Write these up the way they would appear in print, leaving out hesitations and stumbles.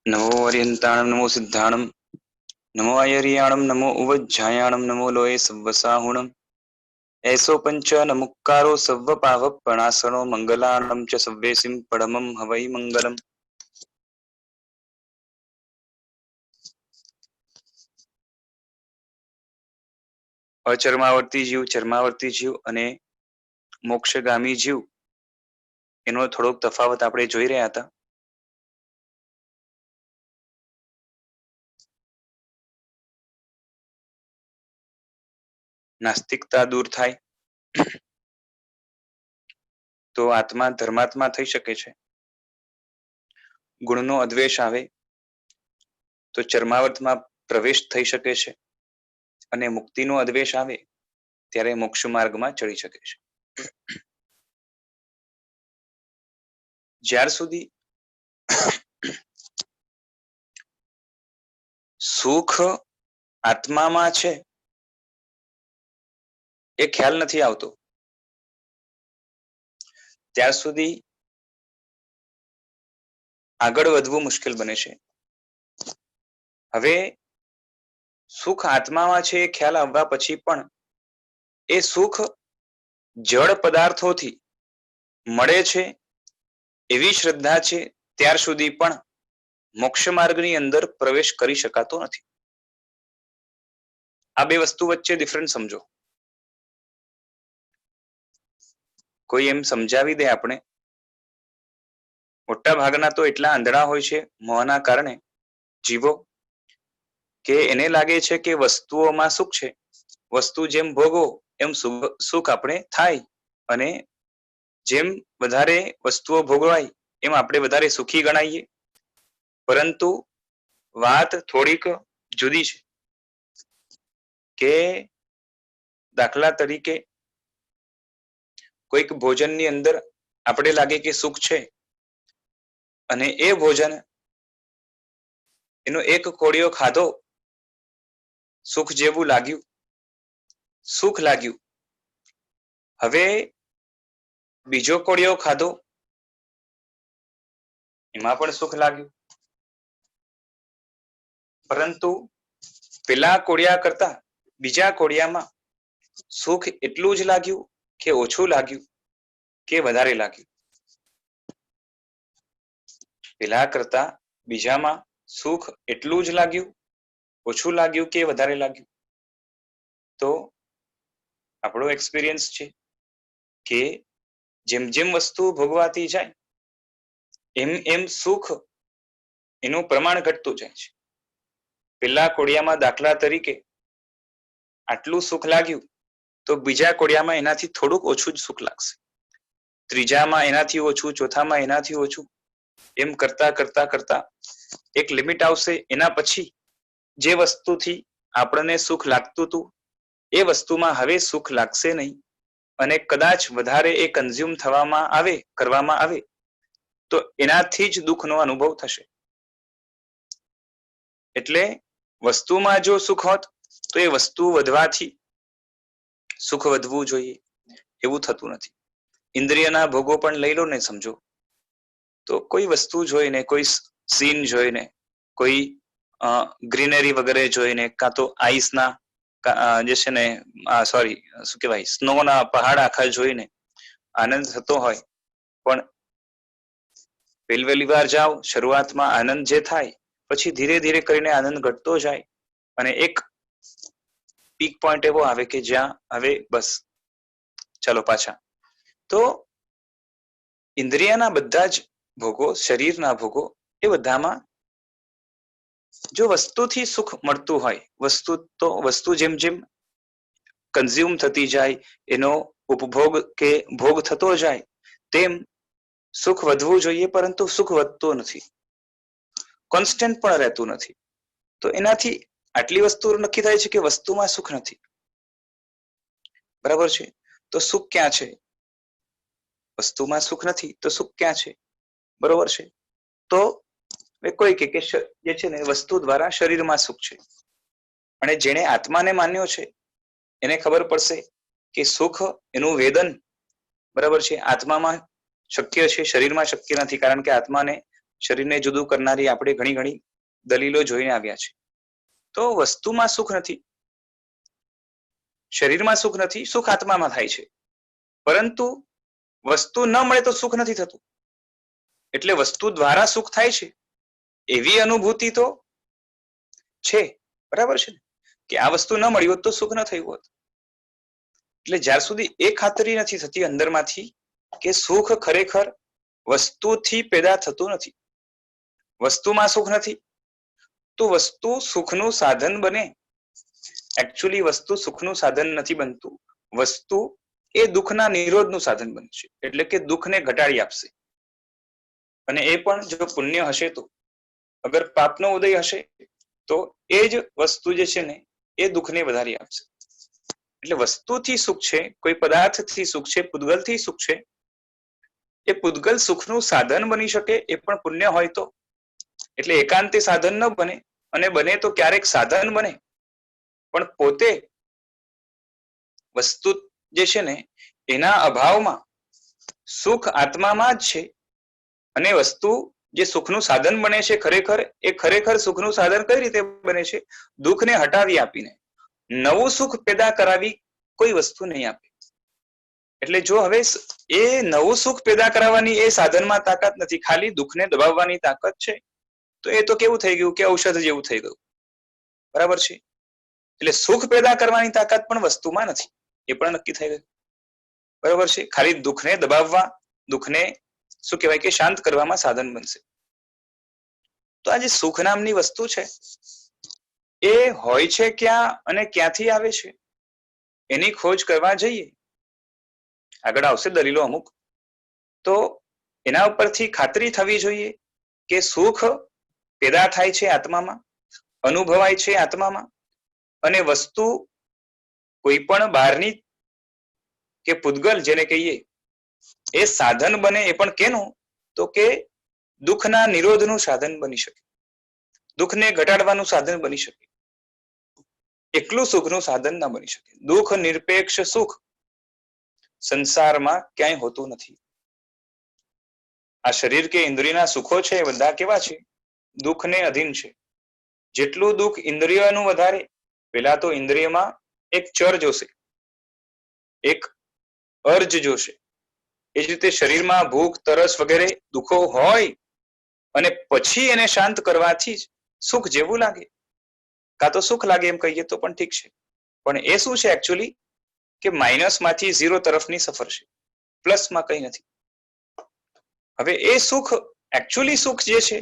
नमो अर्यन्ताणं नमो सिद्धाणं नमो आयर्याणं नमो उवज्झायाणं नमो लोये सव्वसाहुणम् ऐसो पंच नमुक्कारो सव्वपावपणासनो मंगलानं च सव्येसिं परमं हवै मंगलम्। અચર્માવર્તી જીવ, ચર્માવર્તી જીવ અને મોક્ષગામી જીવ એનો થોડોક તફાવત આપણે જોઈ રહ્યા હતા. નાસ્તિકતા દૂર થાય તો આત્મા ધર્માત્મા થઈ શકે છે. ગુણનો અદ્વેષ આવે તો ચર્માવર્તમાં પ્રવેશ થઈ શકે છે અને મુક્તિનો અદ્વેષ આવે ત્યારે મોક્ષ માર્ગમાં ચડી શકે છે. જ્યાર સુધી સુખ આત્મામાં છે એ ખ્યાલ નથી આવતો ત્યાર સુધી આગળ વધવું મુશ્કેલ બને છે. હવે સુખ આત્મામાં છે એ ખ્યાલ આવવા પછી પણ એ સુખ જળ પદાર્થોથી મળે છે એવી શ્રદ્ધા છે ત્યાર સુધી પણ મોક્ષ માર્ગની અંદર પ્રવેશ કરી શકાતો નથી. આ બે વસ્તુ વચ્ચે ડિફરન્સ સમજો. કોઈ એમ સમજાવી દે આપણે. મોટા ભાગના તો એટલા આંધળા હોય છે મોહના કારણે જીવો કે એને લાગે છે કે વસ્તુઓમાં સુખ છે, વસ્તુ જેમ ભોગવો એમ સુખ આપણે થાય અને જેમ વધારે વસ્તુઓ ભોગવાય એમ આપણે વધારે સુખી ગણાઈએ. પરંતુ વાત થોડીક જુદી છે કે દાખલા તરીકે કોઈક ભોજનની અંદર આપણે લાગે કે સુખ છે અને એ ભોજન એનો એક કોળિયો ખાધો, સુખ જેવું લાગ્યું, સુખ લાગ્યું. હવે બીજો કોળિયો ખાધો, એમાં પણ સુખ લાગ્યું, પરંતુ પેલા કોળિયા કરતા બીજા કોળિયામાં સુખ એટલું જ લાગ્યું કે ઓછું લાગ્યું કે વધારે લાગ્યું? પેલા કરતા બીજામાં સુખ એટલું જ લાગ્યું, ઓછું લાગ્યું કે વધારે લાગ્યું? તો આપણો એક્સપિરિયન્સ છે કે જેમ જેમ વસ્તુ ભોગવાતી જાય એમ એમ સુખ એનું પ્રમાણ ઘટતું જાય છે. પેલા કોડિયામાં દાખલા તરીકે આટલું સુખ લાગ્યું તો બીજા કોડિયામાં એનાથી થોડુંક ઓછું જ સુખ લાગશે, ત્રીજામાં એનાથી ઓછું, ચોથામાં એનાથી ઓછું, એમ કરતા કરતા કરતા એક લિમિટ આવશે. એના પછી જે વસ્તુથી આપણને સુખ લાગતું હતું એ વસ્તુમાં હવે સુખ લાગશે નહીં અને કદાચ વધારે એ કન્ઝ્યુમ કરવામાં આવે તો એનાથી જ દુઃખનો અનુભવ થશે. એટલે વસ્તુમાં જો સુખ હોત તો એ વસ્તુ વધવાથી સુખ વધવું જોઈએ, એવું થતું નથી. ઇન્દ્રિયના ભોગો પણ લઈ લો ને, સમજો તો કોઈ વસ્તુ જોઈને, કોઈ સીન જોઈને, કોઈ ગ્રીનરી વગેરે જોઈને, કાં તો આઈસના જે છે ને શું કહેવાય, સ્નોના પહાડ આખા જોઈને આનંદ થતો હોય, પણ પહેલી વાર જાઓ શરૂઆતમાં આનંદ જે થાય પછી ધીરે ધીરે કરીને આનંદ ઘટતો જાય અને એક પીક પોઈન્ટ એવો આવે કે જ્યાં હવે બસ ચાલો પાછા. તો ઇન્દ્રિયના બધા જ ભોગો, શરીરના ભોગો, એ બધામાં જો વસ્તુથી સુખ મળતું હોય, વસ્તુ જેમ જેમ કન્ઝ્યુમ થતી જાય, એનો ઉપભોગ કે ભોગ થતો જાય તેમ સુખ વધવું જોઈએ, પરંતુ સુખ વધતું નથી, કોન્સ્ટન્ટ પણ રહેતું નથી. તો એનાથી આટલી વસ્તુ નક્કી થાય છે કે વસ્તુમાં સુખ નથી. બરાબર છે? તો સુખ ક્યાં છે? વસ્તુમાં સુખ નથી તો સુખ ક્યાં છે? બરોબર છે? તો કોઈ કે જે છે ને વસ્તુ દ્વારા શરીરમાં સુખ છે, અને જેને આત્માને માન્યો છે એને ખબર પડશે કે સુખ એનું વેદન, બરાબર છે, આત્મામાં શક્ય છે, શરીરમાં શક્ય નથી, કારણ કે આત્માને શરીરને જુદું કરનારી આપણે ઘણી ઘણી દલીલો જોઈને આવ્યા છે. તો વસ્તુમાં સુખ નથી, શરીરમાં સુખ નથી, સુખ આત્મામાં થાય છે. પરંતુ વસ્તુ ન મળે તો સુખ નથી થતું. એટલે વસ્તુ દ્વારા સુખ થાય છે એવી અનુભૂતિ તો છે, બરાબર છે ને, કે આ વસ્તુ ન મળી હોત તો સુખ ન થયું હોત. એટલે જ્યાર સુધી એ ખાતરી નથી થતી અંદરમાંથી કે સુખ ખરેખર વસ્તુથી પેદા થતું નથી, વસ્તુમાં સુખ નથી, તો વસ્તુ સુખનું સાધન બને. એકચ્યુઅલી વસ્તુ સુખનું સાધન નથી બનતું, વસ્તુ એ દુઃખના નિરોધનું સાધન બને છે. એટલે કે દુઃખને ઘટાડી આપશે. અને એ પણ જો પુણ્ય હશે તો. અગર પાપનો ઉદય હશે તો એ જ વસ્તુ જે છે ને એ દુઃખને વધારી આપશે. એટલે વસ્તુથી સુખ છે, કોઈ પદાર્થથી સુખ છે, પૂતગલથી સુખ છે. એ પૂતગલ સુખનું સાધન બની શકે એ પણ પુણ્ય હોય તો. એટલે એકાંતે સાધન ન બને, અને બને તો ક્યારેક સાધન બને, પણ પોતે વસ્તુ જે છે ને એના અભાવમાં સુખ આત્મામાં જ છે. અને વસ્તુ જે સુખનું સાધન બને છે ખરેખર, એ ખરેખર સુખનું સાધન કઈ રીતે બને છે? દુઃખને હટાવી આપીને નવું સુખ પેદા કરાવી કોઈ વસ્તુ નહીં આપે. એટલે જો હવે એ નવું સુખ પેદા કરાવવાની એ સાધનમાં તાકાત નથી, ખાલી દુઃખને દબાવવાની તાકાત છે, તો એ તો કેવું થઈ ગયું કે ઔષધ જેવું થઈ ગયું, બરાબર છે. એટલે સુખ પેદા કરવાની તાકાત પણ વસ્તુમાં નથી, એ પણ નક્કી થઈ ગયું, બરાબર છે. ખાલી દુઃખને દબાવવા, દુઃખને શું કહેવાય કે શાંત કરવામાં સાધન બનશે. તો આ જે સુખ નામની વસ્તુ છે એ હોય છે ક્યાં અને ક્યાંથી આવે છે એની ખોજ કરવા જઈએ, આગળ આવશે દલીલો અમુક, તો એના ઉપરથી ખાતરી થવી જોઈએ કે સુખ પેદા થાય છે આત્મામાં, અનુભવાય છે આત્મામાં, અને વસ્તુ કોઈ પણ બહારની કે પૂતગલ જેને કહીએ એ સાધન બને. એ પણ કેનું? તો કે દુઃખના નિરોધનું સાધન બની શકે, દુઃખને ઘટાડવાનું સાધન બની શકે, એકલું સુખનું સાધન ના બની શકે. દુઃખ નિરપેક્ષ સુખ સંસારમાં ક્યાંય હોતું નથી. આ શરીર કે ઇન્દ્રિયના સુખો છે એ બધા કેવા છે? દુઃખને અધીન છે. જેટલું દુઃખ ઇન્દ્રિયનું વધારે, પેલા તો ઇન્દ્રિયમાં એક ચર જોશે, એક અર્જ જોશે. એ જ રીતે શરીરમાં ભૂખ, તરસ વગેરે દુઃખો હોય અને પછી એને શાંત કરવાથી જ સુખ જેવું લાગે, કાં તો સુખ લાગે એમ કહીએ તો પણ ઠીક છે. પણ એ શું છે એકચ્યુઅલી કે માઇનસમાંથી 0 તરફની સફર છે, પ્લસમાં કંઈ નથી. હવે એ સુખ એકચ્યુઅલી સુખ જે છે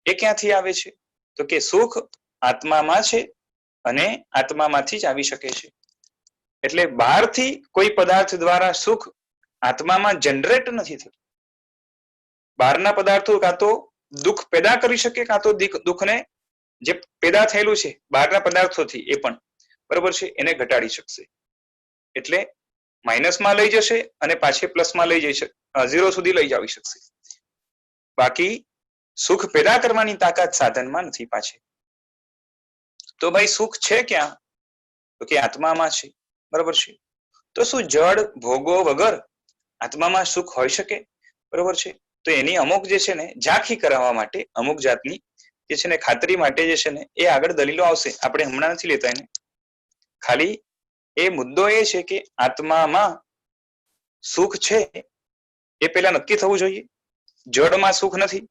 એ ક્યાંથી આવે છે? તો કે સુખ આત્મામાં છે અને આત્મામાંથી જ આવી શકે છે. એટલે બહારથી કોઈ પદાર્થ દ્વારા સુખ આત્મામાં જનરેટ નથી થતું. બહારના પદાર્થો કાં તો દુઃખ પેદા કરી શકે, કાં તો દુઃખને જે પેદા થયેલું છે બહારના પદાર્થોથી એ પણ, બરોબર છે, એને ઘટાડી શકશે. એટલે માઇનસમાં લઈ જશે અને પાછી પ્લસમાં લઈ જઈ શકે, 0 સુધી લઈ આવી શકશે. બાકી સુખ પેદા કરવાની તાકાત સાધનમાં નથી પાછી. તો ભાઈ સુખ છે ક્યાં? તો કે આત્મામાં છે, બરોબર છે. તો શું જડ ભોગો વગર આત્મામાં સુખ હોઈ શકે? બરોબર છે. તો એની અમુક જે છે ને ઝાંખી કરાવવા માટે, અમુક જાતની જે છે ને ખાતરી માટે જે છે ને એ આગળ દલીલો આવશે. આપણે હમણાં નથી લેતા એને. ખાલી એ મુદ્દો એ છે કે આત્મામાં સુખ છે એ પેલા નક્કી થવું જોઈએ. જડમાં સુખ નથી,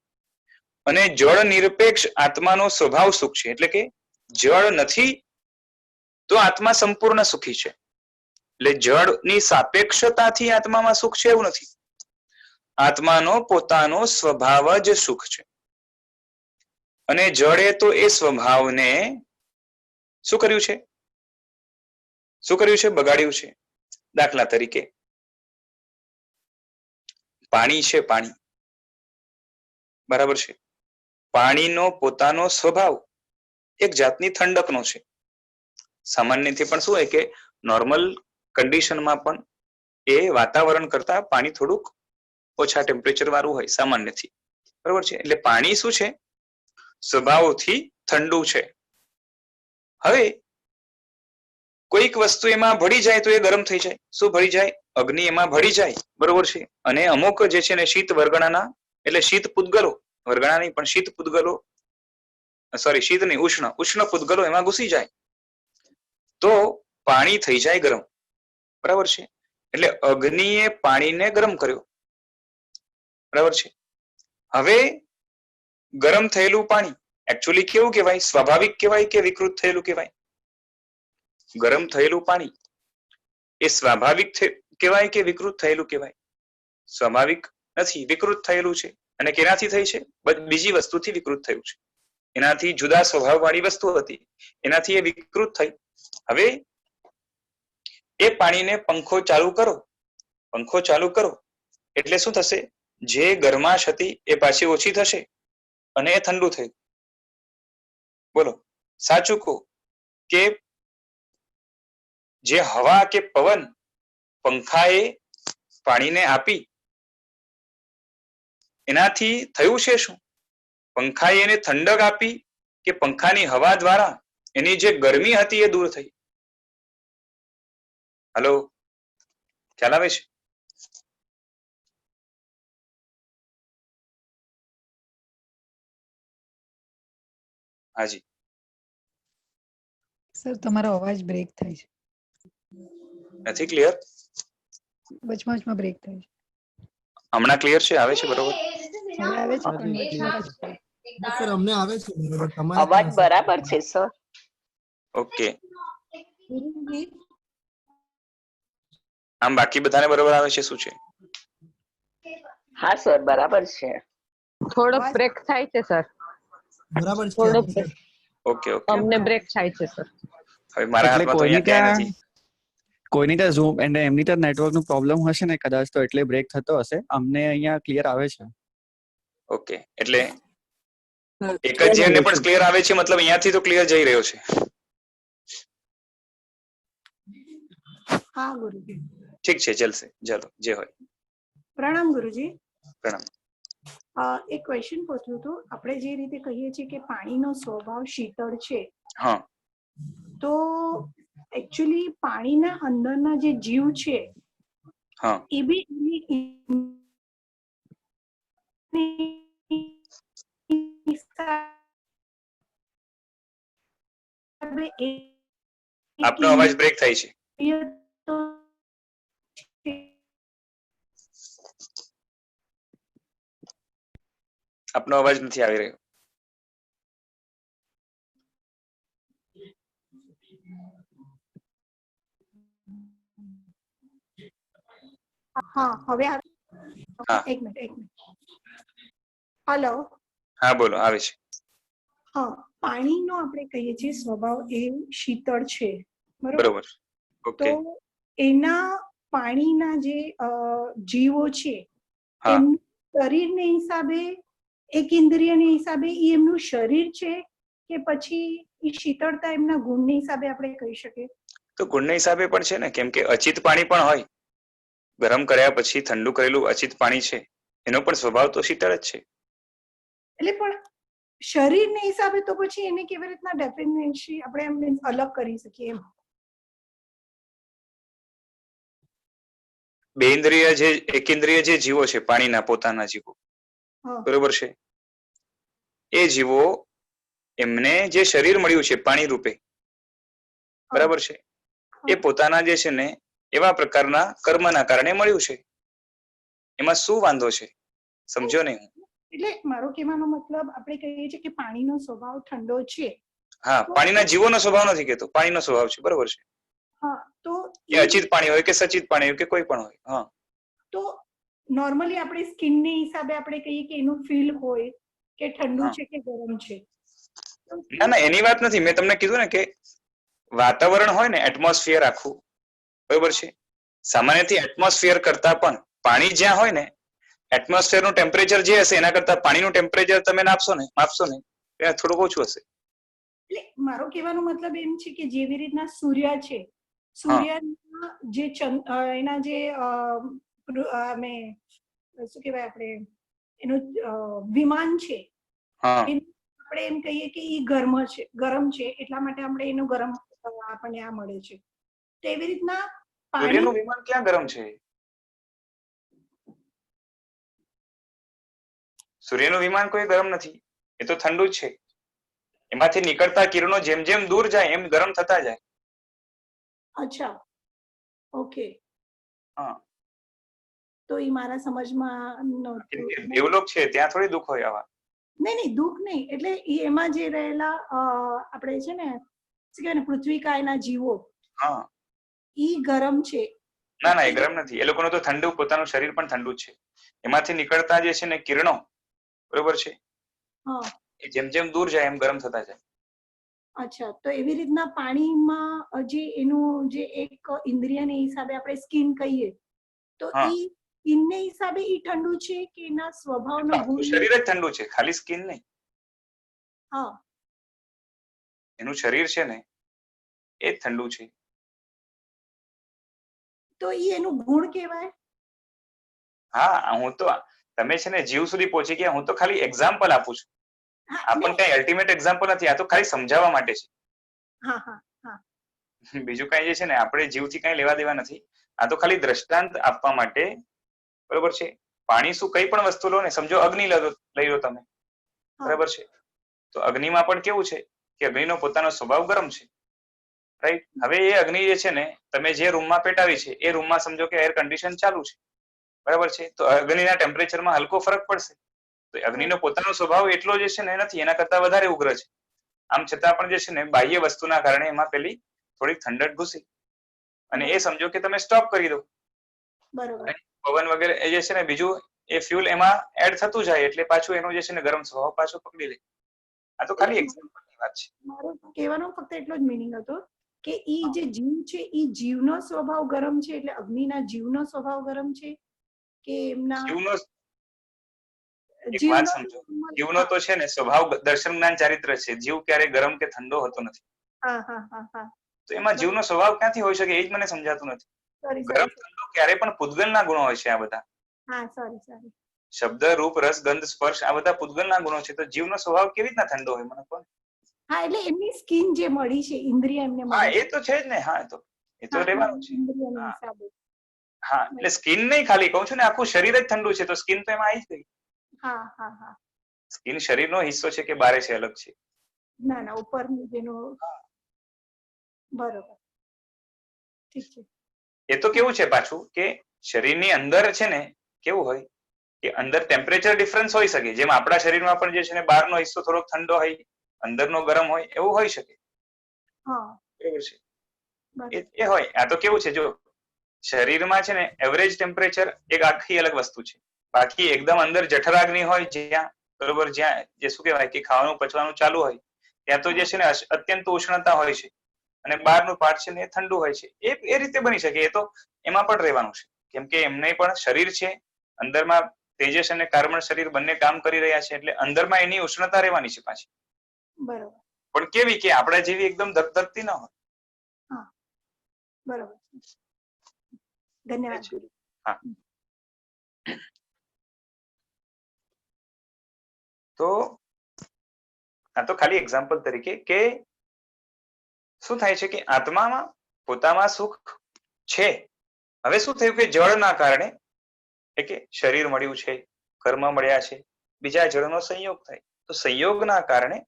અને જળ નિરપેક્ષ આત્માનો સ્વભાવ સુખ છે. એટલે કે જળ નથી તો આત્મા સંપૂર્ણ સુખી છે. એટલે જળની સાપેક્ષતાથી આત્મામાં સુખ છે એવું નથી. આત્માનો પોતાનો સ્વભાવ જ સુખ છે. અને જળે તો એ સ્વભાવને શું કર્યું છે? શું કર્યું છે? બગાડ્યું છે. દાખલા તરીકે પાણી છે, પાણી, બરાબર છે. પાણીનો પોતાનો સ્વભાવ એક જાતની ઠંડકનો છે. સામાન્યથી પણ શું હોય કે નોર્મલ કન્ડિશનમાં પણ એ વાતાવરણ કરતા પાણી થોડુંક ઓછા ટેમ્પરેચર વાળું હોય સામાન્યથી, બરોબર છે. એટલે પાણી શું છે? સ્વભાવથી ઠંડુ છે. હવે કોઈક વસ્તુ એમાં ભળી જાય તો એ ગરમ થઈ જાય. શું ભળી જાય? અગ્નિ એમાં ભળી જાય, બરોબર છે. અને અમુક જે છે ને શીત વર્ગણાના એટલે શીત પૂતગલો વરઘણા નહીં પણ શીત પૂતગલો, સોરી શીત નહીં, ઉષ્ણ પૂતગલો એમાં ઘૂસી જાય તો પાણી થઈ જાય ગરમ, બરાબર છે. એટલે અગ્નિએ પાણીને ગરમ કર્યો, બરાબર છે. હવે ગરમ થયેલું પાણી એકચ્યુઅલી કેવું કહેવાય? સ્વાભાવિક કહેવાય કે વિકૃત થયેલું કહેવાય? ગરમ થયેલું પાણી એ સ્વાભાવિક કહેવાય કે વિકૃત થયેલું કહેવાય? સ્વાભાવિક નથી, વિકૃત થયેલું છે. અને કેનાથી થઈ છે? બીજી વસ્તુથી વિકૃત થયું છે. એનાથી જુદા સ્વભાવ વાળી વસ્તુ હતી, એનાથી એ વિકૃત થઈ. હવે એ પાણીને પંખો ચાલુ કરો એટલે શું થશે? જે ગરમાશ હતી એ પાછી ઓછી થશે અને એ ઠંડુ થયું. બોલો સાચું કહો કે જે હવા કે પવન પંખાએ પાણીને આપી એનાથી થયું છે શું? પંખાએ એને ઠંડક આપી કે પંખાની હવા દ્વારા એની જે ગરમી હતી એ દૂર થઈ? હલો, ખ્યાલ આવે છે? હાજી સર તમારો અવાજ બ્રેક થાય છે, નથી ક્લિયર? વચમાં બ્રેક થાય છે. હમણાં ક્લિયર છે? આવે છે બરોબર? હવે આવે છે પણ વચમાં સર અમને આવે છે બરોબર, તમારે અવાજ બરાબર છે સર. ઓકે, આમ બાકી બધાને બરોબર આવે છે? શું છે? હા સર બરાબર છે. થોડોક બ્રેક થાય છે સર. બરાબર છે. થોડોક ઓકે ઓકે, અમને બ્રેક થાય છે સર. હવે મારા હાથમાં તો અહીંયા ક્યાંય નથી. કોઈની ત્યાં ઝૂમ અને એમની ત્યાં નેટવર્ક નું પ્રોબ્લેમ હશે ને કદાચ, તો એટલે બ્રેક થતો હશે. અમને અહીંયા ક્લિયર આવે છે. ઓકે, એટલે એક જ જણને પણ ક્લિયર આવે છે, મતલબ અહીંયાથી તો ક્લિયર જઈ રહ્યો છે. હા ગુરુજી, ઠીક છે, ચાલશે. ચાલો, જે હોય. પ્રણામ ગુરુજી. પ્રણામ. એક ક્વેશ્ચન પૂછવું હતું. આપણે જે રીતે કહીએ છીએ કે પાણીનો સ્વભાવ શીતળ છે, હા, તો એકચ્યુઅલી પાણીના અંદરના જે જીવ છે હા, એ બી આપનો અવાજ બ્રેક થાય છે. આપનો અવાજ નથી આવી રહ્યો. હા, હવે હા, એક મિનિટ. હલો, હા બોલો, આવે છે. હા, પાણીનો આપણે કહીએ છીએ સ્વભાવ એ શીતળ છે, બરોબર? બરોબર. તો ઓકે, એના પાણીના જે જીવો છે હા, એમનું શરીરને હિસાબે, એક ઇન્દ્રિયને હિસાબે એ એમનું શરીર છે કે પછી એ શીતળતા એમના ગુણને હિસાબે આપણે કહી શકીએ? તો ગુણના હિસાબે પણ છે ને, કેમ કે અચિત પાણી પણ હોય. ગરમ કર્યા પછી ઠંડુ કરેલું અચિત પાણી છે, એનો પણ સ્વભાવ તો શીતળ જ છે. એટલે પણ શરીરને હિસાબે તો પછી એને કેવી રીતના ડેફિનેશન આપણે એમ અલગ કરી શકીએ એમ? બે ઇન્દ્રિય જે એકેન્દ્રિય જે જીવો છે, પાણીના પોતાના જીવો, બરોબર છે, એ જીવો એમને જે શરીર મળ્યું છે પાણી રૂપે, બરાબર છે, એ પોતાના જે છે ને એવા પ્રકારના કર્મના કારણે મળ્યું છે. એમાં શું વાંધો છે? સમજો ને? એટલે મારો કહેવાનો મતલબ, આપણે કહીએ છીએ કે પાણીનો સ્વભાવ ઠંડો છે. હા, પાણીના જીવોનો સ્વભાવ નથી કહેતો, પાણીનો સ્વભાવ છે, બરોબર છે. હા, તો એ અચિત પાણી હોય કે સચિત પાણી હોય કે કોઈ પણ હોય. હા, તો નોર્મલી આપણે સ્કિનને હિસાબે આપણે કહીએ કે એનું ફીલ હોય કે ઠંડુ છે કે ગરમ છે. ના ના, એની વાત નથી. મેં તમને કીધું ને કે વાતાવરણ હોય ને, એટમોસ્ફિયર આખું, બરોબર છે, સામાન્યથી એટમોસ્ફિયર કરતા પણ પાણી જ્યાં હોય ને, એટમોસ્ફિયર નું ટેમ્પરેચર જે હશે એના કરતા પાણીનું ટેમ્પરેચર તમે માપશો ને ત્યાં થોડુંક ઓછું હશે. એટલે મારો કહેવાનો મતલબ એમ છે કે જેવી રીતના સૂર્ય છે, સૂર્યના જે એના જે અમે શું કહેવાય, આપણે એનું વિમાન છે, આપણે એમ કહીએ કે એ ગરમ છે એટલા માટે આપણે એનું ગરમ આપણને આ મળે છે. તો એવી રીતના સૂર્યનું વિમાન ક્યાં ગરમ છે? સૂર્યનું વિમાન કોઈ ગરમ નથી, એ તો ઠંડુ જ છે. એમાંથી નીકળતા કિરણો જેમ જેમ દૂર જાય એમ ગરમ થતા જાય. અચ્છા, ઓકે. હા. તો એ મારા સમજમાં નહોતું. દેવલોક છે ત્યાં થોડી દુઃખ હોય આવા. નહીં, દુઃખ નહીં, એટલે એમાં જે રહેલા આપણે છે ને શું કહેવાય ને, પૃથ્વીકાયના જીવો, હા. ઈ ગરમ છે. ના ના, એ ગરમ નથી. એ લોકોનું તો ઠંડુ, પોતાનું શરીર પણ ઠંડુ છે. એમાંથી નીકળતા જે છે ને કિરણો, બરોબર છે, હા. એ જેમ જેમ દૂર જાય એમ ગરમ થતા જાય. અચ્છા, તો એવી રીતના પાણીમાં જે એનું જે એક ઇન્દ્રિયને હિસાબે આપણે સ્કિન કહીએ, તો હા. ઈ સ્કિનને હિસાબે ઈ ઠંડુ છે કે એના સ્વભાવનો આખું ગુણ? શરીર જ ઠંડુ છે, ખાલી સ્કિન નહીં. હા. એનું શરીર છે ને એ જ ઠંડુ છે. તો ઈ એનું ગુણ કહેવાય? હા, હું તો, તમે છે ને જીવ સુધી પહોંચી ગયા, હું તો ખાલી એક્ઝામ્પલ આપું છું. હા, આ પણ કઈ અલ્ટિમેટ એક્ઝામ્પલ નથી, આ તો ખાલી સમજાવવા માટે છે. હા, હા. બીજું કઈ જે છે ને આપણે જીવથી કઈ લેવા દેવા નથી. આ તો ખાલી દ્રષ્ટાંત આપવા માટે, બરોબર છે. પાણી શું કઈ પણ વસ્તુ લો ને, સમજો અગ્નિ લઈ લો તમે, બરાબર છે. તો અગ્નિમાં પણ કેવું છે કે અગ્નિનો પોતાનો સ્વભાવ ગરમ છે, રાઈટ. હવે એ અગ્નિ જે છે ને તમે જે રૂમમાં પેટાવી છે એ રૂમમાં સમજો કે એર કન્ડિશન ચાલુ છે, બરાબર છે. તો અગ્નિના ટેમ્પરેચરમાં હલકો ફરક પડશે. તો અગ્નિનો પોતાનો સ્વભાવ એટલો જે છે ને નથી, એના કરતા વધારે ઉગ્ર છે. આમ છતાં પણ જે છે ને બાહ્ય વસ્તુના કારણે એમાં પેલી થોડીક ઠંડક ઘૂસી, અને એ સમજો કે તમે સ્ટોપ કરી દો, બરોબર. પવન વગેરે એ જે છે ને બીજું એ ફ્યુલ એમાં એડ થતું જાય એટલે પાછું એનું જે છે ને ગરમ સ્વભાવ પાછો પકડી લે. આ તો ખાલી એક્ઝામ્પલની વાત છે. મારો કહેવાનો ફક્ત એટલો જ મીનિંગ હતો કે ઈ જે જીવ છે ઈ જીવનો સ્વભાવ ગરમ છે, એટલે અગ્નિના જીવનો સ્વભાવ ગરમ છે કે એમના જીવનો એક વાત સમજો, જીવનો તો છે ને સ્વભાવ દર્શન જ્ઞાન ચારિત્ર છે. જીવ ક્યારે ગરમ કે ઠંડો હોતો નથી. હા. તો એમાં જીવનો સ્વભાવ ક્યાંથી હોઈ શકે એ જ મને સમજાતું નથી. ગરમ ઠંડો ક્યારે પણ પૂતગલના ગુણો હોય છે આ બધા. હા, સોરી. શબ્દ, રૂપ, રસ, ગંધ, સ્પર્શ આ બધા પૂતગલના ગુણો છે. તો જીવનો સ્વભાવ કેવી રીતના ઠંડો હોય મને કહો. હા, એટલે એમની સ્કિન જે મળી છે, ઇન્દ્રિય એમને હા, મળી એ તો છે જ ને. હા, એ તો રહેવાનું છે. ઇન્દ્રિયના હિસાબે. હા, એટલે સ્કિન નહીં, ખાલી કહું છું ને આખું શરીર જ ઠંડુ છે, તો સ્કિન તો એમાં આવી જ ગઈ. હા. સ્કિન શરીરનો હિસ્સો છે કે બારે છે, અલગ છે. ના, ઉપરનું જેનું. બરોબર, ઠીક છે. એ તો કેવું છે પાછું કે શરીરની અંદર છે ને કેવું હોય કે અંદર ટેમ્પરેચર ડિફરન્સ હોઈ શકે. જેમ આપણા શરીરમાં પણ જે છે ને બહારનો હિસ્સો થોડોક ઠંડો હોય, અંદરનો ગરમ હોય, એવું હોઈ શકે. હા, બરાબર છે. એ હોય. આ તો કેવું છે, જો શરીરમાં છે ને એવરેજ ટેમ્પરેચર એક આખી અલગ વસ્તુ છે. બાકી એકદમ અંદર જઠરાગ્નિ હોય જ્યાં, બરોબર, જ્યાં જે શું કહેવાય કે ખાવાનું પચવાનું ચાલુ હોય, ત્યાં તો જે છે ને અત્યંત ઉષ્ણતા હોય છે, અને બહારનું પાર્ટ છે ને એ ઠંડુ હોય છે. એ રીતે બની શકે. એ તો એમાં પણ રહેવાનું છે, કેમ કે એમને પણ શરીર છે, અંદરમાં તેજસ અને કાર્બન શરીર બંને કામ કરી રહ્યા છે, એટલે અંદરમાં એની ઉષ્ણતા રહેવાની છે પાછી. બરોબર. પણ કેવી કે આપણા જેવી એકદમ ધગધગતી ન હોય. હા, બરોબર. ધન્યવાદ. હા. તો આ તો ખાલી એક્ઝામ્પલ તરીકે કે શું થાય છે કે આત્મામાં પોતામાં સુખ છે. હવે શું થયું કે જળના કારણે કે શરીર મળ્યું છે, કર્મ મળ્યા છે, બીજા જળનો સંયોગ થાય. તો સંયોગના કારણે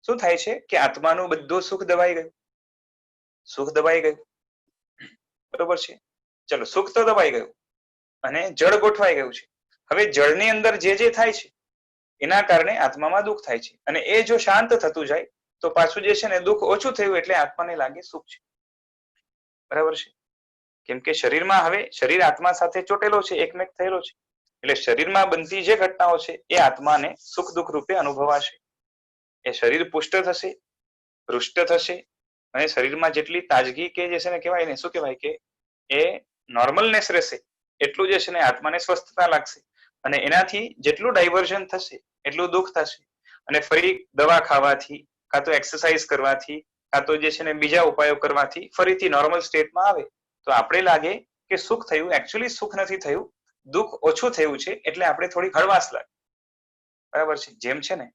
શું થાય છે કે આત્માનું બધું સુખ દબાઈ ગયું. સુખ દબાઈ ગયું, બરોબર છે. ચલો, સુખ તો દબાઈ ગયું અને જળ ગોઠવાઈ ગયું છે. હવે જળની અંદર જે થાય છે એના કારણે આત્મામાં દુઃખ થાય છે, અને એ જો શાંત થતું જાય તો પાછું જે છે ને દુઃખ ઓછું થયું એટલે આત્માને લાગે સુખ છે. બરાબર છે. કેમ કે શરીરમાં હવે શરીર આત્મા સાથે ચોટેલો છે, એકમેક થયેલો છે, એટલે શરીરમાં બનતી જે ઘટનાઓ છે એ આત્માને સુખ દુઃખ રૂપે અનુભવાશે. એ શરીર પુષ્ટ થશે, હૃષ્ટ થશે, અને શરીરમાં જેટલી તાજગી કે જે છે ને કહેવાય ને શું કહેવાય કે એ નોર્મલનેસ રહેશે, એટલું જે છે ને આત્માને સ્વસ્થતા લાગશે. અને એનાથી જેટલું ડાયવર્ઝન થશે એટલું દુઃખ થશે. અને ફરી દવા ખાવાથી, કાં તો એક્સરસાઇઝ કરવાથી, કાં તો જે છે ને બીજા ઉપાયો કરવાથી ફરીથી નોર્મલ સ્ટેટમાં આવે તો આપણે લાગે કે સુખ થયું. એકચ્યુઅલી સુખ નથી થયું, દુઃખ ઓછું થયું છે, એટલે આપણે થોડી હળવાશ લાગે. બરાબર છે. જેમ છે ને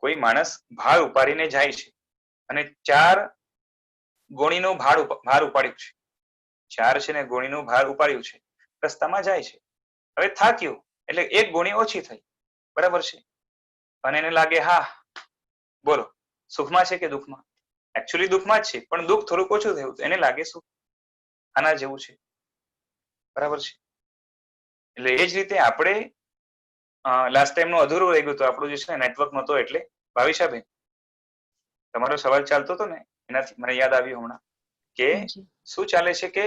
કોઈ માણસ ભાર ઉપાડીને જાય છે અને 4 ગોણીનું ભાર ઉપાડ્યું છે, 4 છે ને ગોણીનું ભાર ઉપાડ્યું છે, રસ્તામાં જાય છે. હવે થાક્યું એટલે 1 ગોણી ઓછી થઈ, બરાબર છે. અને એને લાગે હા બોલો સુખમાં છે કે દુઃખમાં, એકચ્યુઅલી દુઃખમાં જ છે પણ દુઃખ થોડુંક ઓછું થયું એને લાગે સુખ. આના જેવું છે, બરાબર છે. એટલે એ જ રીતે આપણે લાસ્ટ ટાઈમ નું અધૂરું રહી ગયું હતું આપણું જે છે નેટવર્ક નહોતો એટલે ભાવિશાબેન તમારો સવાલ ચાલતો હતો ને એનાથી મને યાદ આવ્યું હમણાં કે શું ચાલે છે કે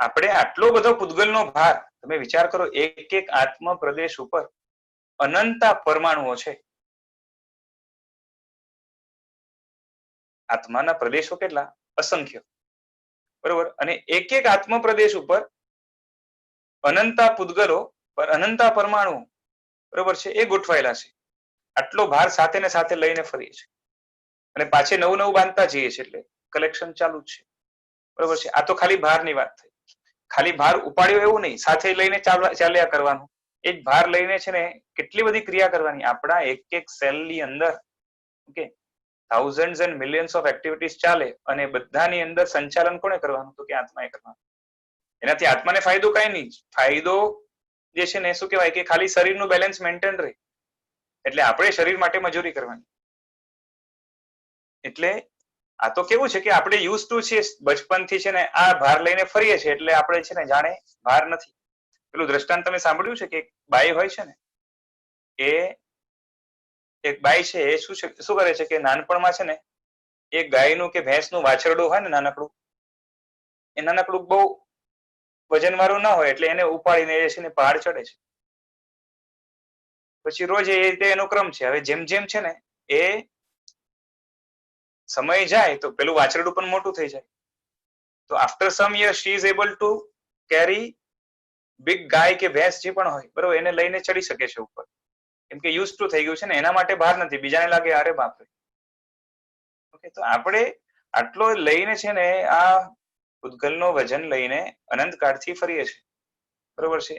આપણે આટલો બધો પૂતગલનો ભાર, તમે વિચાર કરો એક એક આત્મ પ્રદેશ ઉપર અનંતા પરમાણુઓ છે. આત્માના પ્રદેશો કેટલા? અસંખ્ય, બરોબર. અને એક એક આત્મ પ્રદેશ ઉપર અનંતા પૂતગલો પર અનંતા પરમાણુ, બરોબર છે, એ ગોઠવાયેલા છે. આટલો ભાર સાથે ને સાથે લઈને ફરીએ છીએ અને પાછે નવું નવું બાંધતા જઈએ છીએ એટલે કલેક્શન ચાલુ જ છે, બરોબર છે. આ તો ખાલી ભારની વાત થઈ. ખાલી ભાર ઉપાડ્યો એવું નહીં, સાથે લઈને ચાલ્યા કરવાનું. એ જ ભાર લઈને છે ને કેટલી બધી ક્રિયા કરવાની. આપણા એક એક સેલની અંદર okay thousands and millions of activities ચાલે અને બધાની અંદર સંચાલન કોને કરવાનું? તો કે આત્માએ કરવાનું. એનાથી આત્માને ફાયદો કઈ નહીં. ફાયદો જે છે ને શું કહેવાય કે ખાલી શરીરનું બેલેન્સ મેન્ટેન રહે. એટલે આપણે શરીર માટે મજૂરી કરવાની. એટલે આ તો કેવું છે કે આપણે યુઝ ટુ છે બચપનથી છે ને આ ભાર લઈને ફરીએ છીએ એટલે આપણે છે ને જાણે ભાર નથી. પેલું દ્રષ્ટાંત તમે સાંભળ્યું છે કે એક બાઈ હોય છે ને એ એક બાઈ છે એ શું કરે છે કે નાનપણમાં છે ને એ ગાયનું કે ભેંસનું વાછરડું હોય ને નાનકડું, એ નાનકડું બહુ વજન વાળું ના હોય એટલે એને ઉપાડીને એ છે ને પહાડ ચડે છે. પછી રોજ એ રીતે એનો ક્રમ છે. હવે જેમ જેમ છે ને એ સમય જાય તો પેલું વાછરડું પણ મોટું થઈ જાય. તો after some year she is able to carry big ગાય કે ભેંસ જે પણ હોય, બરોબર, એને લઈને ચડી શકે છે ઉપર. કેમ કે યુઝ ટુ થઈ ગયું છે ને, એના માટે ભાર નથી. બીજાને લાગે અરે બાપરે. ઓકે, તો આપણે આટલો લઈને છે ને આ પૂતગલનો વજન લઈને અનંત કાળથી ફરીએ છીએ, બરોબર છે.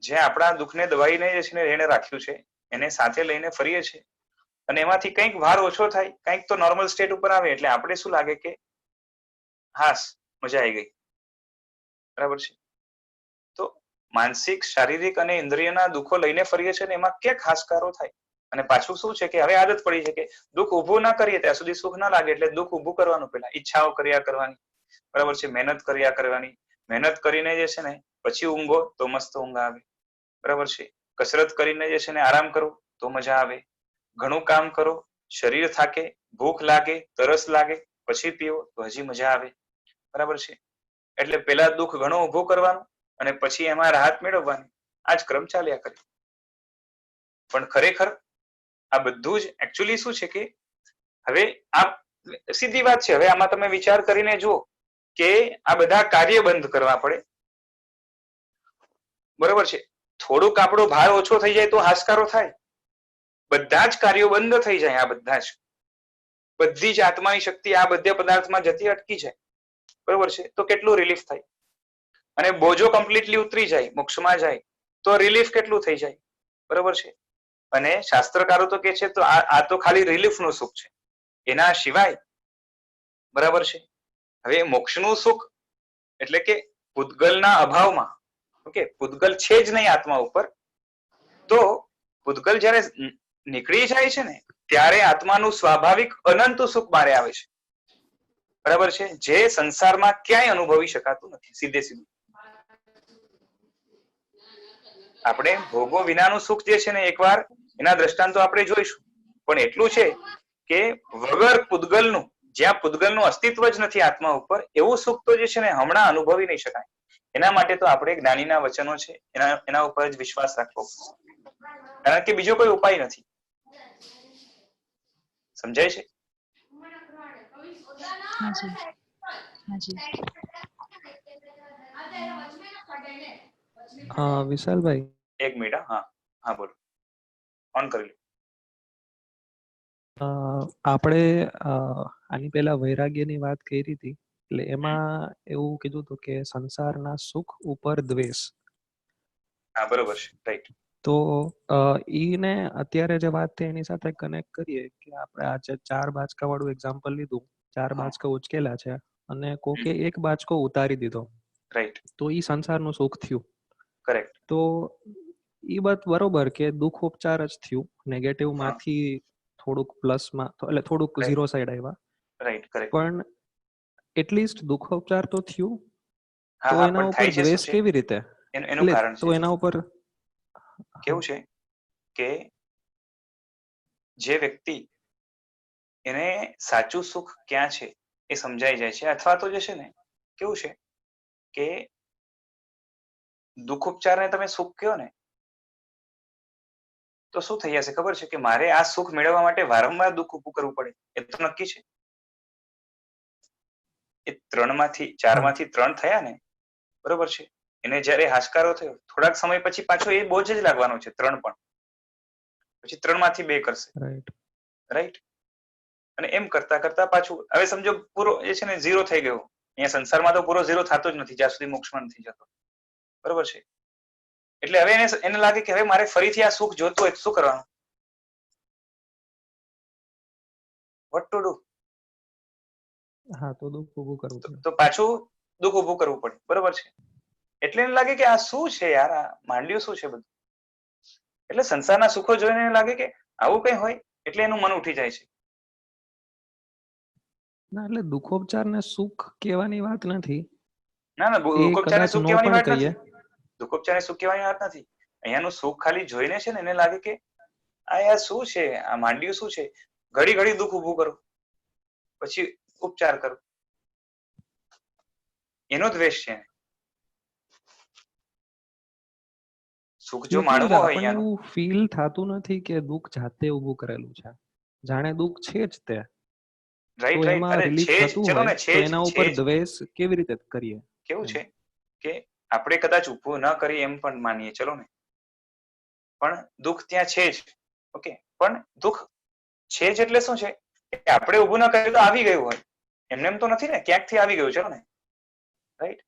જે આપણા દુઃખને દબાઈને જે છે ને એને રાખ્યું છે એને સાથે લઈને ફરીએ છીએ અને એમાંથી કંઈક ભાર ઓછો થાય, કંઈક તો નોર્મલ સ્ટેટ ઉપર આવે એટલે આપણે શું લાગે કે હાસ મજા આવી ગઈ, બરાબર છે. તો માનસિક, શારીરિક અને ઇન્દ્રિયના દુઃખો લઈને ફરીએ છીએ ને એમાં ક્યાંક હાશકારો થાય. અને પાછું શું છે કે હવે આદત પડી છે કે દુઃખ ઊભું ના કરીએ ત્યાં સુધી સુખ ના લાગે એટલે દુઃખ ઊભું કરવાનું. પેલા ઈચ્છાઓ કર્યા કરવાની, બરાબર છે, મહેનત કર્યા કરવાની. મહેનત કરીને જે છે ને પછી ઊંઘો તો મસ્ત ઊંઘ આવે, બરાબર છે. કસરત કરીને જે છે ને આરામ કરો તો મજા આવે. ઘણું કામ કરો, શરીર થાકે, ભૂખ લાગે, તરસ લાગે, પછી પીવો તો હજી મજા આવે, બરાબર છે. એટલે પેલા દુઃખ ઘણું ઊભું કરવાનું અને પછી એમાં રાહત મેળવવાની. આ જ ક્રમ ચાલ્યા કરે. પણ ખરેખર આ બધું જ એકચ્યુઅલી શું છે કે હવે આ સીધી વાત છે. હવે આમાં તમે વિચાર કરીને જુઓ કે આ બધા કાર્ય બંધ કરવા પડે, બરોબર છે. થોડુંક આપણો ભાર ઓછો થઈ જાય તો હાશકારો થાય. બધા જ કાર્યો બંધ થઈ જાય. આ બધા જ બધી જ આત્માની શક્તિ આ બધા પદાર્થમાં જતી અટકી જાય, બરોબર છે. તો કેટલું રિલીફ થાય. અને બોજો કમ્પ્લીટલી ઉતરી જાય, મોક્ષમાં જાય તો રિલીફ કેટલું થઈ જાય, બરોબર છે. અને શાસ્ત્રકારો તો કે છે તો આ તો ખાલી રિલીફનું સુખ છે, એના સિવાય, બરાબર છે. હવે મોક્ષનું સુખ એટલે કે પૂતગલના અભાવમાં, ઓકે, પૂતગલ છે જ નહીં આત્મા ઉપર, તો પૂતગલ જ્યારે નીકળી જાય છે ને ત્યારે આત્માનું સ્વાભાવિક અનંત સુખ બારે આવે છે, બરાબર છે, જે સંસારમાં ક્યાંય અનુભવી શકાતું નથી. સીધે સીધું આપણે ભોગો વિનાનું સુખ જે છે ને એકવાર એના દ્રષ્ટાંતો આપણે જોઈશું. પણ એટલું છે કે વગર પૂતગલનું, જ્યાં પૂતગલનું અસ્તિત્વ જ નથી આત્મા ઉપર, એવું સુખ તો જે છે ને હમણાં અનુભવી નહીં શકાય. એના માટે તો આપણે જ્ઞાનીના વચનો છે એના ઉપર જ વિશ્વાસ રાખવો, કારણ કે બીજો કોઈ ઉપાય નથી. સમજાય છે? વિશાલભાઈ, એક મિનિટ. હા હા બોલો, ઓન કરી લો. આપણે આની પહેલા વૈરાગ્યની વાત કરી હતી, એટલે એમાં એવું કીધું હતું કે સંસારના સુખ ઉપર દ્વેષ. હા બરોબર છે, રાઈટ. તો ઈને અત્યારે જે વાત થઈ એની સાથે કનેક્ટ કરીએ કે આપણે આ જે 4 બાચકા વાળું એક્ઝામ્પલ લીધું, 4 બાચકા ઉચકેલા છે અને કોકે એક બાચકો ઉતારી દીધો, રાઈટ, તો ઈ સંસારનું સુખ થયું. કરેક્ટ. તો ઈ વાત બરોબર કે દુઃખ ઉપચાર જ થયું, નેગેટિવ હા. માંથી થોડુંક પ્લસમાં એટલે થોડુંક Right. ઝીરો સાઈડ આવ્યા, રાઈટ, કરેક્ટ. પણ એટલીસ્ટ દુઃખ ઉપચાર તો થયું. હા તો હા, એના પણ ઉપર થાય છે દ્વેષ શું છે કેવી રીતે? એનું એટલે કારણ તો છે એના ઉપર કેવું છે કે જે વ્યક્તિ એને સાચું સુખ ક્યાં છે એ સમજાઈ જાય છે, અથવા તો જે છે ને કેવું છે કે દુઃખ ઉપચારને તમે સુખ કહો ને તો શું થઈ જશે ખબર છે કે મારે આ સુખ મેળવવા માટે વારંવાર દુઃખ ઊભું કરવું પડે, એ તો નક્કી છે. એ 4માંથી 3 થયા ને, બરોબર છે, એને જયારે હાશકારો થયો થોડાક સમય પછી પાછો એ બોજ જ લાગવાનો છે 3 પણ, પછી 3માંથી 2 કરશે. રાઈટ. રાઈટ. અને એમ કરતા કરતા પાછું હવે સમજો પૂરો એ છે ને 0 થઈ ગયો. અહીંયા સંસારમાં તો પૂરો 0 થતો જ નથી જ્યાં સુધી મોક્ષમાં નથી જતો, બરોબર છે. એટલે હવે એને લાગે કે હવે મારે ફરીથી આ સુખ જોતું હોય શું કરવાનું? Vote to do? હા, તો દુઃખ ઊભું કરવું પડે. તો પાછું દુઃખ ઊભું કરવું પડે, બરોબર છે. એટલે એને લાગે કે આ શું છે યાર, આ માંડ્યું શું છે બધું. એટલે સંસારના સુખો જોઈને એને લાગે કે આવું કઈ હોય, એટલે એનું મન ઉઠી જાય છે. ના, એટલે દુઃખોપચારને સુખ કહેવાની વાત નથી. ના ના, એ દુઃખોપચારને કદાચ સુખ નો કહેવાની પણ વાત કહીએ. નથી. દુઃખોપચારને સુખ કહેવાની વાત નથી. અહીંયાનું સુખ ખાલી જોઈને છે ને એને લાગે કે આ યાર શું છે, આ માંડ્યું શું છે. ઘડી ઘડી દુઃખ ઊભું કરો, પછી ઉપચાર કરો, એનો દ્વેષ છે. સુખ જો એટલે જ માણવો હોય આપણને અહીંયાનું, એવું ફીલ થતું નથી કે દુઃખ જાતે ઊભું કરેલું છે, જાણે દુઃખ છે જ તે. તો રાઈટ રાઈટ, એમાં અરે રિલીફ છે જ, થતું ચલો હોય ને, છે તો જ એના છે ઉપર જ. દ્વેષ કેવી રીતે કરીએ? કેવું એમ. છે કે આપણે કદાચ ઊભું ન કરીએ એમ પણ માનીએ, ચલો ને, પણ દુઃખ ત્યાં છે જ. ઓકે, પણ દુઃખ છે જ એટલે શું છે કે આપણે ઊભું ન કર્યું તો આવી ગયું હોય, એમને એમ તો નથી ને, ક્યાંકથી આવી ગયું, ચલો ને, રાઈટ.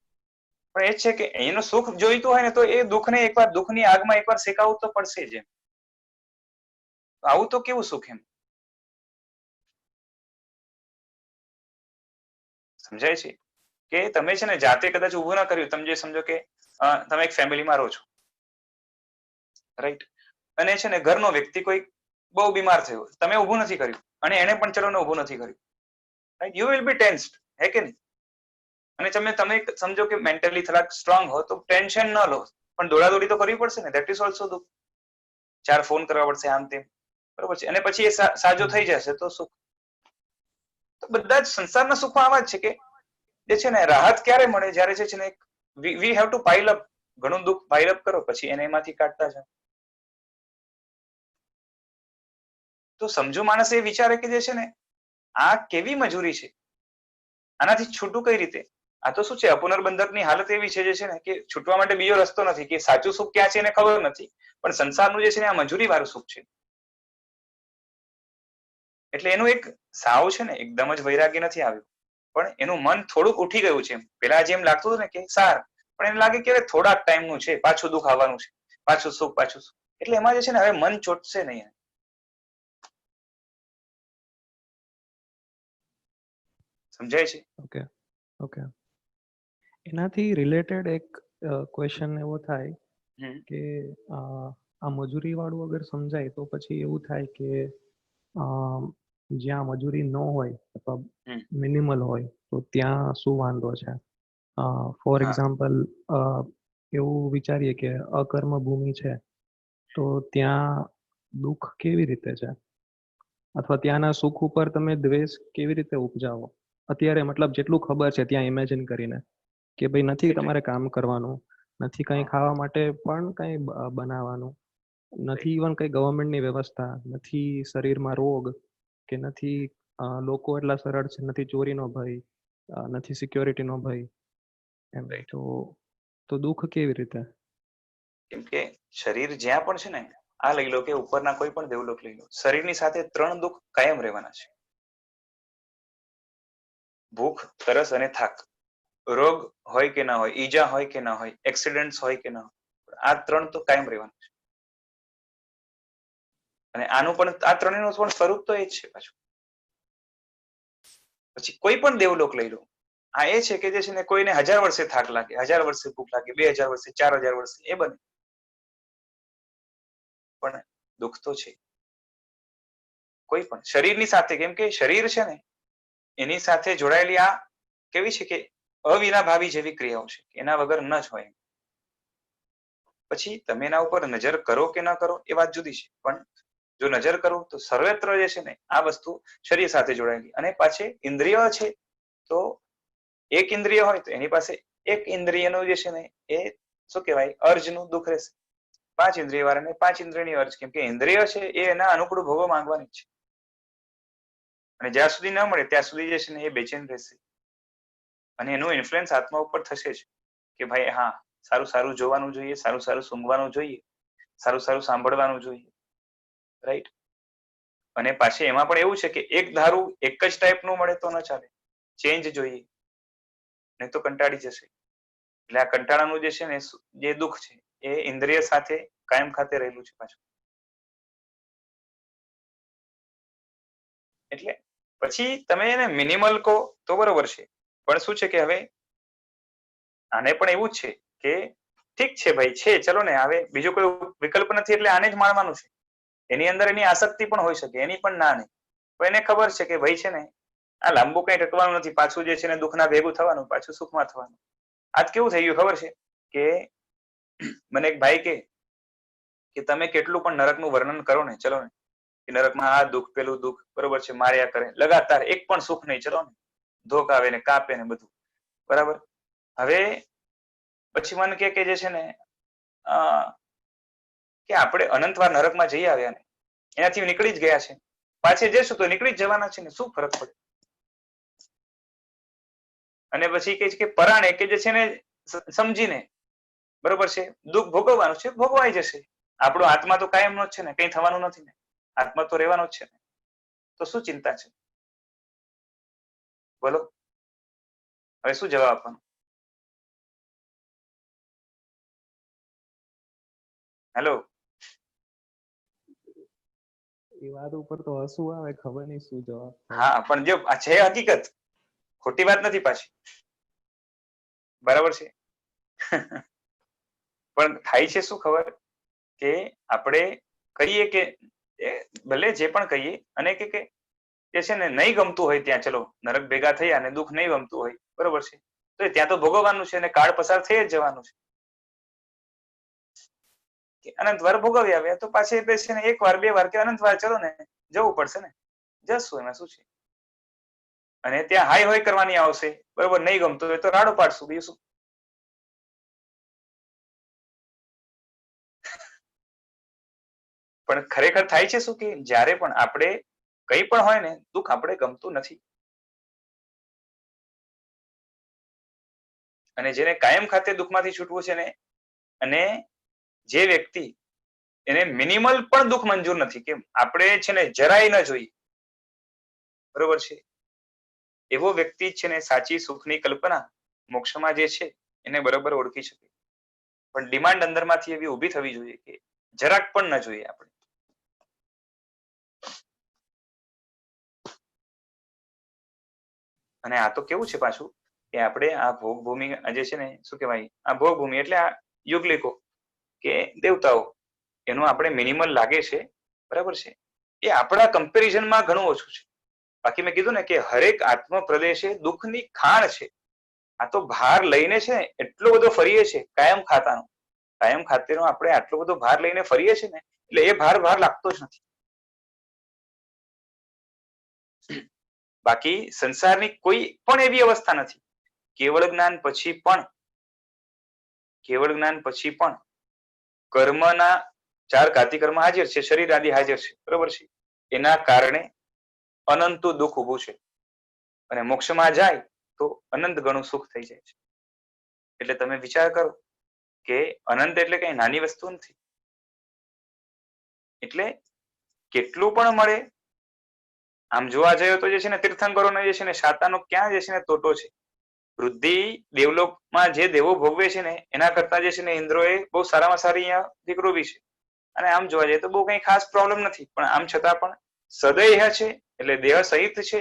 પણ એ જ છે કે એનું સુખ જોઈતું હોય ને તો એ દુઃખને એકવાર દુઃખની આગમાં એકવાર શેકાવવું તો પડશે જ એમ. આવું તો કેવું સુખ એમ, સમજાય છે કે તમે છે ને જાતે કદાચ ઊભું ના કર્યું, તમે જે સમજો કે તમે એક ફેમિલીમાં રહો છો, રાઈટ, અને છે ને ઘરનો વ્યક્તિ કોઈ બહુ બીમાર થયો, તમે ઊભું નથી કર્યું અને એને પણ ચલો ને ઊભું નથી કર્યું, રાઈટ, યુ વિલ બી ટેન્સ્ડ, હે કે નહીં? અને તમે સમજો કે મેન્ટલી થોડાક સ્ટ્રોંગ હો તો ટેન્શન ન લો, પણ દોડાદોડી તો કરવી પડશે ને, ધેટ ઇઝ ઓલ્સો દુઃખ. 4 ફોન કરવા પડશે, આમ તેમ, બરોબર છે. અને પછી એ સાજો થઈ જશે તો સુખ. તો બધા જ સંસારના સુખો આવા જ છે કે જે છે ને રાહત ક્યારે મળે, જ્યારે છે ને we have to pile up, ઘણું દુઃખ પાઇલ અપ કરો, પછી એને એમાંથી કાઢતા જાઓ. તો સમજુ માણસ એ વિચારે કે જે છે ને આ કેવી મજૂરી છે, આનાથી છૂટું કઈ રીતે? આ તો શું છે, અપુનર્બંધકની હાલત એવી છે જે છે ને કે છૂટવા માટે બીજો રસ્તો નથી, કે સાચું સુખ ક્યાં છે એને ખબર નથી, પણ સંસારનું જે છે ને આ મજૂરી વાળું સુખ છે. એટલે એનું એક સાવ છે ને એકદમ જ વૈરાગ્ય નથી આવ્યું, પણ એનું મન થોડુંક ઉઠી ગયું છે. પેલા જેમ લાગતું હતું ને કે સાર, પણ એને લાગે કે હવે થોડાક ટાઈમનું છે, પાછું દુઃખ આવવાનું છે, પાછું સુખ, પાછું સુખ. એટલે એમાં જે છે ને હવે મન ચોટશે નહીં. સમજાય છે? Okay okay. એનાથી રિલેટેડ એક ક્વેશ્ચન એવો થાય કે આ મજૂરી વાળું અગર સમજાય તો પછી એવું થાય કે જ્યાં મજૂરી ન હોય અથવા મિનિમલ હોય તો ત્યાં શું વાંધો છે? ફોર એક્ઝામ્પલ એવું વિચારીએ કે અકર્મ ભૂમિ છે તો ત્યાં દુઃખ કેવી રીતે છે, અથવા ત્યાંના સુખ ઉપર તમે દ્વેષ કેવી રીતે ઉપજાવો અત્યારે? મતલબ જેટલું ખબર છે ત્યાં ઇમેજિન કરીને કે ભાઈ નથી તમારે કામ કરવાનું, નથી કંઈ ખાવા માટે પણ કંઈ બનાવવાનું, નથી ઇવન કંઈ ગવર્મેન્ટની વ્યવસ્થા નથી, શરીરમાં રોગ કે નથી, લોકો એટલા સરળ છે, નથી ચોરીનો ભય, નથી સિક્યોરિટીનો ભય, એમ. તો દુઃખ કેવી રીતે? કેમ કે શરીર જ્યાં પણ છે ને, આ લઈ લો કે ઉપરના કોઈ પણ દેવલોક લઈ લો, શરીરની સાથે 3 દુઃખ કાયમ રહેવાના છે: ભૂખ, તરસ અને થાક. રોગ હોય કે ના હોય, ઈજા હોય કે ના હોય, એક્સિડન્ટ હોય કે ના હોય, આ 3 તો કાયમ રહેવાનું છે. અને આનું પણ આ 3નું પણ સ્વરૂપ તો એ જ છે પાછું. પછી કોઈ પણ દેવલોક લઈ લો, આ એ છે કે જે છે ને કોઈને 1000 વર્ષે થાક લાગે, 1000 વર્ષે ભૂખ લાગે, 2000 વર્ષે, 4000 વર્ષે, એ બને. પણ દુઃખ તો છે. કોઈ પણ શરીરની સાથે, કેમ કે શરીર છે ને એની સાથે જોડાયેલી આ કેવી છે કે અવિનાભાવી જેવી ક્રિયાઓ છે, એના વગર ન જ હોય. પછી તમે એના ઉપર નજર કરો કે ન કરો એ વાત જુદી છે, પણ જો નજર કરો તો સર્વત્ર જે છે ને આ વસ્તુ શરીર સાથે જોડાયેલી. અને પાછી ઇન્દ્રિય છે તો એક ઇન્દ્રિય હોય તો એની પાસે એક ઇન્દ્રિયનું જે છે ને એ શું કહેવાય અર્જનું દુઃખ રહેશે. 5 ઇન્દ્રિય વાળાને 5 ઇન્દ્રિયની અર્જ, કેમ કે ઇન્દ્રિય છે એ એના અનુકૂળ ભોગો માંગવાની છે, અને જ્યાં સુધી ન મળે ત્યાં સુધી જે છે ને એ બેચેન રહેશે. અને એનું ઇન્ફ્લુઅન્સ આત્મા ઉપર થશે જ કે ભાઈ હા સારું સારું જોવાનું જોઈએ, સારું સારું સૂંઘવાનું જોઈએ, સારું સારું સાંભળવાનું જોઈએ, રાઈટ. અને પાછી એમાં પણ એવું છે કે એક ધારું એક જ ટાઈપનું મળે તો ન ચાલે, ચેન્જ જોઈએ, નહીં તો કંટાળી જશે. એટલે આ કંટાળાનું જે છે ને જે દુઃખ છે એ ઇન્દ્રિય સાથે કાયમ ખાતે રહેલું છે પાછું. એટલે પછી તમે એને મિનિમલ કહો તો બરોબર છે, પણ શું છે કે હવે આને પણ એવું જ છે કે ઠીક છે ભાઈ છે, ચલો ને, હવે બીજો કોઈ વિકલ્પ નથી એટલે આને જ માણવાનું છે. એની અંદર એની આસક્તિ પણ હોઈ શકે, એની પણ ના નહીં, પણ એને ખબર છે કે ભાઈ છે ને આ લાંબુ કઈ ટકવાનું નથી, પાછું જે છે ને દુઃખના ભેગું થવાનું, પાછું સુખમાં થવાનું. આજ કેવું થઈ ગયું ખબર છે કે મને એક ભાઈ કે તમે કેટલું પણ નરકનું વર્ણન કરો ને, ચલો ને, કે નરકમાં આ દુઃખ પેલું દુઃખ બરોબર છે, માર્યા કરે લગાતાર, એક પણ સુખ નહીં, ચલો ને, ધોકાવે ને કાપે ને બધું બરાબર. હવે પછી મને કે જે છે ને કે આપણે અનંતવાર નરકમાં જઈ આવ્યા ને એનાથી નીકળી જ ગયા છે, પાછે જઈશું તો નીકળી જ જવાના છે ને, શું ફરક પડે. અને પછી કે પરાણે કે જે છે ને સમજીને બરોબર છે દુઃખ ભોગવવાનું છે, ભોગવાઈ જશે. આપણો આત્મા તો કાયમ નો જ છે ને, કઈ થવાનું નથી ને, આત્મા તો રહેવાનો જ છે ને, તો શું ચિંતા છે? બોલો હવે શું જવાબ આપવાનો? હેલો, એ વાત ઉપર તો હસવું આવે, ખબર નહીં શું જવાબ. હા પણ જો આ છે હકીકત, ખોટી વાત નથી પાછી, બરાબર છે. પણ થાય છે શું ખબર કે આપણે કહીએ કે ભલે જે પણ કહીએ અને કે છે ને નહીં ગમતું હોય ત્યાં, ચલો નરક ભેગા થયા અને દુઃખ નહીં ગમતું હોય બરોબર છે, તો ત્યાં તો ભોગવવાનું છે અને કાળ પસાર થઈ જ જવાનું છે. અનંત વાર ભોગવી આવ્યા તો પાછી છે ને એક વાર બે વાર કે અનંત વાર ચલો ને જવું પડશે ને, જશું, એમાં શું છે. અને ત્યાં હાય હોય કરવાની આવશે બરોબર, નહીં ગમતું હોય તો રાડો પાડશું, બીજું શું. પણ ખરેખર થાય છે શું કે જ્યારે પણ આપણે કઈ પણ હોય ને દુઃખ આપણે ગમતું નથી, અને જેને કાયમ ખાતે દુઃખમાંથી છૂટવું છે ને, અને જે વ્યક્તિ એને મિનિમલ પણ દુઃખ મંજૂર નથી, કેમ આપણે છે ને જરાય ન જોઈએ બરોબર છે, એવો વ્યક્તિ છે ને સાચી સુખની કલ્પના મોક્ષમાં જે છે એને બરોબર ઓળખી શકે. પણ ડિમાન્ડ અંદરમાંથી એવી ઊભી થવી જોઈએ કે જરાક પણ ન જોઈએ આપણે. અને આ તો કેવું છે પાછું કે આપણે આ ભોગભૂમિ જે છે ને શું કહેવાય, આ ભોગભૂમિ એટલે આ યુગલિકો કે દેવતાઓ, એનું આપણે મિનિમલ લાગે છે બરાબર છે, એ આપણા કમ્પેરિઝનમાં ઘણું ઓછું છે. બાકી મેં કીધું ને કે હરેક આત્મ પ્રદેશે દુઃખની ખાણ છે. આ તો ભાર લઈને છે ને એટલો બધો ફરીએ છે કાયમ ખાતાનો, કાયમ ખાતેનો આપણે આટલો બધો ભાર લઈને ફરીએ છીએ ને એટલે એ ભાર લાગતો જ નથી. બાકી સંસારની કોઈ પણ એવી અવસ્થા નથી, કેવળ જ્ઞાન પછી પણ કર્મના 4 ઘાતી કર્મ હાજર છે, શરીર આદિ હાજર છે બરોબર છે, એના કારણે અનંત દુઃખ ઉભું છે. અને મોક્ષમાં જાય તો અનંત ગણું સુખ થઈ જાય છે. એટલે તમે વિચાર કરો કે અનંત એટલે કઈ નાની વસ્તુ નથી. એટલે કેટલું પણ મળે, આમ જોવા જઈએ તો જે છે ને તીર્થંકરોને જે છે ને શાતાનો ક્યાં જે છે ને તોટો છે. વૃદ્ધિ દેવલોકમાં જે દેવો ભોગવે છે ને એના કરતા જે છે ને ઇન્દ્રોએ બહુ સારામાં સારી અહીંયા દીકરો બી છે, અને આમ જોવા જઈએ તો બહુ કઈ ખાસ પ્રોબ્લેમ નથી, પણ આમ છતાં પણ સદૈહ છે એટલે દેહ સહિત છે,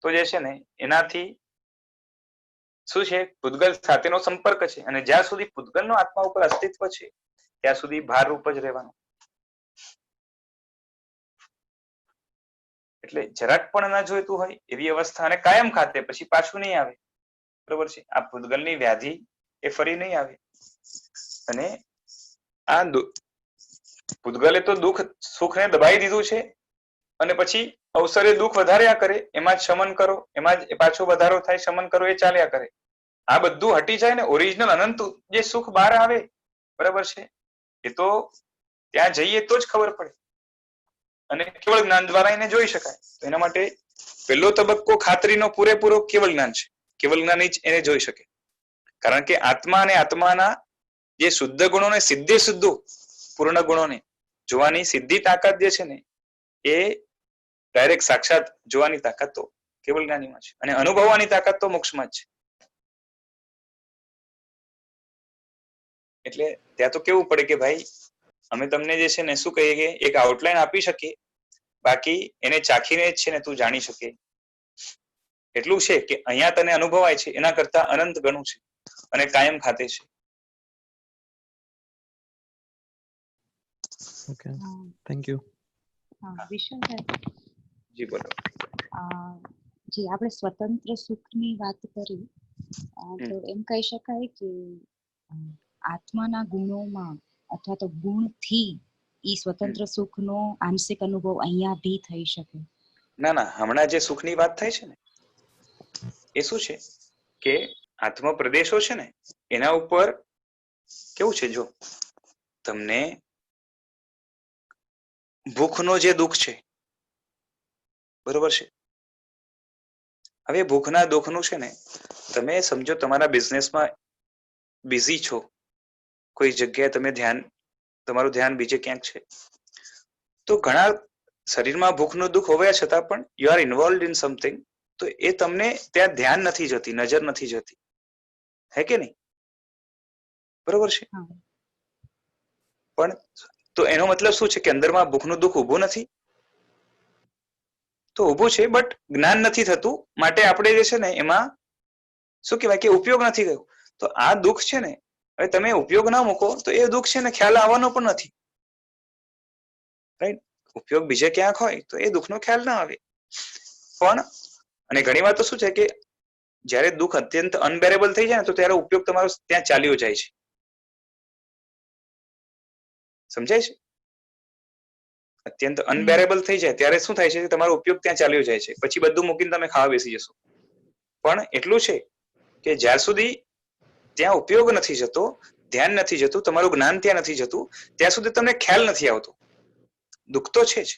તો જે છે ને એનાથી શું છે પૂતગલ સાથેનો સંપર્ક છે, અને જ્યાં સુધી પૂતગલનો આત્મા ઉપર અસ્તિત્વ છે ત્યાં સુધી ભારરૂપ જ રહેવાનું. એટલે જરાક પણ ના જોઈતું હોય એવી અવસ્થા અને કાયમ ખાતે પછી પાછું નહીં આવે. બરોબર છે. આ પૂતગલની વ્યાધિ એ ફરી નહીં આવે. અને આ પૂતગલે તો દુઃખ સુખને દબાઈ દીધું છે અને પછી અવસરે દુઃખ વધાર્યા કરે, એમાં જ શમન કરો, એમાં જ પાછો વધારો થાય, શમન કરો, એ ચાલ્યા કરે. આ બધું હટી જાય ને ઓરિજિનલ અનંત જે સુખ બહાર આવે, બરાબર છે, એ તો ત્યાં જઈએ તો જ ખબર પડે અને કેવળ જ્ઞાન દ્વારા એને જોઈ શકાય. તો એના માટે પહેલો તબક્કો ખાતરીનો પૂરેપૂરો કેવળ જ્ઞાન છે. કેવળ જ્ઞાની જ એને જોઈ શકે. કારણ કે આત્મા અને આત્માના જે શુદ્ધ ગુણોને સિદ્ધે શુદ્ધો પૂર્ણ ગુણોને જોવાની સીધી તાકાત જે છે ને એ ડાયરેક્ટ સાક્ષાત જોવાની તાકાત તો કેવળ જ્ઞાનીમાં છે અને અનુભવવાની તાકાત તો મોક્ષમાં જ છે. એટલે ત્યાં તો કેવું પડે કે ભાઈ અમે તમને જે છે ને શું કહીએ કે એક આઉટલાઈન આપી શકીએ, બાકી એને ચાખીને જ છે ને તું જાણી શકે એટલું છે કે અહીંયા તને અનુભવાય છે એના કરતા અનંત ગણું છે અને કાયમ ખાતે છે. Okay, thank you. Vishwabhai, ji બોલો. જે આપણે સ્વતંત્ર સુખની વાત કરી, તો એમ કહી શકાય કે આત્માના ગુણોમાં અથવા તો ગુણથી ઈ સ્વતંત્ર સુખનો આંશિક અનુભવ અહીંયા બી થઈ શકે. ના ના, હમણાં જે સુખની વાત થાય છે ને એ શું છે કે આત્મ પ્રદેશો છે ને એના ઉપર કેવું છે, જો તમને ભૂખનો જે દુઃખ છે, બરોબર છે, હવે ભૂખના દુઃખનું છે ને તમે સમજો તમારા બિઝનેસમાં બિઝી છો, કોઈ જગ્યાએ તમે તમારું ધ્યાન બીજે ક્યાંક છે, તો ઘણા શરીરમાં ભૂખનું દુઃખ હોવા છતાં પણ you are involve in something, તો એ તમને ત્યાં ધ્યાન નથી જતી, નજર નથી જતી, હે કે નહીં? બરોબર છે. પણ તો એનો મતલબ શું છે કે અંદરમાં ભૂખનું દુઃખ ઊભું નથી? તો ઊભું છે, બટ જ્ઞાન નથી થતું, માટે આપણે જે છે ને એમાં શું કહેવાય કે ઉપયોગ નથી થયો. તો આ દુઃખ છે ને હવે તમે ઉપયોગ ના મૂકો તો એ દુઃખ છે ને ખ્યાલ આવવાનો પણ નથી, રાઈટ? ઉપયોગ બીજે ક્યાંક હોય તો એ દુઃખનો ખ્યાલ ના આવે. પણ અને ઘણી વાર તો શું છે કે જયારે દુઃખ અત્યંત અનબેરેબલ થઈ જાય ને તો ત્યારે ઉપયોગ તમારો ત્યાં ચાલ્યો જાય છે. સમજાય છે? અત્યંત અનબેરેબલ થઈ જાય ત્યારે શું થાય છે કે તમારો ઉપયોગ ત્યાં ચાલ્યો જાય છે, પછી બધું મૂકીને તમે ખાવા બેસી જશો. પણ એટલું છે કે જ્યાર સુધી ત્યાં ઉપયોગ નથી જતો, ધ્યાન નથી જતું, તમારું જ્ઞાન ત્યાં નથી જતું, ત્યાં સુધી તમને ખ્યાલ નથી આવતો. દુઃખ તો છે જ,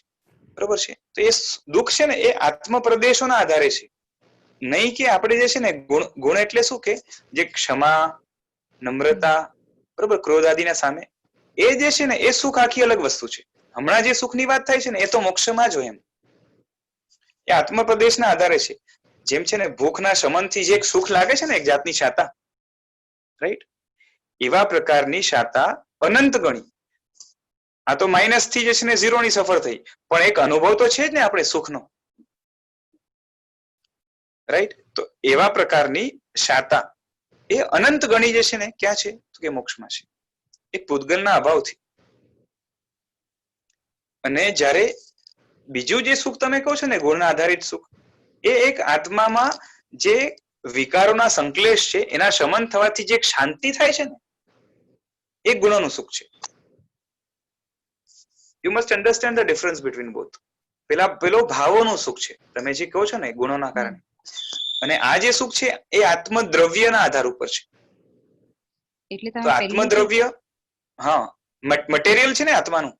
બરોબર છે. તો એ દુઃખ છે ને એ આત્મ પ્રદેશોના આધારે છે, નહીં કે આપણે જે છે ને ગુણ એટલે શું કે જે ક્ષમા, નમ્રતા, બરોબર, ક્રોધ આદિના સામે એ જે છે ને એ સુખ આખી અલગ વસ્તુ છે. હમણાં જે સુખની વાત થાય છે ને એ તો મોક્ષમાં જ હોય, એમ એ આત્મ પ્રદેશના આધારે છે. જેમ છે ને ભૂખના શમનથી જે સુખ લાગે છે ને એક જાતની શાતા, રાઈટ? એવા પ્રકારની શાતા અનંત ગણી. આ તો માઇનસ થી જે છે ને 0 ની સફર થઈ, પણ એક અનુભવ તો છે જ ને આપણે સુખનો, રાઈટ? તો એવા પ્રકારની શાતા એ અનંત ગણી જે છે ને ક્યાં છે તો કે મોક્ષમાં છે, એક પૂતગલના અભાવથી. અને જ્યારે બીજું જે સુખ તમે કહો છો ને ગુણના આધારિત સુખ, એ એક આત્મામાં જે વિકારોના સંકલેશ છે એના શમન થવાથી જે શાંતિ થાય છે ને એ ગુણોનું સુખ છે. You must understand the difference between both. પેલો ભાવોનું સુખ છે તમે જે કહો છો ને ગુણોના કારણે, અને આ જે સુખ છે એ આત્મદ્રવ્યના આધાર ઉપર છે. તો આત્મદ્રવ્ય, હા, મટીરિયલ છે ને આત્માનું,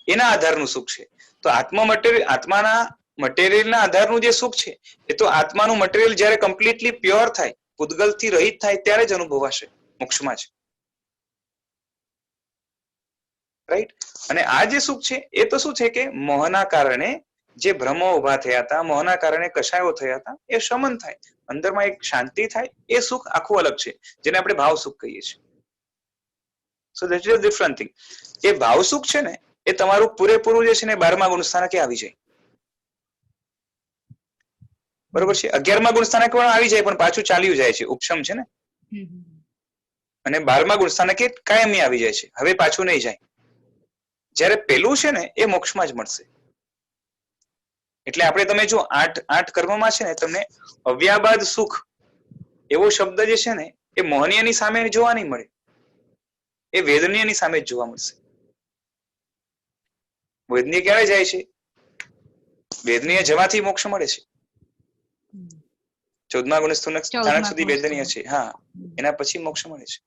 એના આધારનું સુખ છે. તો આત્માના મટીરિયલના આધારનું જે સુખ છે એ તો આત્માનું મટીરિયલ જયારે કમ્પ્લીટલી પ્યોર થાય, પૂતગલથી રહિત થાય ત્યારે જ અનુભવાશે મોક્ષમાં જ, રાઈટ? અને આ જે સુખ છે એ તો શું છે કે મોહના કારણે જે ભ્રમો ઉભા થયા હતા, મોહના કારણે કશાયો થયા હતા, એ શમન થાય, અંદરમાં એક શાંતિ થાય, એ સુખ આખું અલગ છે, જેને આપણે ભાવ સુખ કહીએ છીએ. So that is a different thing. એ ભાવ સુખ છે ને એ તમારું પૂરેપૂરું જે છે ને 12મા ગુણસ્થાનકે આવી જાય, બરોબર છે? 11મા ગુણસ્થાનકે પણ આવી જાય પણ પાછું ચાલ્યું જાય છે, ઉપશમ છે ને. અને 12મા ગુણસ્થાનકે કાયમી આવી જાય છે, હવે પાછું નહીં જાય. જ્યારે પેલું છે ને એ મોક્ષમાં જ મળશે. એટલે આપણે તમે જો 8 કર્મમાં છે ને તમને અવ્યાબાદ સુખ એવો શબ્દ જે છે ને એ મોહનીયની સામે જોવા નહીં મળે, એ વેદનીયની સામે જ જોવા મળશે. વેદનીય ક્યારે જાય છે? વેદનીય જવાથી મોક્ષ મળે છે. 14મા ગુણ સ્થાનક સુધી વેદનીય છે. હા, એના પછી મોક્ષ મળે છે.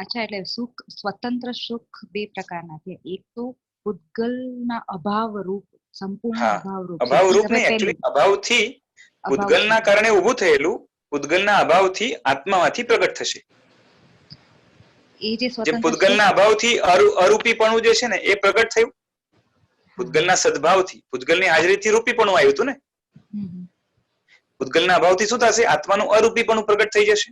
અચ્છા, એટલે સુખ, સ્વતંત્ર સુખ બે પ્રકારના છે. એક તો પૂતગલના અભાવ રૂપ, સંપૂર્ણ અભાવ રૂપ. અભાવ રૂપ નહીં, એકચ્યુઅલી અભાવથી પૂતગલના કારણે ઊભું થયેલું, પૂતગલના અભાવથી આત્મામાંથી પ્રગટ થશે. એ જે જે પૂતગલના અભાવથી અરૂપીપણું જે છે ને એ પ્રગટ થયું. પૂતગલના સદભાવથી, પૂતગલની હાજરીથી રૂપીપણું આવ્યું હતું ને. પૂતગલના અભાવથી શું થશે? આત્માનું અરૂપીપણું પ્રગટ થઈ જશે.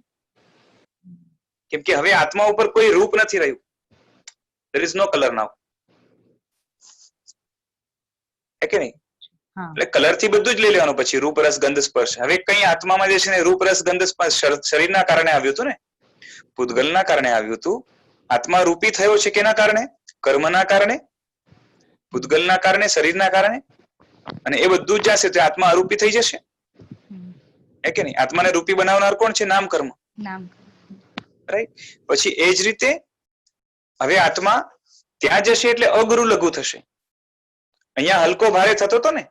કેમ કે હવે આત્મા ઉપર કોઈ રૂપ નથી રહ્યું. there is no color now. હે કે નહીં? એટલે કલર થી બધું જ લઈ લેવાનું. પછી રૂપ, રસ, ગંધ, સ્પર્શ. હવે કઈ આત્મામાં જે છે ને રૂપ, રસ, ગંધ, સ્પર્શ શરીરના કારણે આવ્યું હતું ને, પૂતગલના કારણે આવ્યું હતું. આત્મા રૂપી થયો છે કેના કારણે? કર્મના કારણે, પૂતગલના કારણે, શરીરના કારણે. અને એ બધું જ જશે તો આત્મા અરૂપી થઈ જશે. હે કે નહીં? આત્માને રૂપી બનાવનાર કોણ છે? નામ કર્મ. રાઈટ. પછી એ જ રીતે હવે આત્મા ત્યાં જશે એટલે અગુરુ લઘુ થશે. અહીંયા હલકો ભારે થતો હતો ને,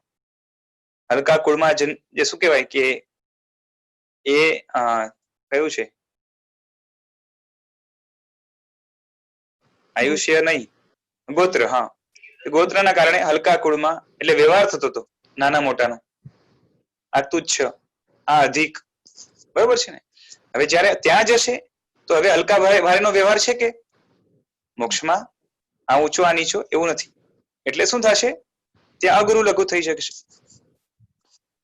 હલકા કુળમાં જે શું કહેવાય કે એ કયું છે? આયુષ્ય નહીં, ગોત્ર. હા, ગોત્રના કારણે હલકા કુળમાં એટલે વ્યવહાર થતો હતો નાના મોટાનો. આ તુચ્છ, આ અધિક, બરોબર છે ને. હવે જયારે ત્યાં જશે તો હવે હલકા ભારેનો વ્યવહાર છે કે મોક્ષમાં આ ઊંચો આ નીચો એવું નથી. એટલે શું થશે? ત્યાં અગુરુ લઘુ થઈ શકશે.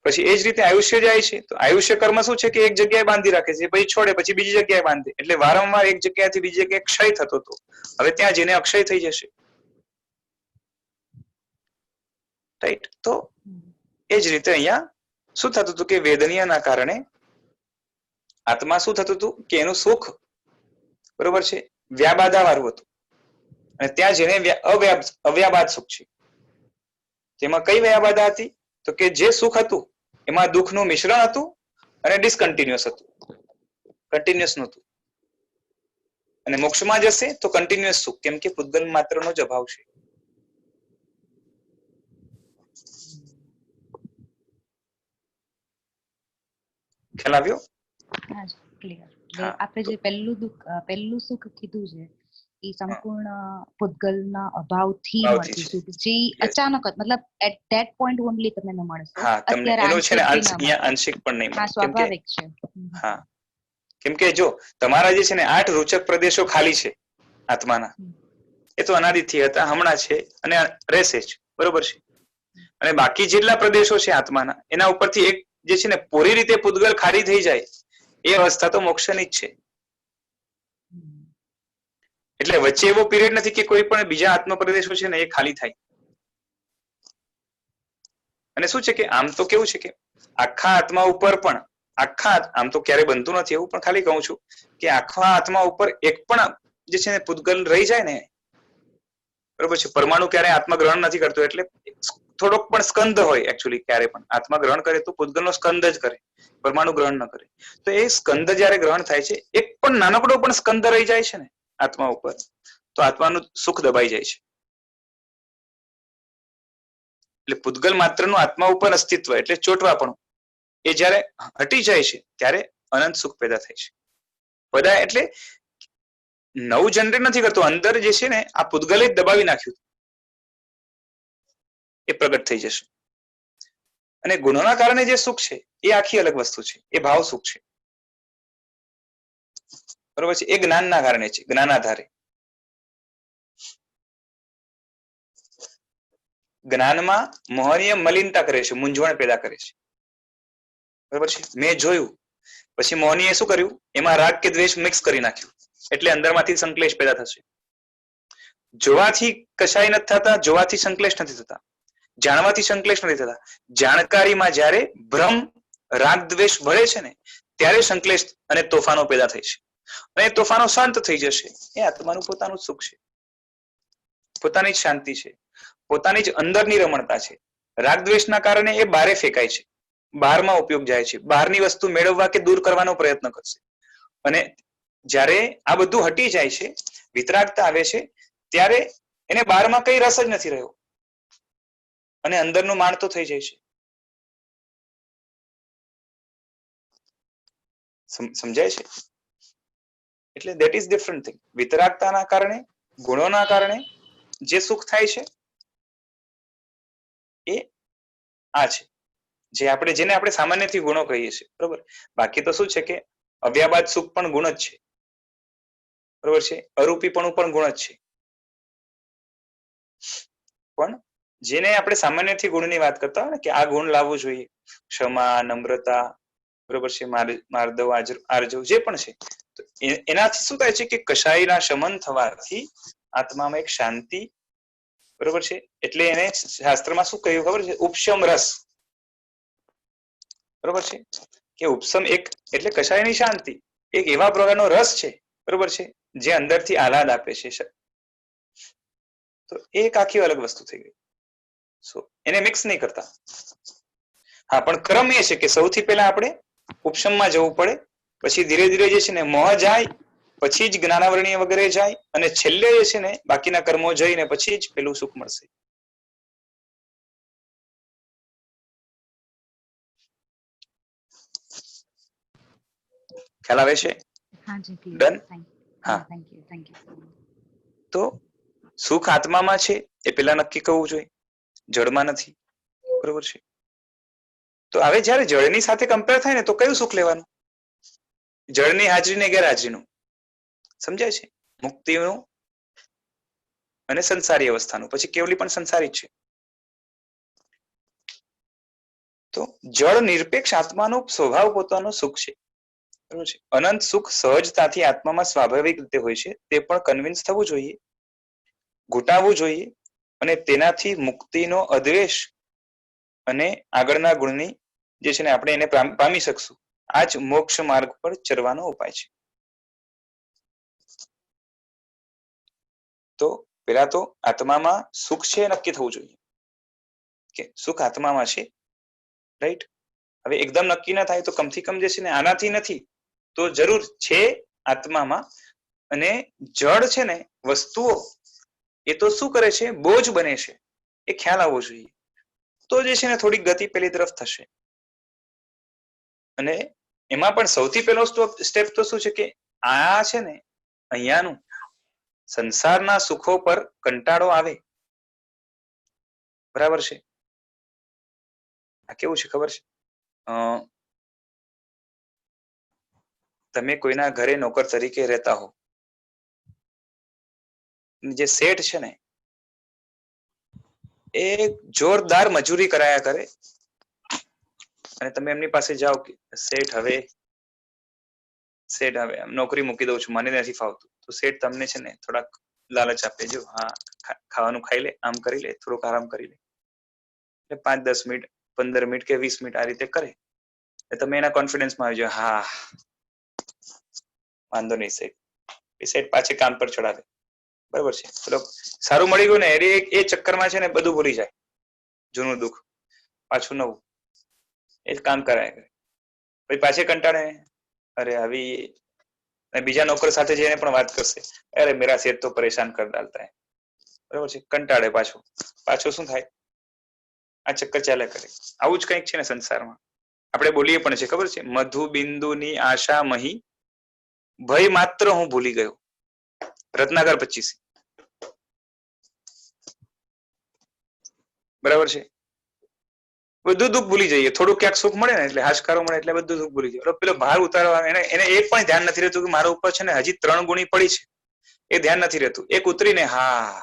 પછી એ જ રીતે આયુષ્ય જાય છે તો આયુષ્ય કર્મ શું છે કે એક જગ્યાએ બાંધી રાખે છે, પછી છોડે, પછી બીજી જગ્યાએ બાંધે. એટલે વારંવાર એક જગ્યાએથી બીજી જગ્યાએ ક્ષય થતો હતો. હવે ત્યાં જઈને અક્ષય થઈ જશે. રાઈટ. તો એ જ રીતે અહીંયા શું થતું હતું કે વેદનીયના કારણે આત્મા શું થતું હતું કે એનું સુખ, બરોબર છે, વ્યાબાદાવાળું હતું. અને ત્યાં જેને અવ્યાબાદ સુખ છે. તેમાં કઈ વ્યાબાદા હતી? તો કે જે સુખ હતું એમાં દુઃખનું મિશ્રણ હતું અને ડિસકન્ટિન્યુઅસ હતું, કન્ટિન્યુઅસ નહોતું. અને મોક્ષમાં જશે તો કન્ટિન્યુઅસ સુખ, કેમ કે પૂતગલ માત્રનો જ અભાવ છે. ખ્યાલ આવ્યો? આપણે જે પહેલું સુખ કીધું છે એ સંપૂર્ણ પૂતગલના અભાવથી મળતું સુખ, જે અચાનક જ, મતલબ એટ ધેટ પોઈન્ટ ઓન્લી તમને મળશે. હા, તમને એનો છે ને અહીંયા આંશિક પણ નહીં મળે. સ્વાભાવિક છે. હા, કેમ કે જો તમારા જે છે ને 8 રૂચક પ્રદેશો ખાલી છે આત્માના, એ તો અનાદિથી હતા, હમણાં છે અને રહેશે જ, બરોબર છે. અને બાકી જેટલા પ્રદેશો છે આત્માના એના ઉપરથી એક જે છે ને પૂરી રીતે પૂતગલ ખાલી થઈ જાય એ અવસ્થા તો મોક્ષની જ છે. એટલે વચ્ચે એવો પીરિયડ નથી કે કોઈ પણ બીજા આત્મ પ્રદેશો છે ને એ ખાલી થાય. અને શું છે કે આમ તો કેવું છે કે આખા આત્મા ઉપર પણ આમ તો ક્યારે બનતું નથી એવું, પણ ખાલી કહું છું કે આખા આત્મા ઉપર એક પણ જે છે ને પૂતગલ રહી જાય ને, બરોબર છે. પરમાણુ ક્યારે આત્મા ગ્રહણ નથી કરતો, એટલે થોડોક પણ સ્કંદ હોય. એકચ્યુઅલી ક્યારે પણ આત્મા ગ્રહણ કરે તો પૂતગલનો સ્કંદ જ કરે, પરમાણુ ગ્રહણ ન કરે. તો એ સ્કંદ જયારે ગ્રહણ થાય છે, એક પણ નાનકડો પણ સ્કંદ રહી જાય છે ને આત્મા ઉપર, તો આત્માનું સુખ દબાઈ જાય છે. એટલે પૂતગલ માત્રનું આત્મા ઉપર અસ્તિત્વ એટલે ચોટવાપણું એ જયારે હટી જાય છે ત્યારે અનંત સુખ પેદા થાય છે. બધા એટલે નવું જનરેટ નથી કરતો, અંદર જે છે ને આ પૂતગલે જ દબાવી નાખ્યું એ પ્રગટ થઈ જશે. અને ગુણોના કારણે જે સુખ છે એ આખી અલગ વસ્તુ છે, એ ભાવ સુખ છે, બરોબર છે. એ જ્ઞાનના કારણે છે, જ્ઞાન આધારે. જ્ઞાનમાં મોહનીય મલિનતા કરે છે, મૂંઝવણ પેદા કરે છે, બરોબર છે. મેં જોયું, પછી મોહનીએ શું કર્યું? એમાં રાગ કે દ્વેષ મિક્સ કરી નાખ્યું, એટલે અંદરમાંથી સંકલેશ પેદા થશે. જોવાથી કશાય નથી થતા, જોવાથી સંકલેશ નથી થતા, જાણવાથી સંકલેશ નથી થતા. જાણકારીમાં જ્યારે ભ્રમ, રાગ, દ્વેષ ભળે છે ને ત્યારે સંકલેશ અને તોફાનો પેદા થાય છે. અને તોફાનો શાંત થઈ જશે. એ આત્માનું પોતાનું સુખ છે, પોતાની જ શાંતિ છે. પોતાની જ અંદરની રમણતા છે. રાગ દ્વેષના કારણે એ બારે ફેંકાય છે, બહારમાં ઉપયોગ જાય છે, બહારની વસ્તુ મેળવવા કે દૂર કરવાનો પ્રયત્ન કરશે. અને જ્યારે આ બધું હટી જાય છે, વિતરાગતા આવે છે, ત્યારે એને બહારમાં કઈ રસ જ નથી રહ્યો અને અંદરનું માણ તો થઈ જાય છે. સમજાય છે? એટલે દેટ ઇઝ ડિફરન્ટ થિંગ. વિતરાગતાના કારણે, ગુણોના કારણે જે સુખ થાય છે એ આ છે, જેને આપણે સામાન્યથી ગુણો કહીએ છીએ. બરોબર. બાકી તો શું છે કે અવ્યાબાદ સુખ પણ ગુણ જ છે. બરોબર છે. અરૂપીપણું પણ ગુણ જ છે. પણ જેને આપણે સામાન્યથી ગુણની વાત કરતા હોય ને કે આ ગુણ લાવવું જોઈએ, ક્ષમા, નમ્રતા, બરોબર છે, માર્દવ, આર્જવ, જે પણ છે, તો એનાથી શું થાય છે કે કશાયના શમન થવાથી આત્મામાં એક શાંતિ, બરોબર છે, એટલે એને શાસ્ત્રમાં શું કહ્યું ખબર છે? ઉપશમ રસ. બરોબર છે કે ઉપશમ એક એટલે કશાયની શાંતિ, એક એવા પ્રકારનો રસ છે, બરોબર છે, જે અંદરથી આહલાદ આપે છે. તો એક આખી અલગ વસ્તુ થઈ ગઈ. એને મિક્સ નહીં કરતા. હા, પણ ક્રમ એ છે કે સૌથી પહેલા આપણે ઉપશમમાં જવું પડે, પછી ધીરે ધીરે જે છે ને મોહ જાય, પછી જ જ્ઞાનાવરણીય વગેરે જાય, અને છેલ્લે જે છે ને બાકીના કર્મો જઈને પછી જ પેલું સુખ મળશે. ખ્યાલ આવે છે? ડન. હા, તો સુખ આત્મામાં છે એ પેલા નક્કી કરવું જોઈએ, જળમાં નથી. બરોબર છે. તો હવે જયારે જળની સાથે કમ્પેર થાય ને તો કયું સુખ લેવાનું? જળની હાજરી ને ગેરહાજરીનું. સમજાય છે? મુક્તિનું અને સંસારી અવસ્થાનું. પછી કેવલી પણ સંસારી જ છે. તો જળ નિરપેક્ષ આત્માનો સ્વભાવ પોતાનો સુખ છે. બરોબર છે. અનંત સુખ સહજતાથી આત્મામાં સ્વાભાવિક રીતે હોય છે, તે પણ કન્વિન્સ થવું જોઈએ, ઘૂંટાવવું જોઈએ, અને તેનાથી મુક્તિનો અદ્વેષ અને આગળના ગુણની જે છે ને આપણે એને પામી શકશું. આ જ મોક્ષ માર્ગ પર ચરવાનો ઉપાય છે. તો પેલા તો આત્મામાં સુખ છે નક્કી થવું જોઈએ કે સુખ આત્મામાં છે. રાઈટ. હવે એકદમ નક્કી ના થાય તો કમથી કમ જે છે ને આનાથી નથી તો જરૂર છે આત્મામાં. અને જળ છે ને વસ્તુઓ એ તો શું કરે છે? બોજ બને છે. એ ખ્યાલ આવવો જોઈએ. તો જે છે ને થોડીક ગતિ પેલી તરફ થશે. અને એમાં પણ સૌથી પહેલો સ્ટેપ તો શું છે કે આ છે ને અહીંયાનું સંસારના સુખો પર કંટાળો આવે. બરાબર છે. આ કેવું છે ખબર છે? તમે કોઈના ઘરે નોકર તરીકે રહેતા હો, જે શેઠ છે ને એ જોરદાર મજૂરી કરાયા કરે, અને તમે એમની પાસે જાઓ કે શેઠ હવે નોકરી મૂકી દઉં છું, મને નથી ફાવતું. તો શેઠ તમને છે ને થોડાક લાલચ આપે, જો હા ખાવાનું ખાઈ લે, આમ કરી લે, થોડુંક આરામ કરી લે. એટલે 5-10 મિનિટ, 15 મિનિટ કે 20 મિનિટ આ રીતે કરે. તમે એના કોન્ફિડન્સમાં આવી જાઓ, હા વાંધો નહીં શેઠ. એ શેઠ પાછી કામ પર ચડાવે. બરોબર છે. ચલો સારું મળી ગયું ને, એ ચક્કરમાં છે ને બધું ભૂલી જાય, જૂનું દુઃખ, પાછું નવું એ જ કામ કરાય કરે. પછી પાછી કંટાળે, અરે આવી બીજા નોકર સાથે જઈને પણ વાત કરશે, અરે મેરા શેઠ તો પરેશાન કર ડાલતા હે. બરોબર છે. કંટાળે પાછું શું થાય? આ ચક્કર ચાલે કરે. આવું જ કંઈક છે ને સંસારમાં. આપણે બોલીએ પણ છે ખબર છે, મધુ બિંદુની આશા મહી ભય માત્ર હું ભૂલી ગયો. રત્નાકર 25. બરાબર છે. બધું દુઃખ ભૂલી જઈએ. થોડું ક્યાંક સુખ મળે ને એટલે હાશકારો મળે એટલે બધું દુઃખ ભૂલી જાય. પેલો ભાર ઉતારવા એને એક પણ ધ્યાન નથી રહેતું કે મારા ઉપર છે ને હજી 3 ગુણી પડી છે. એ ધ્યાન નથી રહેતું. એક ઉતરીને હા,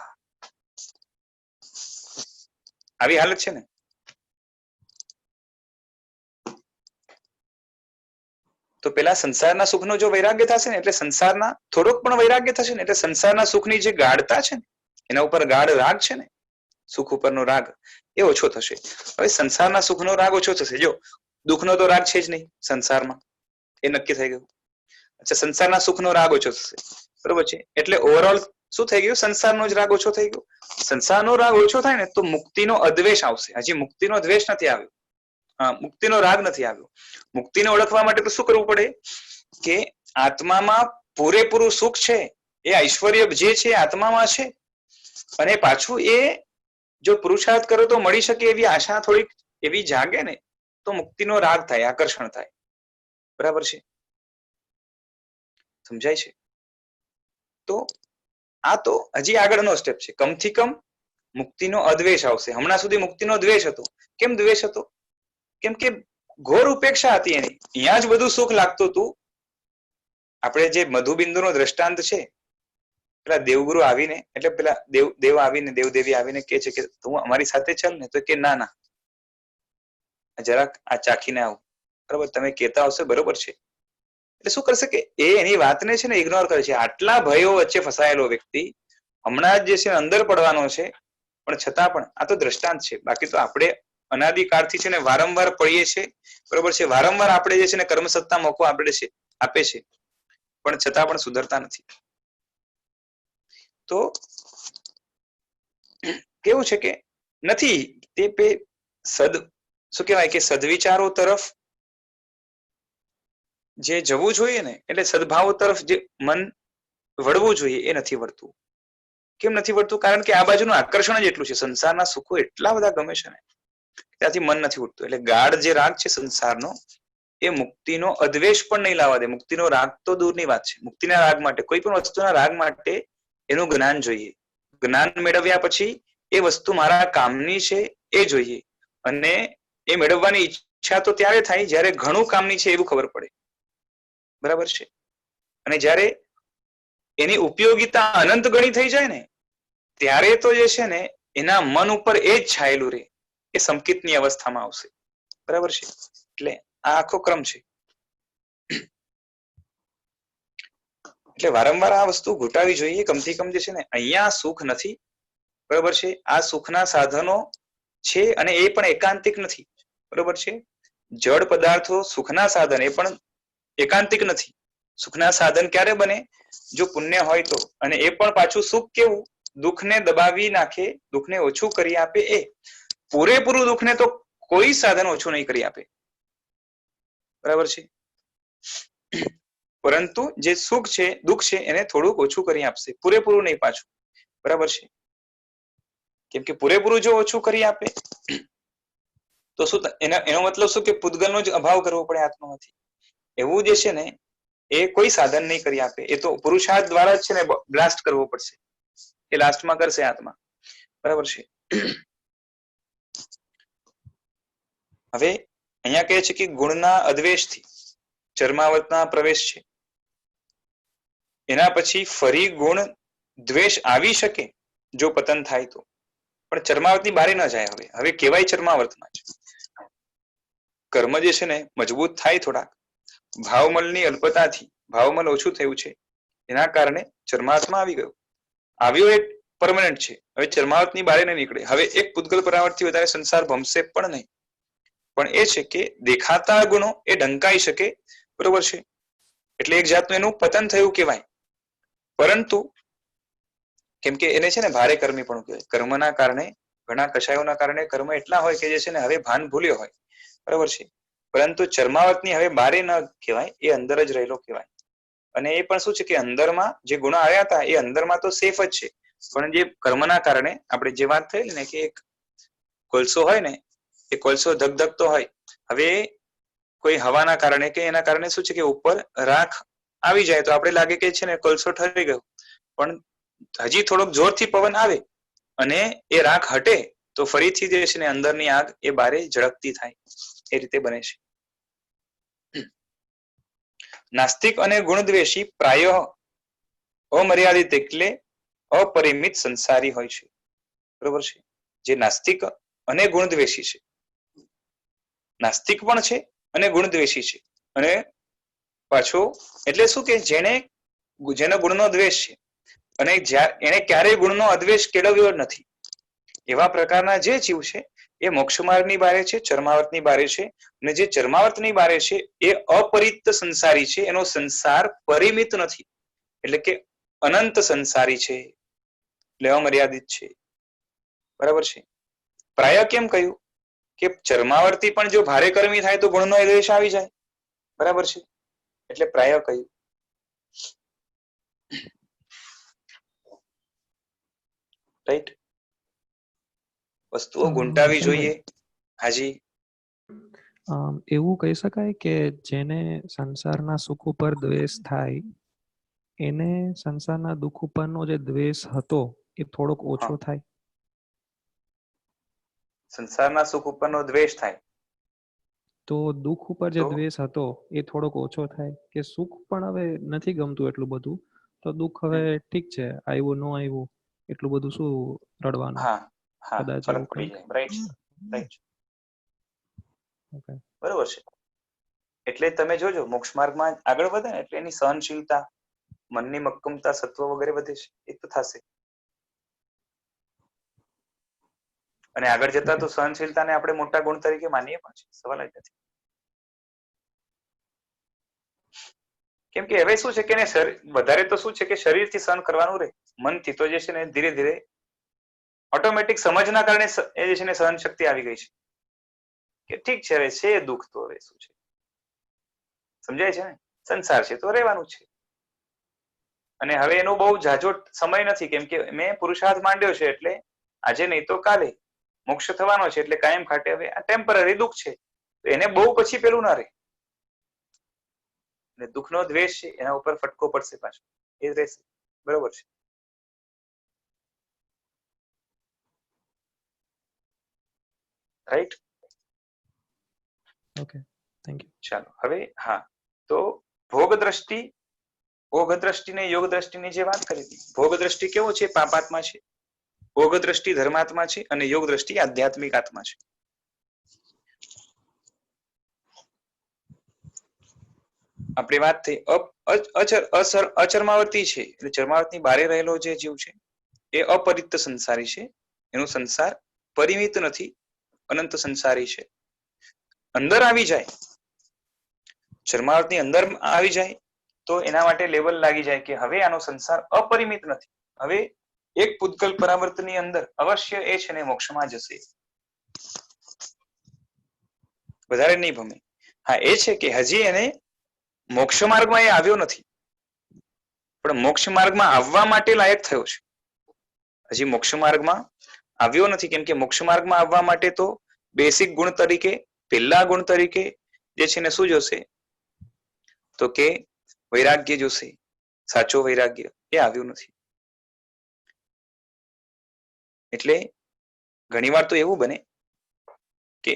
આવી હાલત છે ને. તો પેલા સંસારના સુખનો જો વૈરાગ્ય થશે ને એટલે સંસારના થોડોક પણ વૈરાગ્ય થશે ને એટલે સંસારના સુખની જે ગાઢતા છે ને એના ઉપર ગાઢ રાગ છે ને, સુખ ઉપરનો રાગ એ ઓછો થશે. હવે સંસારના સુખનો રાગ ઓછો થશે. જો દુઃખનો તો રાગ છે જ નહીં સંસારમાં, એ નક્કી થઈ ગયું. અચ્છા, સંસારના સુખનો રાગ ઓછો થશે. બરોબર છે. એટલે ઓવરઓલ શું થઈ ગયું? સંસારનો જ રાગ ઓછો થઈ ગયો. સંસારનો રાગ ઓછો થાય ને તો મુક્તિનો અદ્વેષ આવશે. હજી મુક્તિનો દ્વેષ નથી આવ્યો, મુક્તિનો રાગ નથી આવ્યો. મુક્તિને ઓળખવા માટે તો શું કરવું પડે કે આત્મામાં પૂરેપૂરું સુખ છે, એ ઐશ્વર્ય જે છે આત્મામાં છે, અને પાછું એ જો પુરુષાર્થ કરો તો મળી શકે એવી આશા થોડીક એવી જાગે ને તો મુક્તિનો રાગ થાય, આકર્ષણ થાય. બરાબર છે? સમજાય છે? તો આ તો હજી આગળનો સ્ટેપ છે. કમથી કમ મુક્તિનો અદ્વેષ આવશે. હમણાં સુધી મુક્તિનો દ્વેષ હતો. કેમ દ્વેષ હતો? કેમ કે ઘોર ઉપેક્ષા હતી એની. અહીંયા જ બધું સુખ લાગતું હતું. આપણે જે મધુબિંદુનો દ્રષ્ટાંત છે, પેલા દેવગુરુ આવીને એટલે પેલા દેવ આવીને દેવદેવી આવીને કે છે કે તું અમારી સાથે ચાલ ને, તો કે ના ના જરાક આ ચાખીને આવું. બરાબર, તમે કહેતા હશો બરોબર છે. એટલે શું કરશે કે એ એની વાતને છે ને ઇગ્નોર કરે છે. આટલા ભયો વચ્ચે ફસાયેલો વ્યક્તિ હમણાં જ જે છે અંદર પડવાનો છે, પણ છતાં પણ આ તો દ્રષ્ટાંત છે. બાકી તો આપણે અનાદિકાળથી છે ને વારંવાર પડીએ છીએ. બરોબર છે? વારંવાર આપણે જે છે ને કર્મસત્તા મોકો આપે છે, પણ છતાં પણ સુધરતા નથી. તો કેવું છે કે નથી તે શું કહેવાય કે સદવિચારો તરફ જે જવું જોઈએ ને, એટલે સદભાવ તરફ જે મન વળવું જોઈએ એ નથી વળતું. કેમ નથી વળતું? કારણ કે આ બાજુનું આકર્ષણ જ એટલું છે. સંસારના સુખો એટલા બધા ગમે છે ને ત્યાંથી મન નથી ઉઠતું. એટલે ગાઢ જે રાગ છે સંસારનો, એ મુક્તિનો અદ્વેષ પણ નહીં લાવવા દે. મુક્તિનો રાગ તો દૂરની વાત છે. મુક્તિના રાગ માટે, કોઈ પણ વસ્તુના રાગ માટે એનું જ્ઞાન જોઈએ. જ્ઞાન મેળવ્યા પછી એ વસ્તુ મારા કામની છે એ જોઈએ. અને એ મેળવવાની ઈચ્છા તો ત્યારે થાય જ્યારે ઘણું કામની છે એવું ખબર પડે. બરાબર છે? અને જ્યારે એની ઉપયોગિતા અનંત ગણી થઈ જાય ને ત્યારે તો જે છે ને એના મન ઉપર એ જ છાયેલું રહે, એ સંકિતની અવસ્થામાં આવશે. બરાબર છે? એટલે આ આખો ક્રમ છે. એટલે વારંવાર આ વસ્તુ ઘૂંટાવી જોઈએ. કમથી કમ જે છે ને અહીંયા સુખ નથી. બરાબર છે? આ સુખના સાધનો છે અને એ પણ એકાંતિક નથી. બરાબર છે? જડ પદાર્થો સુખના સાધન એ પણ એકાંતિક નથી. સુખના સાધન ક્યારે બને? જો પુણ્ય હોય તો. અને એ પણ પાછું સુખ કેવું? દુઃખને દબાવી નાખે, દુઃખને ઓછું કરી આપે. એ પૂરેપૂરું દુઃખને તો કોઈ સાધન ઓછું નહીં કરી આપે. બરાબર છે? પરંતુ જે સુખ છે, દુઃખ છે, એને થોડુંક ઓછું કરી આપશે, પૂરેપૂરું નહીં પાછું. બરાબર છે? કેમ કે પૂરેપૂરું જો ઓછું કરી આપે તો શું એનો મતલબ શું કે પૂતગલનો જ અભાવ કરવો પડે આત્મામાંથી. એવું જે છે ને એ કોઈ સાધન નહીં કરી આપે. એ તો પુરુષાર્થ દ્વારા જ છે ને બ્લાસ્ટ કરવો પડશે. એ લાસ્ટમાં કરશે આત્મા. બરાબર છે? હવે અહીંયા કહે છે કે ગુણના અદ્વેષથી ચર્માવતના પ્રવેશ છે. એના પછી ફરી ગુણ દ્વેષ આવી શકે જો પતન થાય તો, પણ ચર્માવતની બારી ન જાય. હવે કેવાય ચર્માવર્તમાં જ કર્મ જે છે ને મજબૂત થાય થોડાક. ભાવમલની અલ્પતાથી ભાવમલ ઓછું થયું છે, એના કારણે ચર્માવતમાં આવી ગયો. આવ્યો એ પરમનન્ટ છે. હવે ચર્માવતની બારે નહીં નીકળે. હવે એક પૂતગલ પરાવર્તથી વધારે સંસાર ભમશે પણ નહીં. પણ એ છે કે દેખાતા ગુણો એ ઢંકાઈ શકે. બરોબર છે? એટલે એક જાતનું એનું પતન થયું કહેવાય. પરંતુ કેમ કે એને છે ને ભારે કર્મી પણ કહેવાય. કર્મના કારણે, ઘણા કષાયોના કારણે કર્મ એટલા હોય કે જે છે ને હવે ભાન ભૂલ્યો હોય. બરાબર છે? પરંતુ ચર્માવતની હવે બારે ન કહેવાય, એ અંદર જ રહેલો કહેવાય. અને એ પણ શું છે કે અંદરમાં જે ગુણો આવ્યા હતા એ અંદરમાં તો સેફ જ છે, પણ જે કર્મના કારણે આપણે જે વાત થયેલી ને કે એક કોલસો હોય ને, એ કોલસો ધગધગતો હોય. હવે કોઈ હવાના કારણે કે એના કારણે શું છે કે ઉપર રાખ આવી જાય તો આપણે લાગે કે છે ને કોલસો ઠરી ગયો, પણ હજી થોડોક જોરથી પવન આવે અને એ રાખ હટે તો ફરીથી જે છે ને અંદરની આગ એ બારે ઝળકતી થાય. એ રીતે બને છે. નાસ્તિક અને ગુણદ્વેષી પ્રાય અમર્યાદિત એટલે અપરિમિત સંસારી હોય છે. બરોબર છે? જે નાસ્તિક અને ગુણદ્વેષી છે, નાસ્તિક પણ છે અને ગુણદ્વેષી છે. અને પાછો એટલે શું કે જેનો ગુણનો દ્વેષ છે અને એને ક્યારેય ગુણનો અદ્વેષ કેળવ્યો નથી, એવા પ્રકારના જે જીવ છે એ મોક્ષમાર્ગની બારે છે, ચર્માવર્તની બારે છે. અને જે ચર્માવર્તની બારે છે એ અપરિત સંસારી છે. એનો સંસાર પરિમિત નથી, એટલે કે અનંત સંસારી છે. એટલે અમર્યાદિત છે. બરાબર છે. પ્રાય કેમ કહ્યું કે ચરમાવર્તી પણ જો ભારે કર્મી થાય તો ગુણનો દ્વેષ આવી જાય. બરાબર છે, એટલે પ્રાય કહ્યું. રાઈટ. વસ્તુઓ ગુંટાવી જોઈએ. હાજી. એવું કહી શકાય કે જેને સંસારના સુખ ઉપર દ્વેષ થાય એને સંસારના દુઃખ ઉપરનો જે દ્વેષ હતો એ થોડોક ઓછો થાય. સંસારના સુખ ઉપરનો દ્વેષ થાય તો દુઃખ ઉપર જે તો? દ્વેષ હતો એ થોડોક ઓછો થાય કે સુખ પણ હવે નથી ગમતું એટલું બધું તો દુઃખ હવે ઠીક છે, આવ્યું ન આવ્યું એટલું બધું શું રડવાનું. હા હા, કદાચ ફરક એવું પડી કંઈક. જાય. Right right. Okay. બરોબર છે. એટલે તમે જોજો મોક્ષ માર્ગમાં આગળ વધે ને એટલે એની સહનશીલતા, મનની મક્કમતા, સત્વ વગેરે વધે છે. એ તો થશે. અને આગળ જતા તો સહનશીલતાને આપણે મોટા ગુણ તરીકે માનીએ પણ છે, સવાલ જ નથી. કેમ કે હવે શું છે કે વધારે તો શું છે કે શરીરથી સહન કરવાનું રહે, મનથી તો જે છે ને ધીરે ધીરે ઓટોમેટિક સમજના કારણે એ જે છે ને સહન શક્તિ આવી ગઈ છે કે ઠીક છે, હવે છે દુઃખ તો હવે શું છે, સમજાય છે ને, સંસાર છે તો રહેવાનું છે. અને હવે એનો બહુ ઝાઝો સમય નથી, કેમ કે મેં પુરુષાર્થ માંડ્યો છે એટલે આજે નહીં તો કાલે મોક્ષ થવાનો છે, એટલે કાયમ ખાતે હવે આ ટેમ્પરરી દુઃખ છે તો એને બહુ પછી પેલું ના રહે. અને દુઃખનો દ્વેષ છે એના ઉપર ફટકો પડશે પાછો, એ રહેશે. બરોબર છે. રાઈટ. Okay, thank you. ચાલો હવે હા, તો ભોગ દ્રષ્ટિ, ભોગ દ્રષ્ટિ ને યોગ દ્રષ્ટિની જે વાત કરી હતી, ભોગ દ્રષ્ટિ કેવો છે? પાપાત્મા છે. ભોગ દ્રષ્ટિ ધર્માત્મા છે અને યોગ દ્રષ્ટિ આધ્યાત્મિક આત્મા છે. આપણી વાત થઈ અચરમાવર્તી છે એટલે ચરમાવર્તી બારે રહેલો જે જીવ છે એ અપરિત સંસારી છે. એનો સંસાર પરિમિત નથી, અનંત સંસારી છે. અંદર આવી જાય, ચરમાવર્તી અંદર આવી જાય તો એના માટે લેવલ લાગી જાય કે હવે આનો સંસાર અપરિમિત નથી, હવે એક પૂતગલ પરાવર્તની અંદર અવશ્ય એ છે ને મોક્ષમાં જશે, વધારે નહીં ભમે. હા, એ છે કે હજી એને મોક્ષ માર્ગમાં એ આવ્યો નથી, પણ મોક્ષ માર્ગમાં આવવા માટે લાયક થયો છે. હજી મોક્ષ માર્ગમાં આવ્યો નથી, કેમ કે મોક્ષ માર્ગમાં આવવા માટે તો બેસિક ગુણ તરીકે, પહેલા ગુણ તરીકે જે છે ને શું જોશે તો કે વૈરાગ્ય જોશે. સાચો વૈરાગ્ય એ આવ્યું નથી. એટલે ઘણીવાર તો એવું બને કે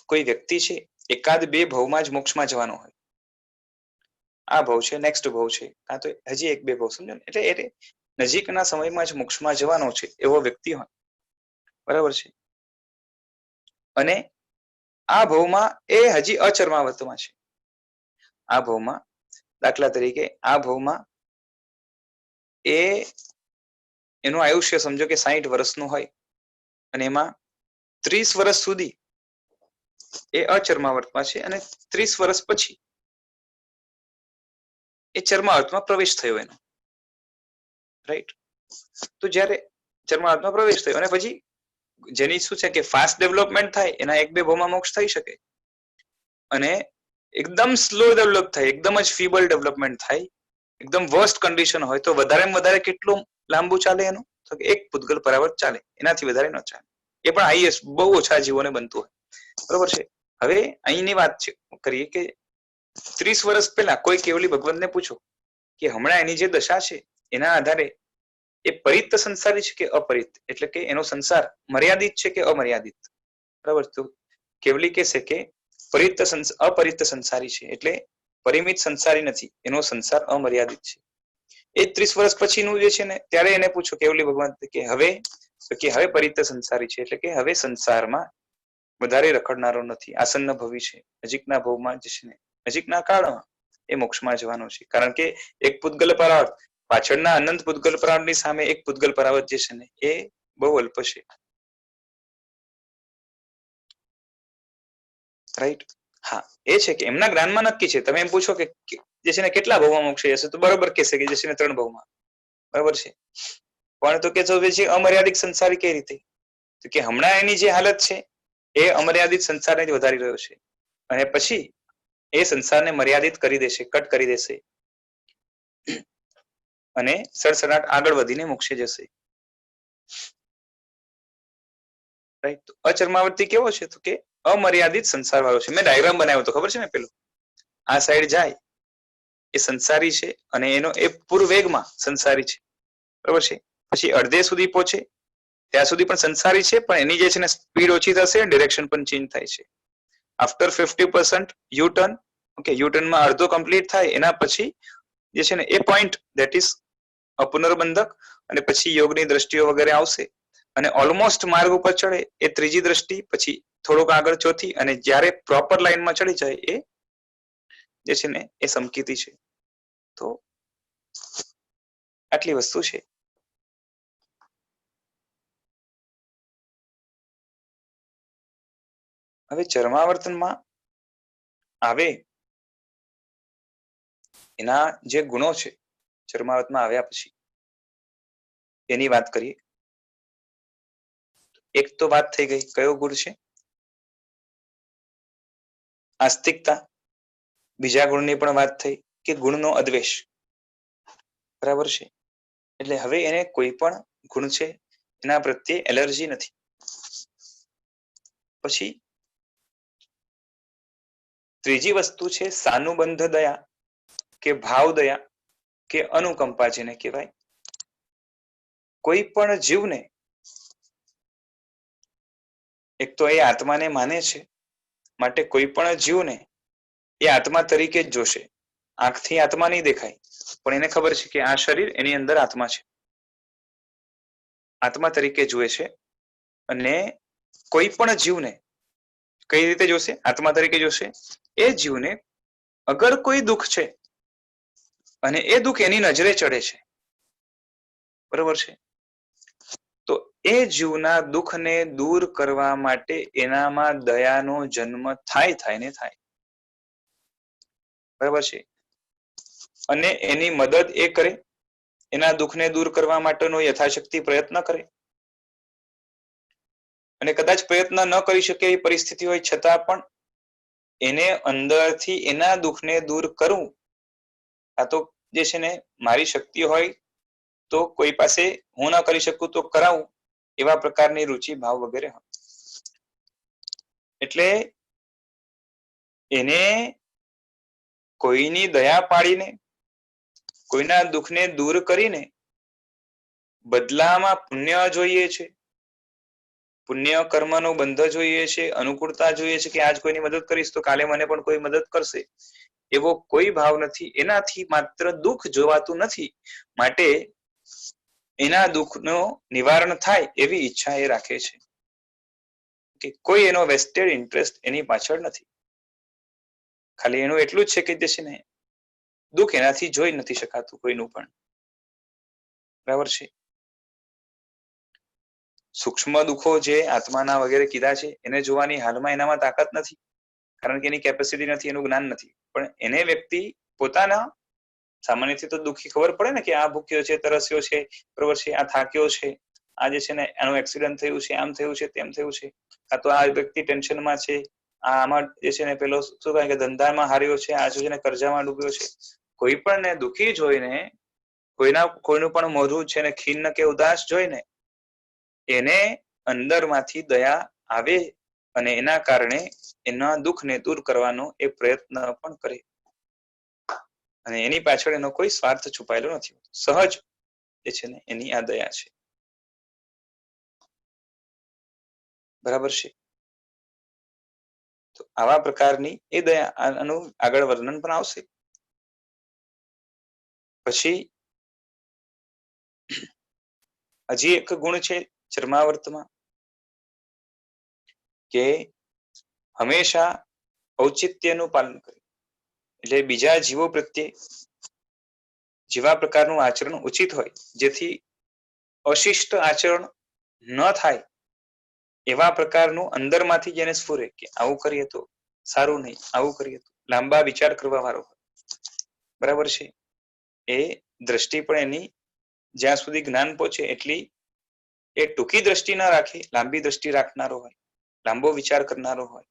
કોઈ વ્યક્તિ છે એકાદ બે ભવમાં જ મોક્ષમાં જવાનો હોય, આ ભવ છે, નેક્સ્ટ ભવ છે, કાં તો હજી એક બે ભવ, સમજો ને, એટલે નજીકના સમયમાં જ મોક્ષમાં જવાનો છે એવો વ્યક્તિ હોય. બરાબર છે. અને આ ભવમાં એ હજી અચરમાવર્તમાં છે. આ ભવમાં દાખલા તરીકે આ ભવમાં એ એનું આયુષ્ય સમજો કે 60 વર્ષનું હોય અને એમાં 30 વર્ષ સુધી એ અચરમાવર્તમાં છે અને 30 વર્ષ પછી એ ચરમાવર્તમાં પ્રવેશ થયો એનો. રાઈટ. તો જ્યારે ચરમાવર્તમાં પ્રવેશ થયો અને પછી જેની શું છે કે ફાસ્ટ ડેવલપમેન્ટ થાય એના એક બે ભાવમાં મોક્ષ થઈ શકે, અને એકદમ સ્લો ડેવલપ થાય, એકદમ જ ફીબલ ડેવલપમેન્ટ થાય, એકદમ વર્સ્ટ કન્ડિશન હોય તો વધારેમાં વધારે કેટલું લાંબુ ચાલે એનું? તો કે એક પૂતગલ પરાવર્ત ચાલે, એનાથી વધારે ન ચાલે. એ પણ હાઈએસ્ટ બહુ ઓછા જીવોને બનતું હોય. બરોબર છે. હવે અહીંની વાત કરીએ કે 30 વર્ષ પહેલા કોઈ કેવલી ભગવંતને પૂછો કે હમણાં એની જે દશા છે એના આધારે એ પરિત સંસારી છે કે અપરિત, એટલે કે એનો સંસાર મર્યાદિત છે કે અમર્યાદિત. બરાબર. તો કેવલી કહેશે કે અપરિત સંસારી છે, એટલે પરિમિત સંસારી નથી, એનો સંસાર અમર્યાદિત છે. એ 30 વર્ષ પછીનું જે છે ને ત્યારે એને પૂછો કેવલી ભગવાન કે હવે પરિત સંસારી છે, એટલે કે હવે સંસારમાં વધારે રખડનારો નથી, આસન્ન ભવી છે, નજીકના ભવમાં જે છે ને નજીકના કાળમાં એ મોક્ષમાં જવાનો છે. કારણ કે એક પૂતગલ પરાવર્ત પાછળના અનંત પૂતગલ પરાવર્તની સામે એક પૂતગલ પરાવર્ત જે છે ને એ બહુ અલ્પ છે. રાઈટ. હા, એ છે કે એમના જ્ઞાનમાં નક્કી છે. તમે એમ પૂછો કે જે છે ને કેટલા ભાવમાં મોક્ષ હશે તો બરોબર કહેશે કે જે છે ને 3 ભાવમાં. બરાબર છે. પણ તો કે છે અમર્યાદિત સંસારી કઈ રીતે? તો કે હમણાં એની જે હાલત છે એ અમર્યાદિત સંસારને જ વધારી રહ્યો છે, અને પછી એ સંસારને મર્યાદિત કરી દેશે, કટ કરી દેશે, અને સડસડાટ આગળ વધીને મોક્ષે જશે. રાઈટ. તો અચર્માવર્તી કેવો છે? તો કે અમર્યાદિત સંસાર વાળો છે. મેં ડાયગ્રામ બનાવ્યો તો ખબર છે ને, પેલો આ સાઈડ જાય એ સંસારી છે, અને એનો એ પૂર્વેગમાં સંસારી છે, બરાબર છે. પછી અડધે સુધી પહોંચે ત્યાં સુધી પણ સંસારી છે, પણ એની જે છે ને સ્પીડ ઓછી થશે, ડિરેક્શન પણ ચેન્જ થાય છે. After 50% U turn, okay, U ટર્નમાં અડધો કમ્પ્લીટ થાય એના પછી જે છે ને એ પોઈન્ટ ધેટ ઇઝ પુનર્બંધક, અને પછી યોગની દ્રષ્ટિઓ વગેરે આવશે, અને ઓલમોસ્ટ માર્ગ ઉપર ચડે એ ત્રીજી દ્રષ્ટિ, પછી થોડુંક આગળ ચોથી, અને જ્યારે પ્રોપર લાઈનમાં ચડી જાય એ જે છે ને એ સમકીતી છે. તો આટલી વસ્તુ છે. હવે ચર્માવર્તનમાં આવે એના જે ગુણો છે, ચર્માવર્તમાં આવ્યા પછી એની વાત કરીએ. એક તો વાત થઈ ગઈ, કયો ગુણ છે? આસ્તિકતા. બીજા ગુણની પણ વાત થઈ કે ગુણનો અદ્વેષ, બરાબર છે. એટલે હવે એને કોઈ પણ ગુણ છે એના પ્રત્યે એલર્જી નથી. પછી ત્રીજી વસ્તુ છે સાનુબંધ દયા, કે ભાવ દયા, કે અનુકંપા જેને કહેવાય. કોઈ પણ જીવને, એક તો એ આત્માને માને છે, માટે કોઈ પણ જીવને એ આત્મા તરીકે જ જોશે. આંખથી આત્મા નહીં દેખાય, પણ એને ખબર છે કે આ શરીર એની અંદર આત્મા છે, આત્મા તરીકે જુએ છે. અને કોઈ પણ જીવને કઈ રીતે જોશે? આત્મા તરીકે જોશે. એ જીવને અગર કોઈ દુઃખ છે અને એ દુઃખ એની નજરે ચડે છે, બરોબર છે, તો એ જીવના દુઃખને દૂર કરવા માટે એનામાં દયાનો જન્મ થાય ને થાય, બરાબર છે. અને એની મદદ એ કરે, એના દુઃખને દૂર કરવા માટેનો યથાશક્તિ પ્રયત્ન કરે. અને કદાચ પ્રયત્ન ન કરી શકે એ પરિસ્થિતિ હોય છતાં પણ એને અંદરથી એના દુઃખને દૂર કરવું, આ તો જે છે ને મારી શક્તિ હોય તો કોઈ પાસે હું ના કરી શકું તો કરાવું, એવા પ્રકારની રુચિ ભાવ વગેરે. એટલે એને કોઈની દયા પાડીને, કોઈના દુઃખને દૂર કરીને બદલામાં પુણ્ય જોઈએ છે, પુણ્ય કર્મનો બંધ જોઈએ છે, અનુકૂળતા જોઈએ છે, કે આજ કોઈની મદદ કરીશ તો કાલે મને પણ કોઈ મદદ કરશે, એવો કોઈ ભાવ નથી. એનાથી માત્ર દુઃખ જોવાતું નથી, માટે એના દુઃખનો નિવારણ થાય એવી ઈચ્છા એ રાખે છે, કે કોઈ એનો વેસ્ટેડ ઇન્ટરેસ્ટ એની પાછળ નથી. ખાલી એનું એટલું જ છે કે જે છે ને દુઃખ એનાથી જોઈ નથી શકાતું કોઈનું પણ, બરાબર છે. સૂક્ષ્મ દુઃખો જે આત્માના વગેરે કીધા છે એને જોવાની હાલમાં એનામાં તાકાત નથી, કારણ કે એની કેપેસિટી નથી, એનું જ્ઞાન નથી. પણ એને વ્યક્તિ પોતાના સામાન્યથી તો દુઃખી ખબર પડે ને કે આ ભૂખ્યો છે, તરસ્યો છે, બરોબર છે, આ થાક્યો છે, આ જે છે ને એનું એક્સિડન્ટ થયું છે, આમ થયું છે, તેમ થયું છે, કાં તો આ વ્યક્તિ ટેન્શનમાં છે, આમાં જે છે ને પેલો શું કહે કે ધંધામાં હાર્યો છે, આ છે ને કર્જામાં ડૂબ્યો છે. કોઈ પણ ને દુઃખી જોઈને, કોઈનું પણ મોઢું છે ને ખીન્ન કે ઉદાસ જોઈને એને અંદરમાંથી દયા આવે, અને એના કારણે એના દુઃખને દૂર કરવાનો એ પ્રયત્ન પણ કરે, અને એની પાછળ એનો કોઈ સ્વાર્થ છુપાયેલો નથી. સહજ જે છે ને એની આ દયા છે, બરાબર છે. તો આવા પ્રકારની એ દયા, આનું આગળ વર્ણન પણ આવશે. પછી હજી એક ગુણ છે ચર્માવર્તમાં, કે હંમેશા ઔચિત્યનું પાલન કરે. એટલે બીજા જીવો પ્રત્યે જેવા પ્રકારનું આચરણ ઉચિત હોય, જેથી અશિષ્ટ આચરણ ન થાય, એવા પ્રકારનું અંદરમાંથી જેને સ્ફુરે કે આવું કરીએ તો સારું નહીં, આવું કરીએ તો, લાંબા વિચાર કરવા વાળો, બરાબર છે, એ દ્રષ્ટિ પણ એની જ્યાં સુધી જ્ઞાન પહોંચે એટલી એ ટૂંકી દ્રષ્ટિ ના રાખે, લાંબી દ્રષ્ટિ રાખનારો હોય, લાંબો વિચાર કરનારો હોય,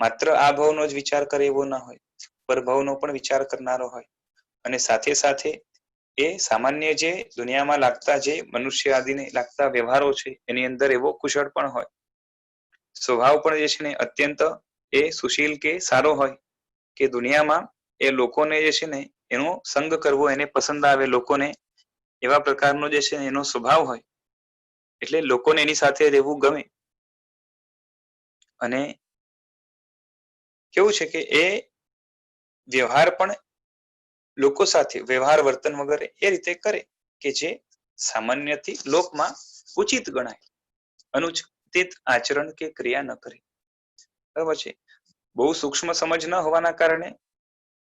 માત્ર આ ભાવનો જ વિચાર કરે એવો ના હોય, પરભાવનો પણ વિચાર કરનારો હોય, અને સાથે સાથે એ સામાન્ય જે દુનિયામાં લાગતા જે મનુષ્ય આદિને લાગતા વ્યવહારો છે એની અંદર એવો કુશળ પણ હોય, સ્વભાવ પણ જે છે ને અત્યંત એ સુશીલ કે સારો હોય કે દુનિયામાં એ લોકોને જે છે ને એનો સંગ કરવો એને પસંદ આવે, લોકોને એવા પ્રકારનો જે છે એનો સ્વભાવ હોય એટલે લોકોને એની સાથે રહેવું ગમે. અને કેવું છે કે એ વ્યવહાર પણ લોકો સાથે વ્યવહાર વર્તન વગેરે એ રીતે કરે કે જે સામાન્યથી લોકમાં ઉચિત ગણાય, અનુચિત આચરણ કે ક્રિયા ન કરે. બરાબર છે. બહુ સૂક્ષ્મ સમજ ન હોવાના કારણે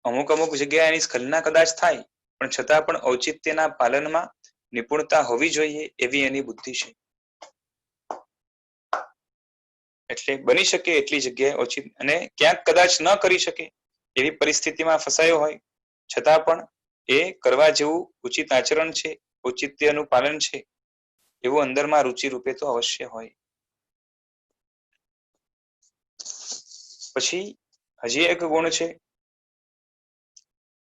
અમુક જગ્યાએ એની સ્ખલના કદાચ થાય, પણ છતાં પણ ઔચિત્યના પાલનમાં નિપુણતા હોવી જોઈએ એવી એની બુદ્ધિ છે. એટલે બની શકે એટલી જગ્યાએ ઔચિત્ય, અને ક્યાંક કદાચ ન કરી શકે એવી પરિસ્થિતિમાં ફસાયો હોય છતાં પણ એ કરવા જેવું ઉચિત આચરણ છે, ઔચિત્યનું પાલન છે એવું અંદરમાં રુચિ રૂપે તો અવશ્ય હોય. પછી હજી એક ગુણ છે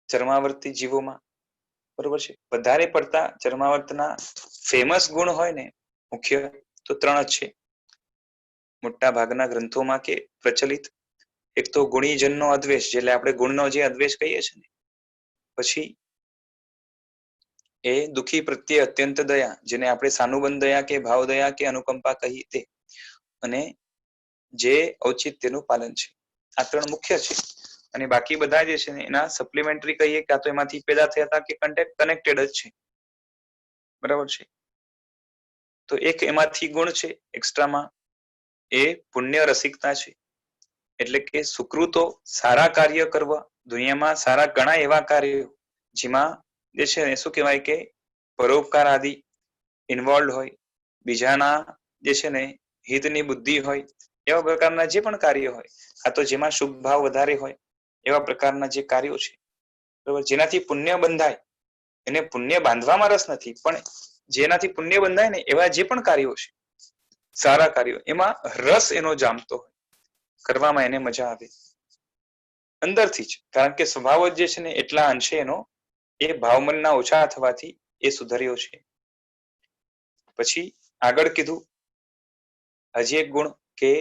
ચર્માવર્તી જીવોમાં. બરોબર છે. વધારે પડતા ચર્માવર્તના ફેમસ ગુણ હોય ને મુખ્ય તો 3 જ છે મોટા ભાગના ગ્રંથોમાં કે પ્રચલિત. એક તો ગુણીજનનો અદ્વેષ, એટલે આપણે ગુણનો જે અદ્વેષ કહીએ છીએ ને. પછી એ દુઃખી પ્રત્યે અત્યંત દયા, જેને આપણે સાનુબંધ દયા કે ભાવ દયા કે અનુકંપા કહીએ તે, અને જે ઔચિત્યનું પાલન છે. આ 3 મુખ્ય છે. અને બાકી બધા જે છે ને એના સપ્લિમેન્ટરી કહીએ, કાં તો એમાંથી પેદા થયા હતા કે કનેક્ટેડ જ છે. બરાબર છે. તો એક એમાંથી ગુણ છે એક્સ્ટ્રામાં, એ પુણ્ય રસિકતા છે. એટલે કે સુકૃતો સારા કાર્ય કરવા, દુનિયામાં સારા ઘણા એવા કાર્યો જેમાં જે છે શું કહેવાય કે પરોપકાર આદિ ઇન્વોલ્વ હોય, બીજાના જે છે ને હિતની બુદ્ધિ હોય, એવા પ્રકારના જે પણ કાર્ય હોય, આ તો જેમાં શુભ ભાવ વધારે હોય એવા પ્રકારના જે કાર્યો છે, બરાબર, જેનાથી પુણ્ય બંધાય. એને પુણ્ય બાંધવામાં રસ નથી, પણ જેનાથી પુણ્ય બંધાય ને એવા જે પણ કાર્યો છે, સારા કાર્યો, એમાં રસ એનો જામતો હોય, કરવામાં એને મજા આવે અંદરથી જ. કારણ કે સ્વભાવ જ જે છે ને એટલા અંશે એનો એ ભાવમનના ઓછા થવાથી એ સુધર્યો છે. પછી આગળ કીધું હજી એક ગુણ કે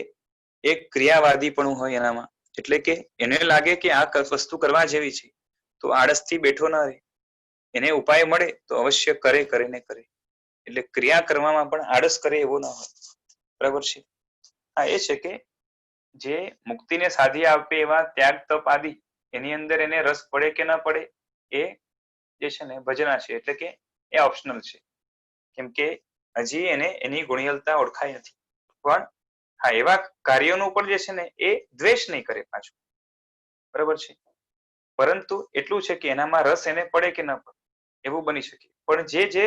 એક ક્રિયાવાદીપણું હોય એનામાં. એટલે કે એને લાગે કે આ વસ્તુ કરવા જેવી છે તો આળસથી બેઠો ના રહે, એને ઉપાય મળે તો અવશ્ય કરે ને કરે. એટલે ક્રિયા કરવામાં પણ આળસ કરે એવો ના હોય. બરાબર છે. હા, એ છે કે જે મુક્તિને સાધી આપે એવા ત્યાગ તપ આદિ એની અંદર એને રસ પડે કે ના પડે એ જે છે ને ભજના છે, એટલે કે એ ઓપ્શનલ છે. કેમ કે હજી એને એની ગુણિયલતા ઓળખાઈ નથી. પણ હા, એવા કાર્યોનું પણ જે છે ને એ દ્વેષ નહીં કરે પાછું. બરાબર છે. પરંતુ એટલું છે કે એનામાં રસ એને પડે કે ના પડે એવું બની શકે. પણ જે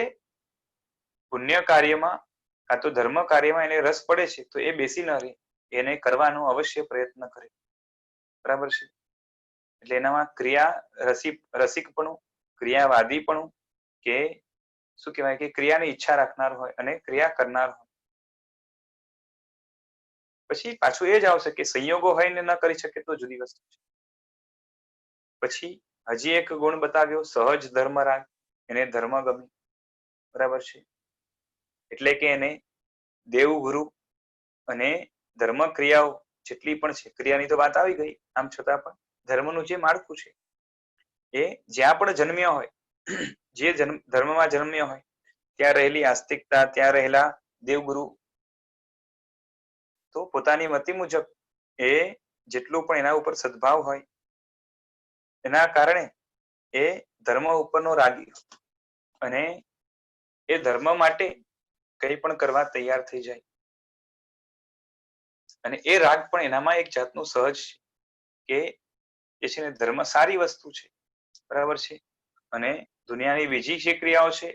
પુણ્ય કાર્યમાં કાં તો ધર્મ કાર્યમાં એને રસ પડે છે તો એ બેસી ન રહે, એને કરવાનો અવશ્ય પ્રયત્ન કરે. બરાબર છે. એટલે એનામાં ક્રિયા રસિકપણું, ક્રિયાવાદીપણું, કે શું કહેવાય કે ક્રિયાની ઈચ્છા રાખનાર હોય અને ક્રિયા કરનાર હોય. પછી પાછું એ જ આવશે કે સંયોગો હોય ને ન કરી શકે તો જુદી વસ્તુ છે. પછી હજી એક ગુણ બતાવ્યો સહજ ધર્મરાગ, એને ધર્મ ગમે. બરાબર છે. એટલે કે એને દેવગુરુ અને ધર્મ ક્રિયાઓ જેટલી પણ છે, ક્રિયાની તો વાત આવી ગઈ, આમ છતાં પણ ધર્મનું જે માળખું છે એ જ્યાં પણ જન્મ્યો હોય, જે ધર્મમાં જન્મ્યો હોય ત્યાં રહેલી આસ્તિકતા, ત્યાં રહેલા દેવગુરુ, તો પોતાની મતિ મુજબ એ જેટલું પણ એના ઉપર સદભાવ હોય એના કારણે એ ધર્મ ઉપરનો રાગી, અને એ ધર્મ માટે કંઈ પણ કરવા તૈયાર થઈ જાય. અને એ રાગ પણ એનામાં એક જાતનું સહજ છે કે એ છે ને ધર્મ સારી વસ્તુ છે. બરાબર છે. અને દુનિયાની બીજી જે ક્રિયાઓ છે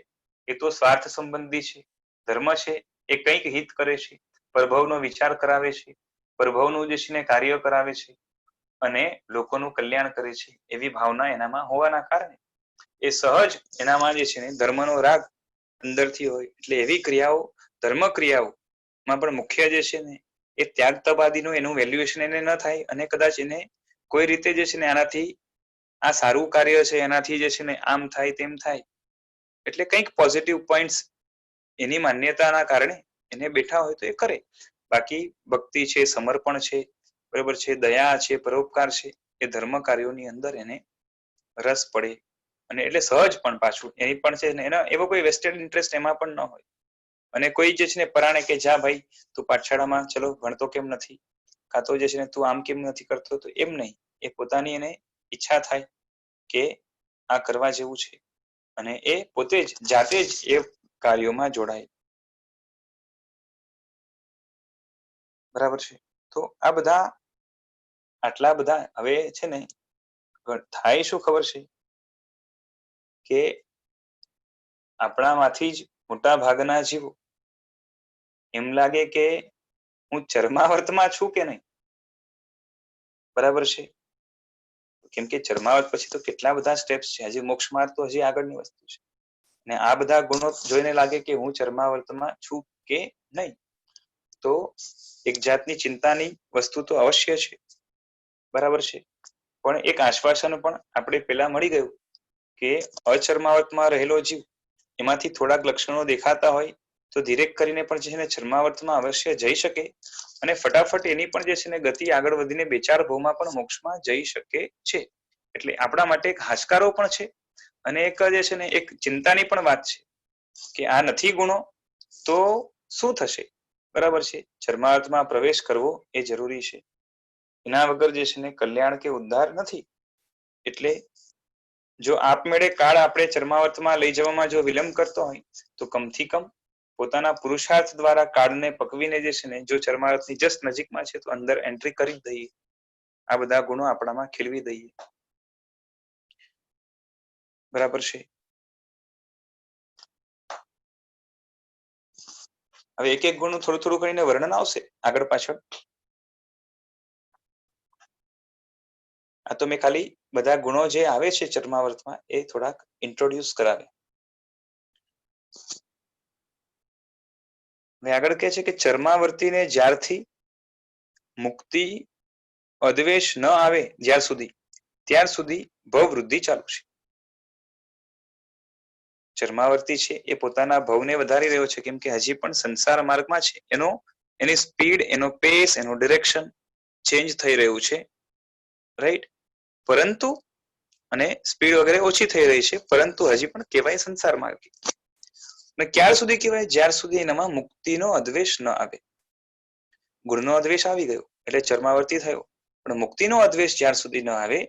એ તો સ્વાર્થ સંબંધી છે. ધર્મ છે એ કંઈક હિત કરે છે, પ્રભવનો વિચાર કરાવે છે, પ્રભવનું જે છે ને કાર્ય કરાવે છે અને લોકોનું કલ્યાણ કરે છે, એવી ભાવના એનામાં હોવાના કારણે એ સહજ એનામાં જે છે ને ધર્મનો રાગ અંદરથી હોય. એટલે એવી ક્રિયાઓ, ધર્મ ક્રિયાઓમાં પણ મુખ્ય જે છે ને એ ત્યાગ તપ આદિનું એનું વેલ્યુએશન એને ન થાય, અને કદાચ એને કોઈ રીતે જે છે ને આનાથી આ સારું કાર્ય છે, એનાથી જે છે ને આમ થાય તેમ થાય, એટલે કંઈક પોઝિટિવ પોઈન્ટ્સ એની માન્યતાના કારણે એને બેઠા હોય તો એ કરે. બાકી ભક્તિ છે, સમર્પણ છે, બરાબર છે, દયા છે, પરોપકાર છે, એ ધર્મ કાર્યોની અંદર એને રસ પડે. અને એટલે સહજ પણ પાછું એની પણ છે ને એના એવો કોઈ વેસ્ટેડ ઇન્ટરેસ્ટ એમાં પણ ન હોય. અને કોઈ જે છે ને પરાણે કે જા ભાઈ તું પાઠશાળામાં ચલો ભણતો કેમ નથી, કાં તો જે છે ને તું આમ કેમ નથી કરતો, તો એમ નહીં. એ પોતાની એને ઈચ્છા થાય કે આ કરવા જેવું છે, અને એ પોતે જ જાતે જ એ કાર્યોમાં જોડાય. બરાબર છે. તો આ બધા આટલા બધા હવે છે ને થાય શું ખબર છે કે આપણામાંથી જ મોટા ભાગના જીવો એમ લાગે કે હું ચરમાવર્તમાં છું કે નહીં. બરાબર છે. કેમ કે ચરમાવર્ત પછી તો કેટલા બધા સ્ટેપ્સ છે, હજી મોક્ષ માર્ગ તો હજી આગળની વસ્તુ છે. અને આ બધા ગુણો જોઈને લાગે કે હું ચરમાવર્તમાં છું કે નહીં, તો એક જાતની ચિંતાની વસ્તુ તો અવશ્ય છે. બરાબર છે. પણ એક આશ્વાસન પણ આપણે પેલા મળી ગયું કે અચરમાવર્તમાં રહેલો જીવ એમાંથી થોડાક લક્ષણો દેખાતા હોય તો ધીરે કરીને પણ જે છે ને ચરમાવર્તમાં અવશ્ય જઈ શકે, અને ફટાફટ એની પણ જે છે ને ગતિ આગળ વધીને 2-4 ભાવમાં પણ મોક્ષમાં જઈ શકે છે. એટલે આપણા માટે એક હાશકારો પણ છે, અને એક જે છે ને એક ચિંતાની પણ વાત છે કે આ નથી ગુણો તો શું થશે. બરાબર છે. ચરમાવર્તમાં પ્રવેશ કરવો એ જરૂરી છે. એના વગર જે છે ને કલ્યાણ કે ઉદ્ધાર નથી. એટલે જો આપમેળે કાળ આપણે ચરમાવર્તમાં લઈ જવામાં જો વિલંબ કરતો હોય તો કમથી કમ પોતાના પુરુષાર્થ દ્વારા કાળને પકવીને જે છે ને જો ચરમાવર્તની જસ્ટ નજીકમાં છે તો અંદર એન્ટ્રી કરી જ દઈએ, આ બધા ગુણો આપણામાં ખીલવી દઈએ. બરાબર છે. હવે એક એક ગુણનું થોડું થોડું કરીને વર્ણન આવશે આગળ પાછળ. આ તો મેં ખાલી બધા ગુણો જે આવે છે ચરમાવર્તમાં એ થોડાક ઇન્ટ્રોડ્યુસ કરાવે. આગળ કહે છે કે ચરમાવર્તીને જ્યારથી મુક્તિ અદ્વેષ ન આવે ત્યાર સુધી ભવ વૃદ્ધિ ચાલુ છે. ચરમાવર્તી છે એ પોતાના ભવને વધારી રહ્યો છે, કેમ કે હજી પણ સંસાર માર્ગમાં છે. એની સ્પીડ, એનો પેસ, એનો ડિરેક્શન ચેન્જ થઈ રહ્યું છે. રાઈટ. પરંતુ અને સ્પીડ વગેરે ઓછી થઈ રહી છે, પરંતુ હજી પણ કહેવાય સંસાર માર્ગી. અને ક્યાર સુધી કહેવાય? જ્યાર સુધી એનામાં મુક્તિનો અદ્વેષ ન આવે. ગુણનો અદ્વેષ આવી ગયો એટલે ચરમાવર્તી થયો, પણ મુક્તિનો અદ્વેષ જ્યાર સુધી ન આવે,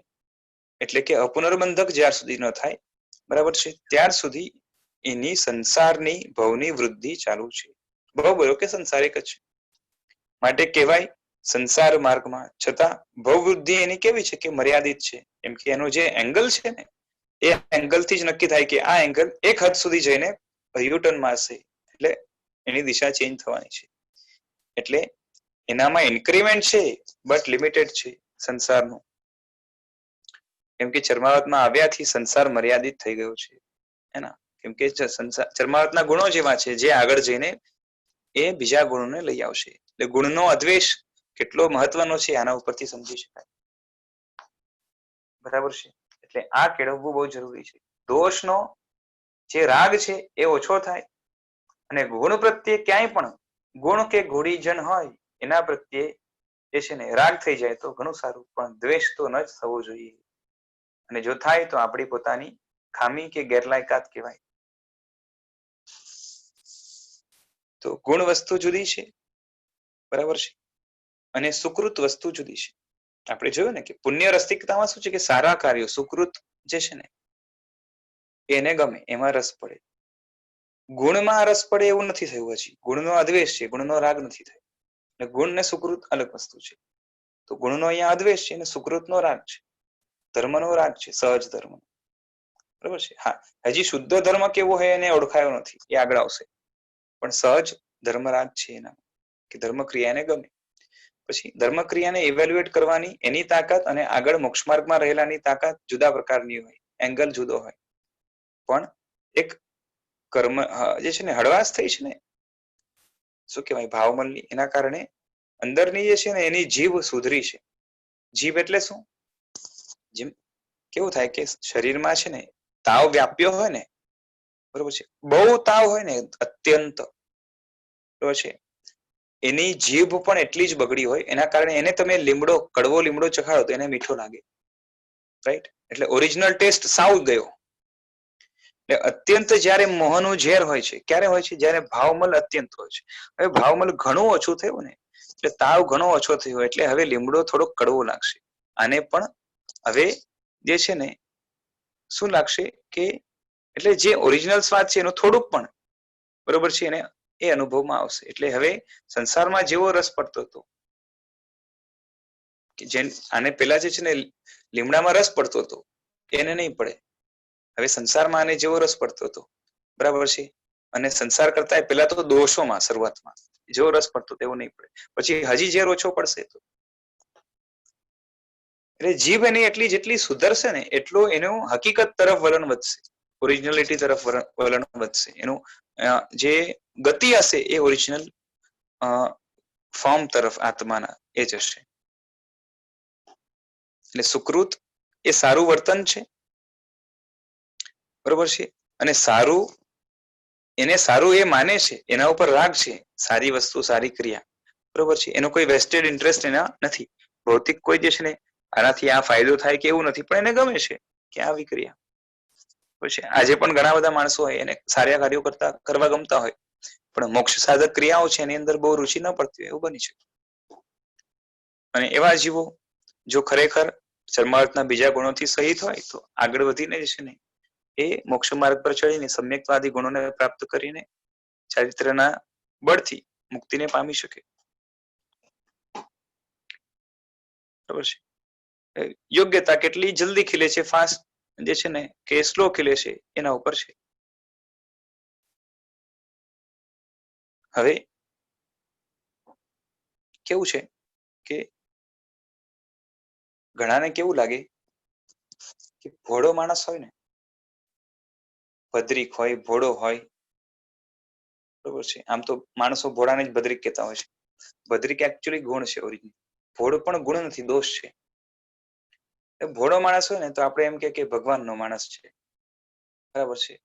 એટલે કે અપુનર્બંધક જ્યાર સુધી ન થાય, બરાબર છે, ત્યાર સુધી એની સંસારની ભવની વૃદ્ધિ ચાલુ છે. ભવ બોલો કે સંસાર એક જ છે. માટે કહેવાય સંસાર માર્ગમાં છતાં ભવ વૃદ્ધિ એની કેવી છે કે મર્યાદિત છે. એમ કે એનો જે એંગલ છે ને એ એંગલ થી જ નક્કી થાય કે આ એંગલ એક હદ સુધી જઈને યુટર્ન મારશે, એટલે એની દિશા ચેન્જ થવાની છે. એટલે એનામાં ઇન્ક્રીમેન્ટ છે બટ લિમિટેડ છે સંસારનું. કેમ કે ચરમાવતમાં આવ્યાથી સંસાર મર્યાદિત થઈ ગયો છે એના. કેમ કે ચરમાવતના ગુણો જેવા છે જે આગળ જઈને એ બીજા ગુણોને લઈ આવશે. એટલે ગુણનો અદ્વેષ કેટલો મહત્વનો છે આના ઉપરથી સમજી શકાય. બરાબર છે. એટલે આ કેળવવું બહુ જરૂરી છે. દોષનો જે રાગ છે એ ઓછો થાય, અને ગુણ પ્રત્યે ક્યાંય પણ ગુણ કે ગુણીજન હોય એના પ્રત્યે જે છે ને રાગ થઈ જાય તો ઘણું સારું, પણ દ્વેષ તો ન જ થવો જોઈએ. અને જો થાય તો આપણી પોતાની ખામી કે ગેરલાયકાત કહેવાય. તો ગુણ વસ્તુ જુદી છે, બરાબર છે, અને સુકૃત વસ્તુ જુદી છે. આપણે જોયું ને કે પુણ્ય રસિકતામાં શું છે કે સારા કાર્યો, સુકૃત જે છે ને એને ગમે, એમાં રસ પડે. ગુણમાં રસ પડે એવું નથી થયું હજી. ગુણનો અદ્વેષ છે, ગુણનો રાગ નથી થયો. એટલે ગુણ ને સુકૃત અલગ વસ્તુ છે. તો ગુણનો અહીંયા અદ્વેષ છે અને સુકૃતનો રાગ છે, ધર્મનો રાગ છે, સહજ ધર્મ. બરાબર છે. હા, હજી શુદ્ધ ધર્મ કેવો હોય એને ઓળખાયો નથી, એ આગળ આવશે. પણ સહજ ધર્મરાગ છે એના, કે ધર્મ ક્રિયાને ગમે. પછી ધર્મ ક્રિયાને ઇવેલ્યુએટ કરવાની એની તાકાત અને આગળ મોક્ષ માર્ગમાં રહેલાની તાકાત જુદા પ્રકારની હોય, એંગલ જુદો હોય. પણ એક કર્મ જે છે ને હળવાશ થઈ છે ને, શું કહેવાય, ભાવમલની, એના કારણે અંદરની જે છે ને એની જીભ સુધરી છે. જીભ એટલે શું? જેમ કેવું થાય કે શરીરમાં છે ને તાવ વ્યાપ્યો હોય ને, બરોબર છે, બહુ તાવ હોય ને અત્યંત, બરોબર છે, એની જીભ પણ એટલી જ બગડી હોય, એના કારણે એને તમે લીમડો, કડવો લીમડો ચખાડો તો એને મીઠો લાગે, રાઈટ? એટલે ઓરિજિનલ ટેસ્ટ સાવ ગયો. એટલે અત્યંત જ્યારે મોહનું ઝેર હોય છે, ક્યારે હોય છે? જ્યારે ભાવમલ અત્યંત હોય છે. હવે ભાવમલ ઘણું ઓછું થયું ને, એટલે તાવ ઘણો ઓછો થયો, એટલે હવે લીમડો થોડો કડવો લાગશે. આને પણ હવે જે છે ને શું લાગશે કે એટલે જે ઓરિજિનલ સ્વાદ છે એનું થોડુંક પણ, બરોબર છે, એને એ અનુભવમાં આવશે. એટલે હવે સંસારમાં જેવો રસ પડતો હતો કે જેમ આને પેલા જે છે ને લીમડામાં રસ પડતો હતો એને નહીં પડે. હવે સંસારમાં આને જેવો રસ પડતો હતો, બરાબર છે, અને સંસાર કરતા પેલા તો દોષોમાં શરૂઆતમાં જેવો રસ પડતો તેવો નહીં પડે, પછી હજી ઝેર ઓછો પડશે તો. એટલે જીભ એની એટલી જેટલી સુધરશે ને એટલું એનું હકીકત તરફ વલણ વધશે, ઓરિજિનલિટી તરફ વલણ વધશે. એનું જે ગતિ હશે એ ઓરિજિનલ ફોર્મ તરફ આત્માના એ જશે. એટલે સુકૃત એ સારું વર્તન છે, બરોબર છે, અને સારું એને સારું એ માને છે, એના ઉપર રાગ છે, સારી વસ્તુ, સારી ક્રિયા, બરોબર છે, એનો કોઈ વેસ્ટેડ ઇન્ટરેસ્ટ એના નથી. ભૌતિક કોઈ જે છે ને આનાથી આ ફાયદો થાય કે એવું નથી, પણ એને ગમે છે કે આવી ક્રિયા. પછી આજે પણ ઘણા બધા માણસો હોય એને સારા કાર્યો કરવા ગમતા હોય, પણ મોક્ષ સાધક ક્રિયાઓ છે એની અંદર બહુ રુચિ ન પડતી હોય, એવું બની શકે. અને એવા જીવો જો ખરેખર ચરમાર્થના બીજા ગુણોથી સહિત હોય તો આગળ વધીને છે ને એ મોક્ષ માર્ગ પર ચડીને સમ્યક્તાદી ગુણોને પ્રાપ્ત કરીને ચારિત્રના બળથી મુક્તિને પામી શકે. બરાબર છે. યોગ્યતા કેટલી જલ્દી ખીલે છે, ફાસ્ટ જે છે ને કે સ્લો ખીલે છે, એના ઉપર છે. હવે કેવું છે કે ઘણાને કેવું લાગે કે ભોળો માણસ હોય ને, ભદ્રિક હોય, ભોળો હોય, બરોબર છે, આમ તો માણસો ભોળાને જ ભદ્રિક કહેતા હોય છે. ભદ્રિક એકચ્યુઅલી ગુણ છે ઓરિજિનલ, ભોળો પણ ગુણ નથી, દોષ છે. ભોળો માણસ હોય ને તો આપણે એમ કે ભગવાનનો માણસ છે, બરાબર છે,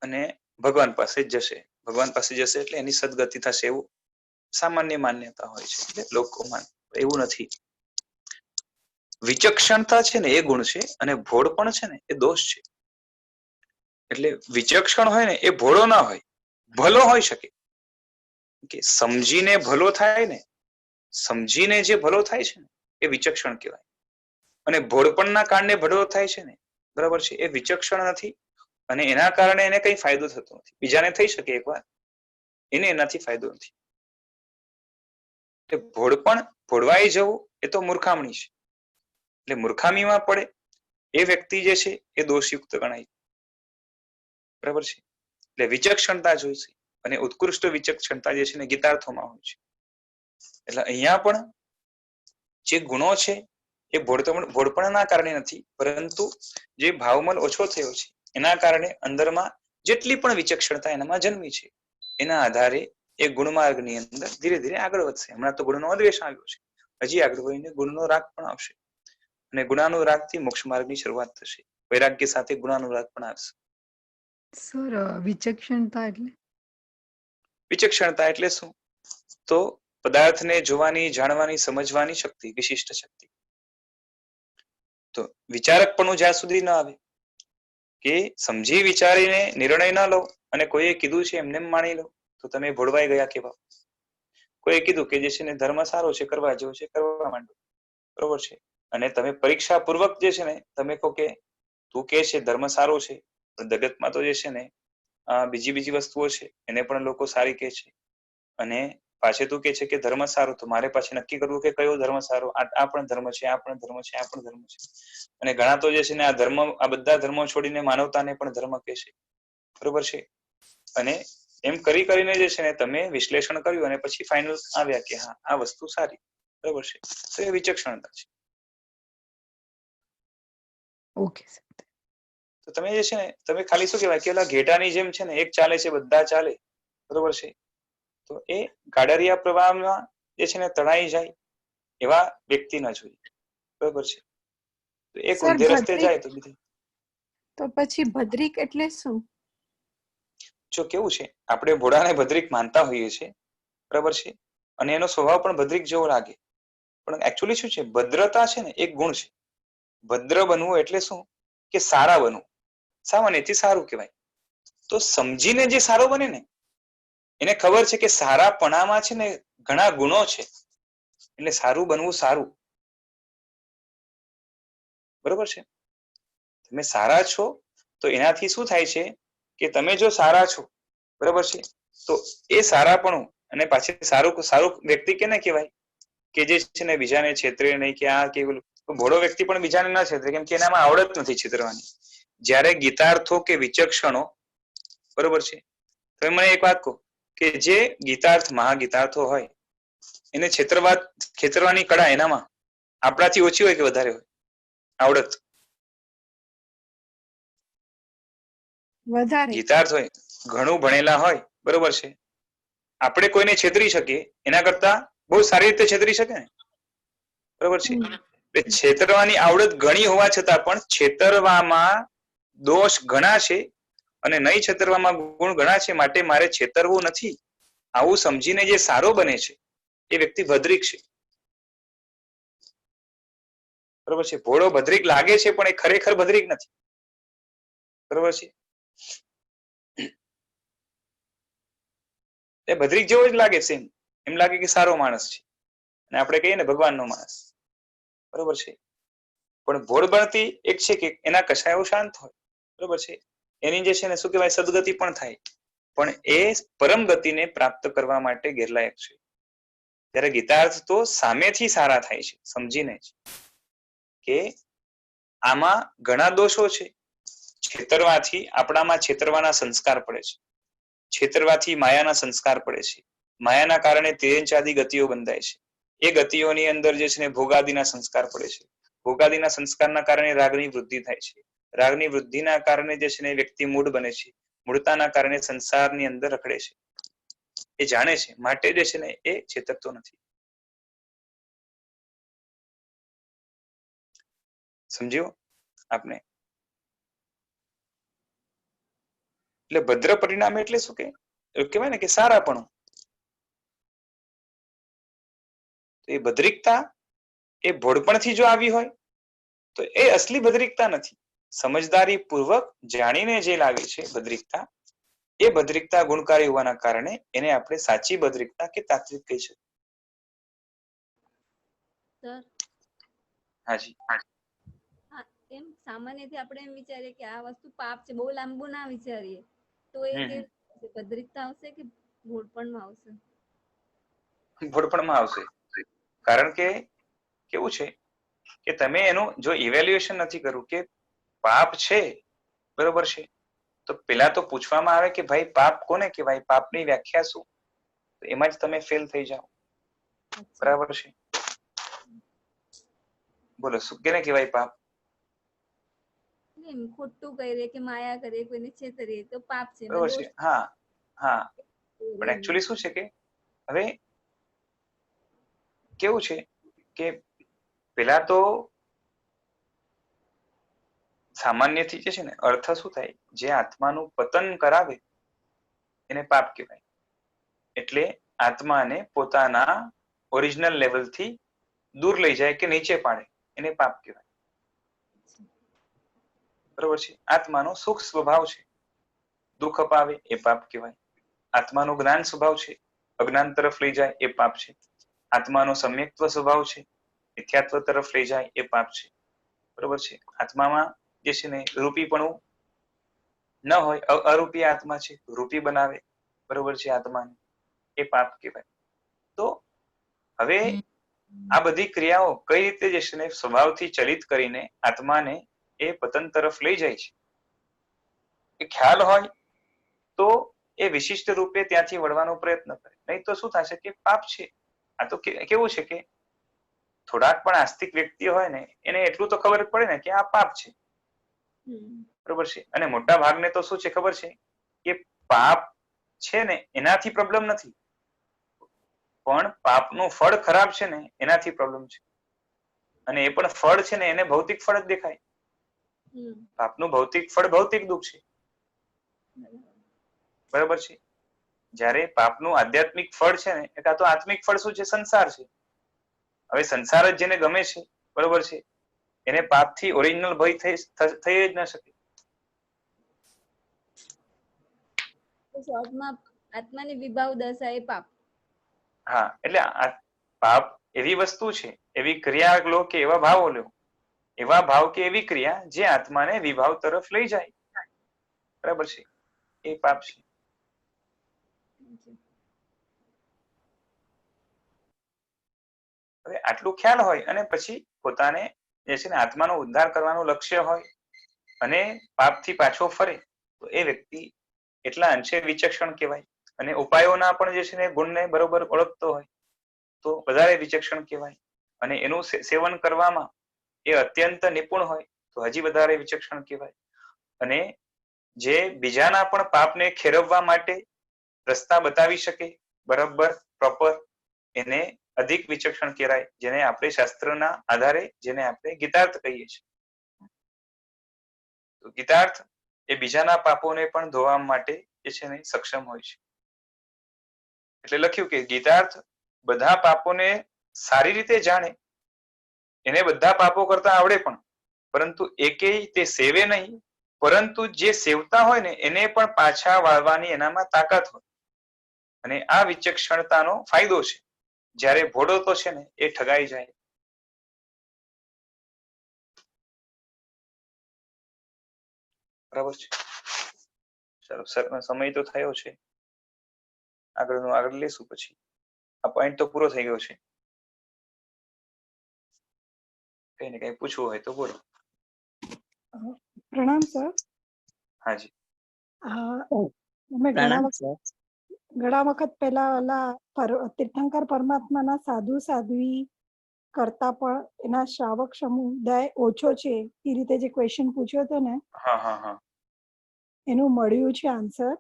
અને ભગવાન પાસે જ જશે, ભગવાન પાસે જશે એટલે એની સદગતિ થશે, એવું સામાન્ય માન્યતા હોય છે. એટલે લોકો એવું નથી. વિચક્ષણતા છે ને એ ગુણ છે, અને ભોળ પણ છે ને એ દોષ છે. એટલે વિચક્ષણ હોય ને એ ભોળો ના હોય, ભલો હોઈ શકે, કે સમજીને ભલો થાય ને, સમજીને જે ભલો થાય છે ને એ વિચક્ષણ કહેવાય. અને ભોળપણના કારણે ભલો થાય છે ને, બરાબર છે, એ વિચક્ષણ નથી, અને એના કારણે એને કઈ ફાયદો થતો નથી. બીજાને થઈ શકે એકવાર, એને એનાથી ફાયદો નથી. એટલે ભોળપણ, ભોળવાઈ જવું એ તો મૂર્ખામણી છે. એટલે મૂર્ખામીમાં પડે એ વ્યક્તિ જે છે એ દોષયુક્ત ગણાય, બરાબર છે. એટલે વિચક્ષણતા જોઈશે, અને ઉત્કૃષ્ટ વિચક્ષણતા જે છે ને ગીતાર્થોમાં હોય છે. એટલે અહીંયા પણ જે ગુણો છે એ ભોળપણના કારણે નથી, પરંતુ જે ભાવમલ ઓછો થયો છે એના કારણે અંદરમાં જેટલી પણ વિચક્ષણતા એનામાં જન્મી છે, એના આધારે એ ગુણમાર્ગની અંદર ધીરે ધીરે આગળ વધશે. હમણાં તો ગુણનો અદ્વેષ આવ્યો છે, હજી આગળ વધીને ગુણનો રાગ પણ આવશે, અને ગુણાનુરાગથી મોક્ષ માર્ગની શરૂઆત થશે. વૈરાગ્ય સાથે ગુણાનુરાગ પણ આવશે. સર વિચક્ષણતા એટલે? વિચક્ષણતા એટલે શું? તો પદાર્થને જોવાની, જાણવાની, સમજવાની શક્તિ, વિશિષ્ટ શક્તિ. તો વિચારકપણું જ્યાં સુધી ન આવે, કે સમજી વિચારીને નિર્ણય ન લો, અને કોઈએ કીધું છે એમને માની લો, તો તમે ભોળવાઈ ગયા કેવા. કોઈએ કીધું કે જે છે ને ધર્મ સારો છે, કરવા જેવો છે, કરવા માંડો, બરોબર છે, અને તમે પરીક્ષા પૂર્વક જે છે ને તમે કહો કે તું કે છે ધર્મ સારો છે, પણ જગતમાં તો જે છે ને બીજી વસ્તુઓ છે એને પણ લોકો સારી કે છે, અને પાછે તું કે છે કે ધર્મ સારો, તો મારે પાછી નક્કી કરવું કે કયો ધર્મ સારો. આ પણ ધર્મ છે, આ પણ ધર્મ છે, આ પણ ધર્મ છે. અને ઘણા તો જે છે ને આ ધર્મ, આ બધા ધર્મો છોડીને માનવતાને પણ ધર્મ કહે છે, બરોબર છે. અને એમ કરીને જે છે ને તમે વિશ્લેષણ કર્યું અને પછી ફાઇનલ આવ્યા કે હા આ વસ્તુ સારી, બરોબર છે. તો એ વિચક્ષણતા છે. Okay sir. તો તમે જે છે ને તમે ખાલી શું કહેવાય કે ઓલા ઘેટાની જેમ છે ને એક ચાલે છે બધા ચાલે, બરોબર છે, તો એ ગાડરિયા પ્રવાહમાં જે છે ને તણાઈ જાય એવા વ્યક્તિ ન જોઈએ, બરોબર છે. તો એક સર, ઊંધે રસ્તે ભદ્રિક જાય તો બીજું તો પછી ભદ્રિક એટલે શું? જો કેવું છે, આપણે ભોળાને ભદ્રિક માનતા હોઈએ છીએ, બરાબર છે, અને એનો સ્વભાવ પણ ભદ્રિક જેવો લાગે, પણ એકચ્યુઅલી શું છે, ભદ્રતા છે ને એક ગુણ છે. ભદ્ર બનવું એટલે શું કે સારા બનવું, સામાન્યથી સારું કહેવાય. તો સમજીને જે સારો બને ને એને ખબર છે કે સારાપણામાં છે ને ઘણા ગુણો છે, એટલે સારું બનવું સારું, બરોબર છે. તમે સારા છો તો એનાથી શું થાય છે કે તમે જો સારા છો, બરોબર છે, તો એ સારાપણું અને પાછી સારું સારું વ્યક્તિ કેને કહેવાય કે જે છે ને બીજાને છેતરે નહીં કે આ કે ભોળો વ્યક્તિ પણ બીજાને ના છેતરે, કેમ કે એનામાં આવડત નથી છેતરવાની. જ્યારે ગીતાર્થો કે વિચક્ષણો, બરોબર છે, તમે મને એક વાત કહો કે જે ગીતાર્થ મહાગીતાર્થો હોય એને છેતરવાની કળા એનામાં આપણાથી ઓછી હોય કે વધારે હોય આવડત? વધારે. ગીતાર્થ હોય, ઘણું ભણેલા હોય, બરોબર છે, આપણે કોઈને છેતરી શકીએ એના કરતા બહુ સારી રીતે છેતરી શકે ને, બરોબર છે. છેતરવાની આવડત ઘણી હોવા છતાં પણ છેતરવામાં દોષ ઘણા છે અને નહીં છેતરવામાં ગુણ ઘણા છે, માટે મારે છેતરવું નથી, આવું સમજીને જે સારો બને છે એ વ્યક્તિ ભદ્રિક છે, બરોબર છે. ભોળો ભદ્રિક લાગે છે પણ એ ખરેખર ભદ્રિક નથી, બરોબર છે. એ ભદ્રિક જેવો જ લાગે છે, એમ લાગે કે સારો માણસ છે અને આપણે કહીએ ને ભગવાનનો માણસ, બરોબર છે. પણ ભોળ બનતી એક છે કે એના કશાયો શાંત હોય, બરોબર છે, એની જે છે ને શું કહેવાય સદગતિ પણ થાય, પણ એ પરમ ગતિને પ્રાપ્ત કરવા માટે ગેરલાયક છે. ત્યારે ગીતાર્થ તો સામેથી સારા થાય છે, સમજીને જ કે આમાં ઘણા દોષો છે. છેતરવાથી આપણામાં છેતરવાના સંસ્કાર પડે છે, છેતરવાથી માયાના સંસ્કાર પડે છે, માયાના કારણે તેજચાદી ગતિઓ બંધાય છે, એ ગતિઓની અંદર જે છે ને ભોગાદિના સંસ્કાર પડે છે, ભોગાદિના સંસ્કારના કારણે રાગની વૃદ્ધિ થાય છે, રાગની વૃદ્ધિના કારણે જે છે ને વ્યક્તિ મૂળ બને છે, મૂળતાના કારણે સંસારની અંદર રખડે છે, એ જાણે છે, માટે જે છે ને એ છેતરતો નથી. સમજ્યો આપને? એટલે ભદ્ર પરિણામ એટલે શું કે કહેવાય ને કે સારાપણું. એ ભદ્રિકતા એ ભોળપણથી જો આવી હોય તો એ અસલી ભદ્રિકતા નથી. સમજદારી પૂર્વક જાણીને જે લાવી છે ભદ્રિકતા, એ ભદ્રિકતા ગુણકારી હોવાના કારણે એને આપણે સાચી ભદ્રિકતા કે તાત્વિક કહી શકીએ. હાજી. એમ સામાન્યથી આપણે એમ વિચારીએ કે આ વસ્તુ પાપ છે, બહુ લાંબુ ના વિચારીએ તો એ ભદ્રિકતા આવશે કે ભોળપણમાં આવશે? ભોળપણમાં આવશે. કારણ કે કેવું છે કે તમે એનું જો ઇવેલ્યુએશન નથી કરવું કે પાપ છે, બરોબર છે, તો પેલા તો પૂછવામાં આવે કે ભાઈ પાપ કોને કહેવાય, પાપની વ્યાખ્યા શું, એમાં જ તમે ફેલ થઈ જાઓ, બરાબર છે. બોલો શું કેને કહેવાય પાપ? ખોટું કરીએ કે માયા કરીએ, કોઈને છેતરીએ તો પાપ છે, બરોબર છે. હા હા, પણ એકચ્યુઅલી શું છે કે હવે કેવું છે કે પેલા તો સામાન્યથી જે છે ને અર્થ શું થાય, જે આત્માનું પતન કરાવે એને પાપ કહેવાય. એટલે આત્માને પોતાના ઓરિજિનલ લેવલથી દૂર લઈ જાય કે નીચે પાડે એને પાપ કહેવાય, બરોબર છે. આત્માનો સુખ સ્વભાવ છે, દુઃખ અપાવે એ પાપ કહેવાય. આત્માનો જ્ઞાન સ્વભાવ છે, અજ્ઞાન તરફ લઈ જાય એ પાપ છે. આત્માનો સમ્યક્ત્વ સ્વભાવ છે, મિથ્યાત્વ તરફ લઈ જાય એ પાપ છે, બરોબર છે. આત્મામાં જે છે ને રૂપીપણું ન હોય, અરૂપી આત્મા છે, રૂપી બનાવે, બરોબર છે, આત્માને એ પાપ કહેવાય. તો હવે આ બધી ક્રિયાઓ કઈ રીતે જે છે ને સ્વભાવથી ચલિત કરીને આત્માને એ પતન તરફ લઈ જાય છે એ ખ્યાલ હોય તો એ વિશિષ્ટ રૂપે ત્યાંથી વળવાનો પ્રયત્ન કરે, નહીં તો શું થશે કે પાપ છે. આ તો કેવું છે કે થોડાક પણ આસ્તિક વ્યક્તિ હોય ને એને એટલું તો ખબર પડે ને કે આ પાપ છે, બરોબર છે. અને મોટા ભાગને તો શું છે ખબર છે કે પાપ છે ને એનાથી પ્રોબ્લેમ નથી, પણ પાપનું ફળ ખરાબ છે ને એનાથી પ્રોબ્લેમ છે. અને એ પણ ફળ છે ને એને ભૌતિક ફળ જ દેખાય. પાપનું ભૌતિક ફળ ભૌતિક દુઃખ છે. બરાબર છે. જ્યારે પાપનું આધ્યાત્મિક ફળ છે ને એ કાં તો આત્મિક ફળ શું છે? સંસાર છે. હવે સંસાર જ જેને ગમે છે, બરોબર છે, એને પાપથી ઓરિજિનલ ભય થઈ જ ન શકે. શોર્ટમાં આત્માની વિભાવ દશા એ પાપ. હા, એટલે પાપ એવી વસ્તુ છે, એવી ક્રિયા લો કે એવા ભાવો લો, એવા ભાવ કે એવી ક્રિયા જે આત્માને વિભાવ તરફ લઈ જાય, બરાબર છે, એ પાપ છે. હવે આટલું ખ્યાલ હોય અને પછી પોતાને જે છે ને આત્માનો ઉદ્ધાર કરવાનું લક્ષ્ય હોય અને પાપથી પાછો ફરે તો એ વ્યક્તિ એટલા અંશે વિચક્ષણ કહેવાય. અને ઉપાયોના પણ જે છે ને ગુણને બરોબર ઓળખતો હોય તો વધારે વિચક્ષણ કહેવાય. અને એનું સેવન કરવામાં એ અત્યંત નિપુણ હોય તો હજી વધારે વિચક્ષણ કહેવાય. અને જે બીજાના પણ પાપને ખેરવવા માટે રસ્તા બતાવી શકે બરાબર પ્રોપર, એને અધિક વિચક્ષણ કહેવાય, જેને આપણે શાસ્ત્રના આધારે જેને આપણે ગીતાર્થ કહીએ છીએ. તો ગીતાર્થ એ બીજાના પાપોને પણ ધોવા માટે જે છે ને સક્ષમ હોય છે. એટલે લખ્યું કે ગીતાર્થ બધા પાપોને સારી રીતે જાણે, એને બધા પાપો કરતા આવડે પણ, પરંતુ એકેય તે સેવે નહીં, પરંતુ જે સેવતા હોય ને એને પણ પાછા વાળવાની એનામાં તાકાત હોય. અને આ વિચક્ષણતાનો ફાયદો છે. જ્યારે ભોળો તો છે ને એ ઠગાઈ જાય. બરાબર છે. ચાલો સર, સમય તો થયો છે, આગળ લેશું પછી. આ પોઈન્ટ તો પૂરો થઈ ગયો છે. કઈ ને કઈ પૂછવું હોય તો બોલો. પ્રણામ સર. હાજી. અમે ઘણા વખત પહેલા ઓલા તીર્થંકર પરમાત્માના સાધુ સાધ્વી કરતા પણ એના શ્રાવક સમુદાય ઓછો છે એ રીતે જે ક્વેશ્ચન પૂછ્યો હતો ને, એનું મળ્યું છે આન્સર.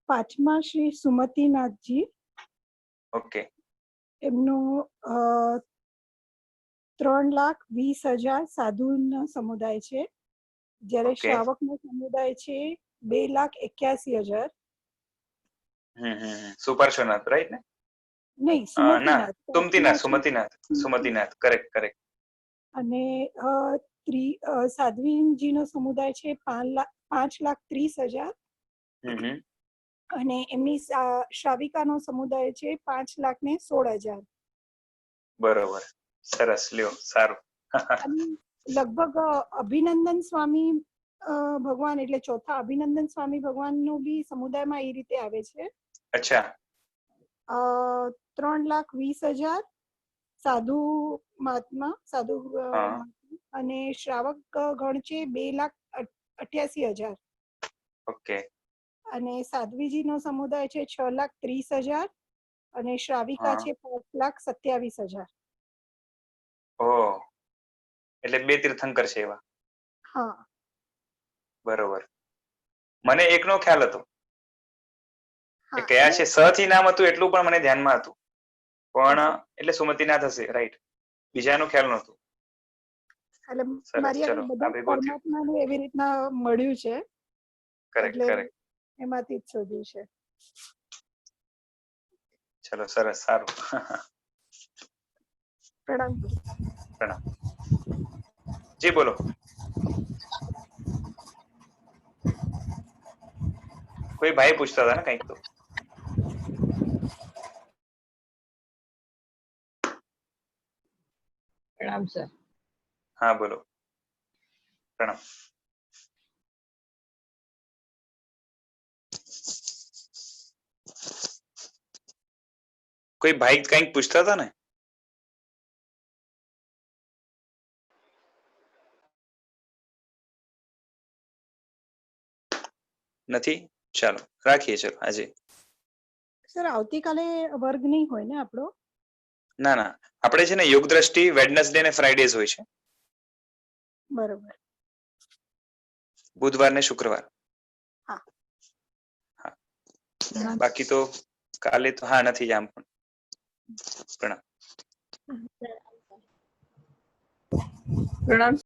પાંચમા શ્રી સુમતીનાથજી, ઓકે, એમનું 3,20,000 સાધુનો સમુદાય છે, જ્યારે શ્રાવકનો સમુદાય છે 2,81,000. સુપાર્શ્વનાથ, રાઈટ ને? નહીં, સુમતીનાથ, કરેક્ટ. અને સાધ્વીજીનો સમુદાય છે 5,30,000. અને એમની શ્રાવિકાનો સમુદાય છે 5,16,000. બરોબર, સરસ, લ્યો, સારું. લગભગ અભિનંદન સ્વામી ભગવાન, એટલે ચોથા અભિનંદન સ્વામી ભગવાન નું બી સમુદાયમાં એ રીતે આવે છે. અચ્છા. 3,20,000 સાધુ મહાત્મા, અને શ્રાવક ગણ છે 2,88,000. ઓકે. અને સાધ્વીજીનો સમુદાય છે 6,30,000 અને શ્રાવિકા છે 5,27,000. ઓહ, એટલે 2 તીર્થંકર છે એવા. હા, બરોબર. મને એકનો ખ્યાલ હતો એ કયા છે, સ થી નામ હતું એટલું પણ મને ધ્યાનમાં હતું, પણ એટલે સુમતીનાથ હશે, રાઈટ. બીજાનો ખ્યાલ નહોતું. પરમાત્માનું એવી રીતના મળ્યું છે, કરેક્ટ. એમાંથી જ શોધ્યું છે. ચલો, સરસ, સારું. પ્રણામ. જી બોલો. કોઈ ભાઈ પૂછતા હતા ને કંઈક તો. પ્રણામ સર. હા બોલો. પ્રણામ. કોઈ ભાઈ કંઈક પૂછતા હતા ને? નથી? ચાલો રાખીએ. ચલો આજે. સર આવતીકાલે વર્ગ નહીં હોય ને આપણો? ના, આપણે છે ને યોગ દ્રષ્ટિ વેડનસડે ને ફ્રાઈડેઝ હોય છે. બરોબર. બુધવાર ને શુક્રવાર. હા. હા, બાકી તો કાલે તો હા નથી જ આમ પણ. પ્રણામ. સર, પ્રણામ